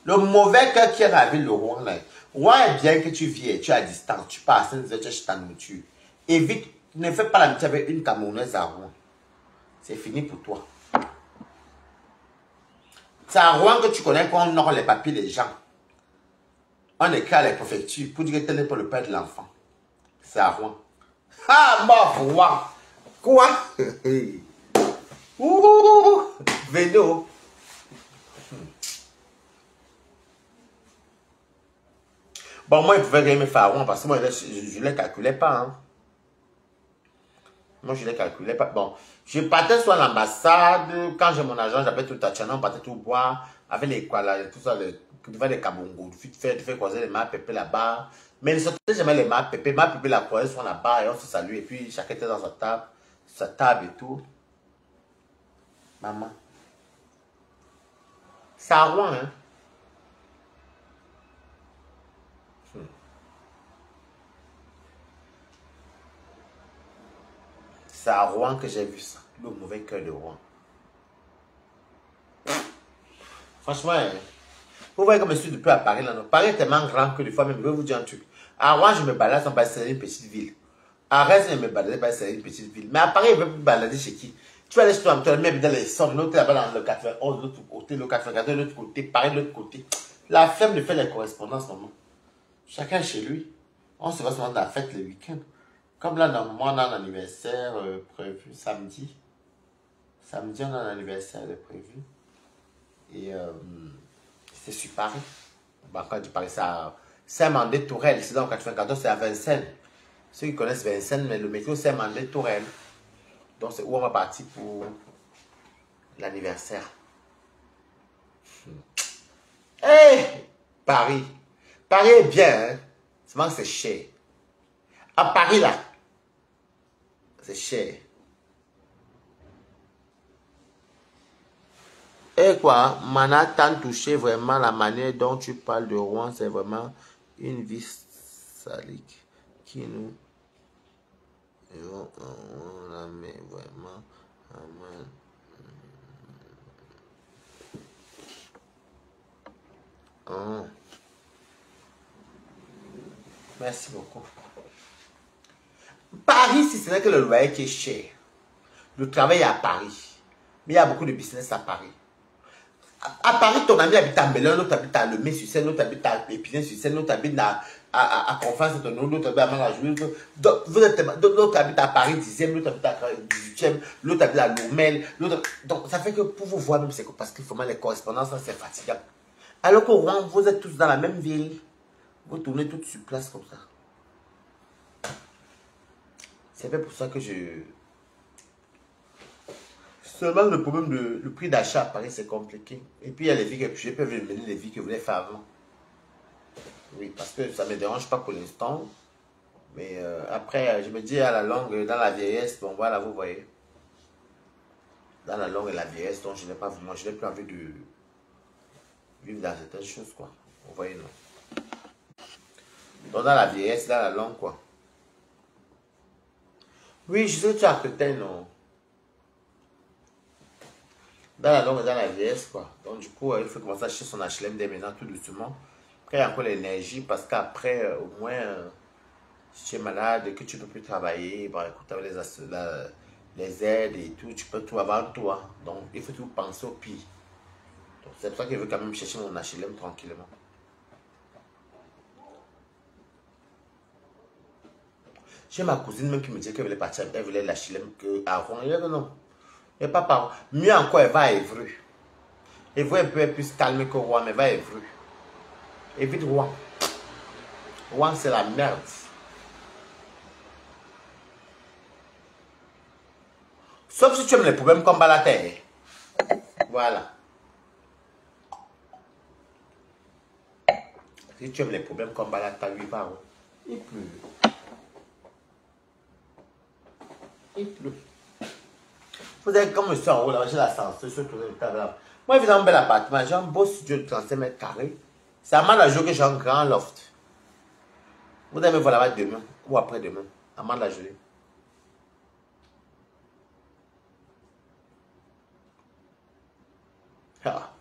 Le mauvais cœur qui est dans la ville de Rouen, là. Rouen est bien que tu viens, tu es à distance, tu passes, tu achètes ta nourriture. Évite, ne fais pas l'amitié avec une Camerounaise à Rouen. C'est fini pour toi. C'est à Rouen que tu connais qu'on aura les papiers des gens. On écrit à la préfecture pour dire que tel n'est pas le père de l'enfant. C'est à Rouen. Ah, mort pour Rouen. Quoi? Ouh, vélo. Bon, moi, il pouvait gagner mes farons parce que moi, je ne les calculais pas. Hein. Moi, je ne les calculais pas. Bon, je partais sur l'ambassade. Quand j'ai mon agent, j'appelle tout Tatiana, on partait tout boire. Avec les quoi là, tout ça, devant les Kabongo. Tu fais croiser les mains pépé là-bas. Mais ne sortait jamais les mains pépé. Mains pépé la croisée sont là-bas et on se salue. Et puis, chacun était dans sa table et tout. Maman. C'est à Rouen, hein. C'est à Rouen que j'ai vu ça. Le mauvais cœur de Rouen. Franchement, hein, vous voyez comme je suis depuis à Paris. Là, non? Paris est tellement grand que des fois, même, je vais vous dire un truc. À Rouen, je me balade sans passer une petite ville. À Rennes, je me balade passer une petite ville. Mais à Paris, je vais me balader chez qui? Tu vas aller chez toi, tu vas même dans les sorts, l'autre là-bas dans le 91, de l'autre côté, le 94 de l'autre côté, Paris de l'autre côté. La flemme de faire les correspondances, maman. Chacun chez lui. On se va souvent dans la fête le week-end. Comme là, normalement, on a un anniversaire prévu samedi. Samedi, on a un anniversaire de prévu. Et c'est sur Paris. Bah, quand je dis Paris, c'est à Saint-Mandé-Tourelle. C'est dans le 94, c'est à Vincennes. Ceux qui connaissent Vincennes, mais le métro, c'est Saint-Mandé-Tourelle. Donc, c'est où on va partir pour l'anniversaire. Hey, Paris. Paris est bien, hein. Seulement que c'est cher. À Paris, là, c'est cher. Et quoi, Manhattan touché vraiment la manière dont tu parles de Rouen, c'est vraiment une vie salique qui nous... On la met vraiment... Oh. Merci beaucoup. Paris, si ce n'est que le loyer qui est cher. Le travail est à Paris. Mais il y a beaucoup de business à Paris. À Paris, ton ami habite à Melun, l'autre habite à Lemay-sur-Seine, l'autre habite à Épinay-sur-Seine, l'autre habite à Conflans, l'autre habite à Malajouille. L'autre habite à Paris 10e, l'autre habite à 18e, l'autre habite à Lourmel. Donc, ça fait que pour vous voir, même, c'est parce qu'il faut mettre les correspondances, c'est fatigant. Alors qu'au Rouen, vous êtes tous dans la même ville. Vous tournez tous sur place comme ça. C'est fait pour ça que je Seulement le problème de le prix d'achat à Paris, c'est compliqué. Et puis il y a les vies que je peux venir les vies que vous voulez faire avant. Oui, parce que ça ne me dérange pas pour l'instant. Mais après, je me dis à la longue, dans la vieillesse, bon voilà, vous voyez. Dans la longue et la vieillesse, donc je n'ai pas vraiment, je n'ai plus envie de vivre dans certaines choses, quoi. Vous voyez, non? Donc dans la vieillesse, dans la longue, quoi. Oui, je sais que tu as peut-être, non? Dans la longue et dans la vieillesse, quoi. Donc du coup, il faut commencer à acheter son HLM dès maintenant, tout doucement. Après, il y a encore l'énergie, parce qu'après, au moins, si tu es malade, que tu ne peux plus travailler, bon, écoute, avec les aides et tout, tu peux tout avoir toi. Donc, il faut toujours penser au pire. Donc, c'est pour ça que je veux quand même chercher mon HLM tranquillement. J'ai ma cousine même qui me dit qu'elle voulait partir, elle voulait l'HLM à Rouen. Elle dit non, elle n'est pas par Rouen. Mieux encore, elle va à Évreux. Évreux est un peu plus calme que Rouen, mais elle va à Évreux. Évite Rouen. Rouen, c'est la merde. Sauf si tu aimes les problèmes comme Balater. Voilà. Si tu aimes les problèmes comme Balater, lui, va où? Il pleut. Il pleut. Vous savez, comme je suis en haut, là, j'ai l'ascenseur, je suis tourné le table là. Moi, évidemment, un bel appartement, j'ai un beau studio de 35 mètres carrés. C'est à la journée que j'ai un grand loft. Vous allez me voir là-bas demain ou après-demain. À la journée. Ah.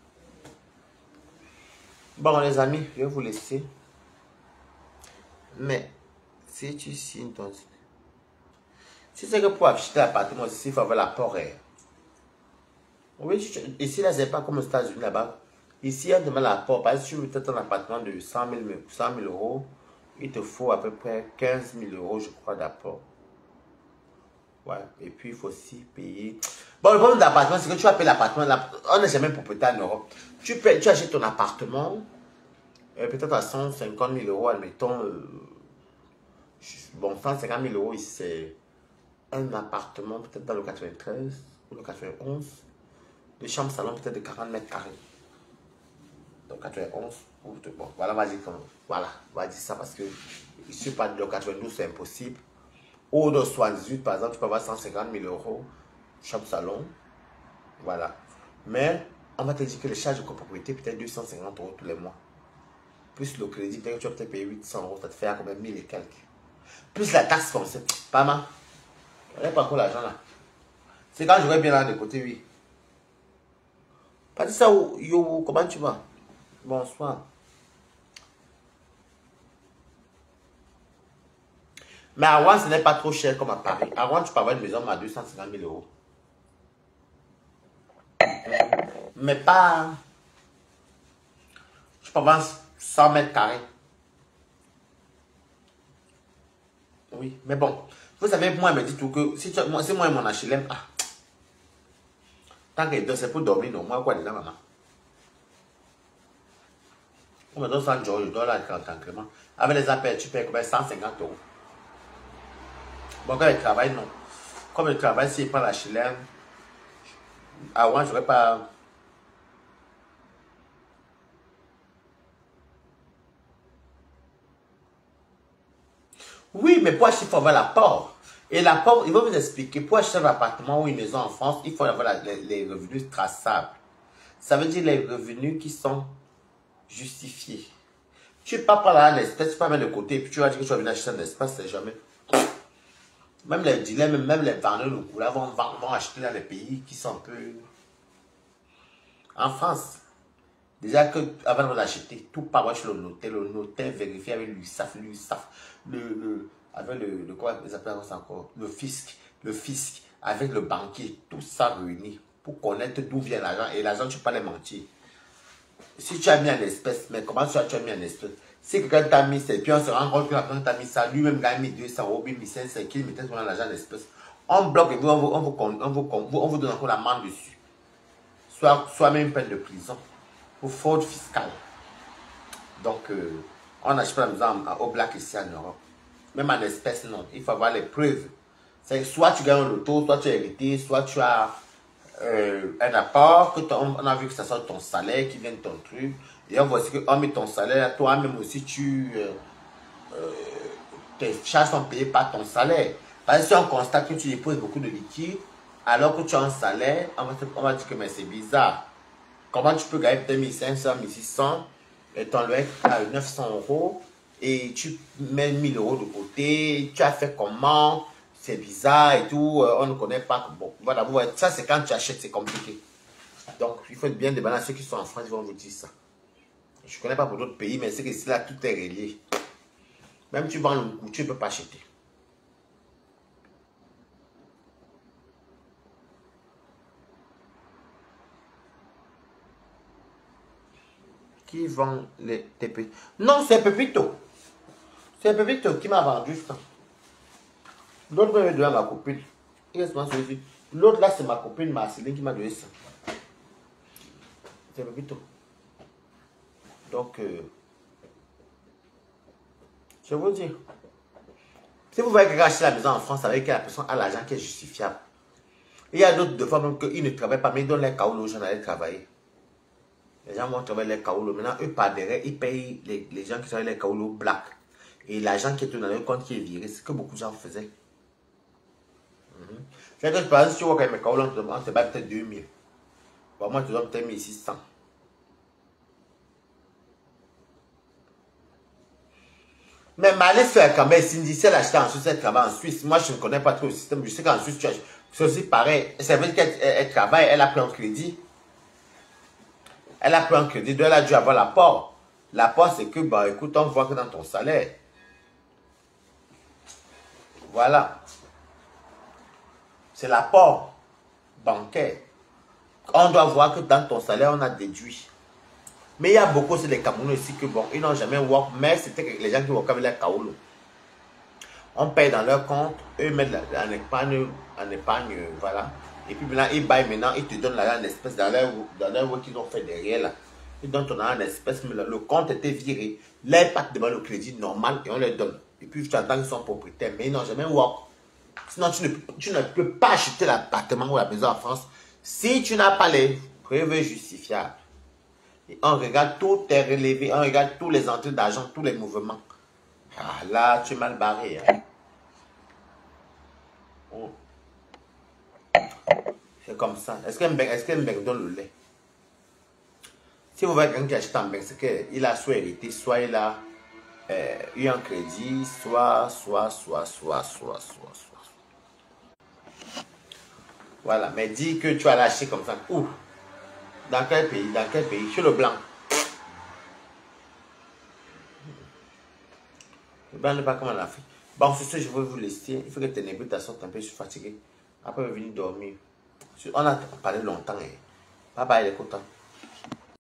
Bon, les amis, je vais vous laisser. Mais, si tu signes ton... Tu sais que pour acheter l'appartement ici, il faut avoir la porte. Oui, ici, là, c'est pas comme aux États-Unis là-bas. Ici, on demande la porte. Par exemple, si tu veux peut-être un appartement de 100 000 euros, il te faut à peu près 15 000 euros, je crois, d'apport. Ouais, et puis il faut aussi payer. Bon, le problème de l'appartement, c'est que tu vas payer l'appartement. On n'est jamais propriétaire en Europe. Tu achètes ton appartement, peut-être à 150 000 euros, admettons. Bon, 150 000 euros, c'est un appartement, peut-être dans le 93 ou le 91. De chambre salon, peut-être de 40 mètres carrés. Donc 91. Bon, voilà, vas-y, voilà, on va dire ça parce que je suis pas de 92, c'est impossible. Ou de 78, par exemple, tu peux avoir 150 000 euros, chambre salon. Voilà. Mais on va te dire que les charges de copropriété, peut-être 250 euros tous les mois. Plus le crédit, peut-être que tu vas peut-être payer 800 euros, ça te fait à combien 1000 et quelques. Plus la taxe foncière. Pas mal. On n'a pas encore l'argent là. C'est quand j'aurai bien là de côté, oui. Pas dit ça, yo, comment tu vas? Bonsoir. Mais à Rouen, ce n'est pas trop cher comme à Paris. À Rouen, tu peux avoir une maison à 250 000 euros. Mais pas... Je peux avoir 100 mètres carrés. Oui, mais bon. Vous savez, moi, elle me dit tout que... Si moi et mon HLM... Ah, tant que c'est pour dormir, non. Moi, quoi dedans, maman? On me donne 100 jours, je dois là tranquillement. Avec les appels, tu payes combien? 150 euros. Bon, quand elle travaille, non. Comme elle travaille, si elle prend la HLM, avant, je n'aurais pas... Oui, mais pour acheter, il faut avoir l'apport. Et l'apport, il va vous expliquer, pour acheter un appartement ou une maison en France, il faut avoir les revenus traçables. Ça veut dire les revenus qui sont justifiés. Tu ne peux pas prendre l'espèce, tu peux pas mettre de côté, et puis tu vas dire que tu vas venir acheter un espace, c'est jamais... Même les dealers, même les vendeurs de couleurs vont acheter dans les pays qui sont un peu... En France, déjà que avant de l'acheter, tout part chez le notaire vérifie avec l'URSSAF, avec quoi ils appellent ça encore, le fisc, avec le banquier, tout ça réuni pour connaître d'où vient l'argent. Et l'argent, tu peux pas les mentir. Si tu as mis en espèces, mais comment tu as mis en espèces? Si quelqu'un t'a mis, et puis on se rend compte que la personne t'a mis ça, lui-même gagne 1200 euros, 1500, qu'il mettait son argent en espèces. On bloque et on vous donne encore la main dessus. Soit même peine de prison pour fraude fiscale. Donc, on n'achète pas la maison au black ici en Europe. Même en espèces, non. Il faut avoir les preuves. C'est soit tu gagnes au loto, soit tu as hérité, soit tu as un apport, on a vu que ça soit ton salaire qui vient de ton truc. Et on voit aussi qu'on met ton salaire, toi-même aussi, tes charges sont payées par ton salaire. Parce que si on constate que tu déposes beaucoup de liquide, alors que tu as un salaire, on va dire que c'est bizarre. Comment tu peux gagner peut-être 1500, 1600 et ton loyer à 900 € et tu mets 1000 € de côté, tu as fait comment? C'est bizarre et tout, on ne connaît pas. Bon, voilà, ça c'est quand tu achètes, c'est compliqué. Donc, il faut être bien déballer. Ceux qui sont en France, ils vont vous dire ça. Je ne connais pas pour d'autres pays, mais c'est que ici, là, tout est relié. Même tu vends le coup, tu ne peux pas acheter. Qui vend les TP? Non, c'est Pepito. C'est Pepito qui m'a vendu ça. L'autre me donné à ma copine. L'autre là, c'est ma copine Marceline qui m'a donné ça. C'est Pepito. Donc, je vous dis, si vous voyez quelqu'un acheter la maison en France avec que la personne a l'argent qui est justifiable, il y a d'autres fois même qu'ils ne travaillent pas, mais ils donnent les caolos aux gens d'aller travailler. Les gens vont travailler les caolos. Maintenant, eux, par derrière, ils payent les gens qui travaillent les caolos black. Et l'argent qui est dans leur compte qui est viré, c'est ce que beaucoup de gens faisaient. C'est que par exemple, si tu vois que mes caolos, on te bat peut-être 2000. Bon, moi, tu dois peut-être 1600. Mais Malais fait quand même, Cindy, si elle achète en Suisse, elle travaille en Suisse. Moi, je ne connais pas trop le système. Je sais qu'en Suisse, c'est aussi pareil. Ça veut dire qu'elle travaille, elle a pris un crédit. Elle a pris un crédit, donc elle a dû avoir l'apport. L'apport, c'est que, bah, écoute, on voit que dans ton salaire. Voilà. C'est l'apport bancaire. On doit voir que dans ton salaire, on a déduit. Mais il y a beaucoup de les Camerounais aussi que, bon, ils n'ont jamais work, mais c'était les gens qui work avec les Kaolo. On paye dans leur compte, eux mettent en épargne, voilà. Et puis maintenant, ils baillent maintenant, ils te donnent l'argent en espèces dans leur work qu'ils ont fait derrière là. Ils donnent ton argent en espèces, mais le compte était viré. L'impact demande le crédit normal et on leur donne. Et puis tu entends qu'ils sont propriétaires, mais ils n'ont jamais work. Sinon, tu ne peux pas acheter l'appartement ou la maison en France si tu n'as pas les preuves justifiables. Et on regarde tout est relevé, on regarde tous les entrées d'argent, tous les mouvements. Ah, là, tu es mal barré. Hein. Oh. C'est comme ça. Est-ce qu'un bec donne le lait? Si vous voyez quelqu'un qui achète un bec, c'est qu'il a soit hérité, soit il a eu un crédit, soit. Voilà, mais dis que tu as lâché comme ça. Où? Dans quel pays? Dans quel pays? Sur le blanc. Le blanc n'est pas comme en Afrique. Bon, sur ce, je vais vous laisser. Il faut que tes nébules sortent un peu, je suis fatigué. Après, je vais venir dormir. On a parlé longtemps. Bye bye, les contents.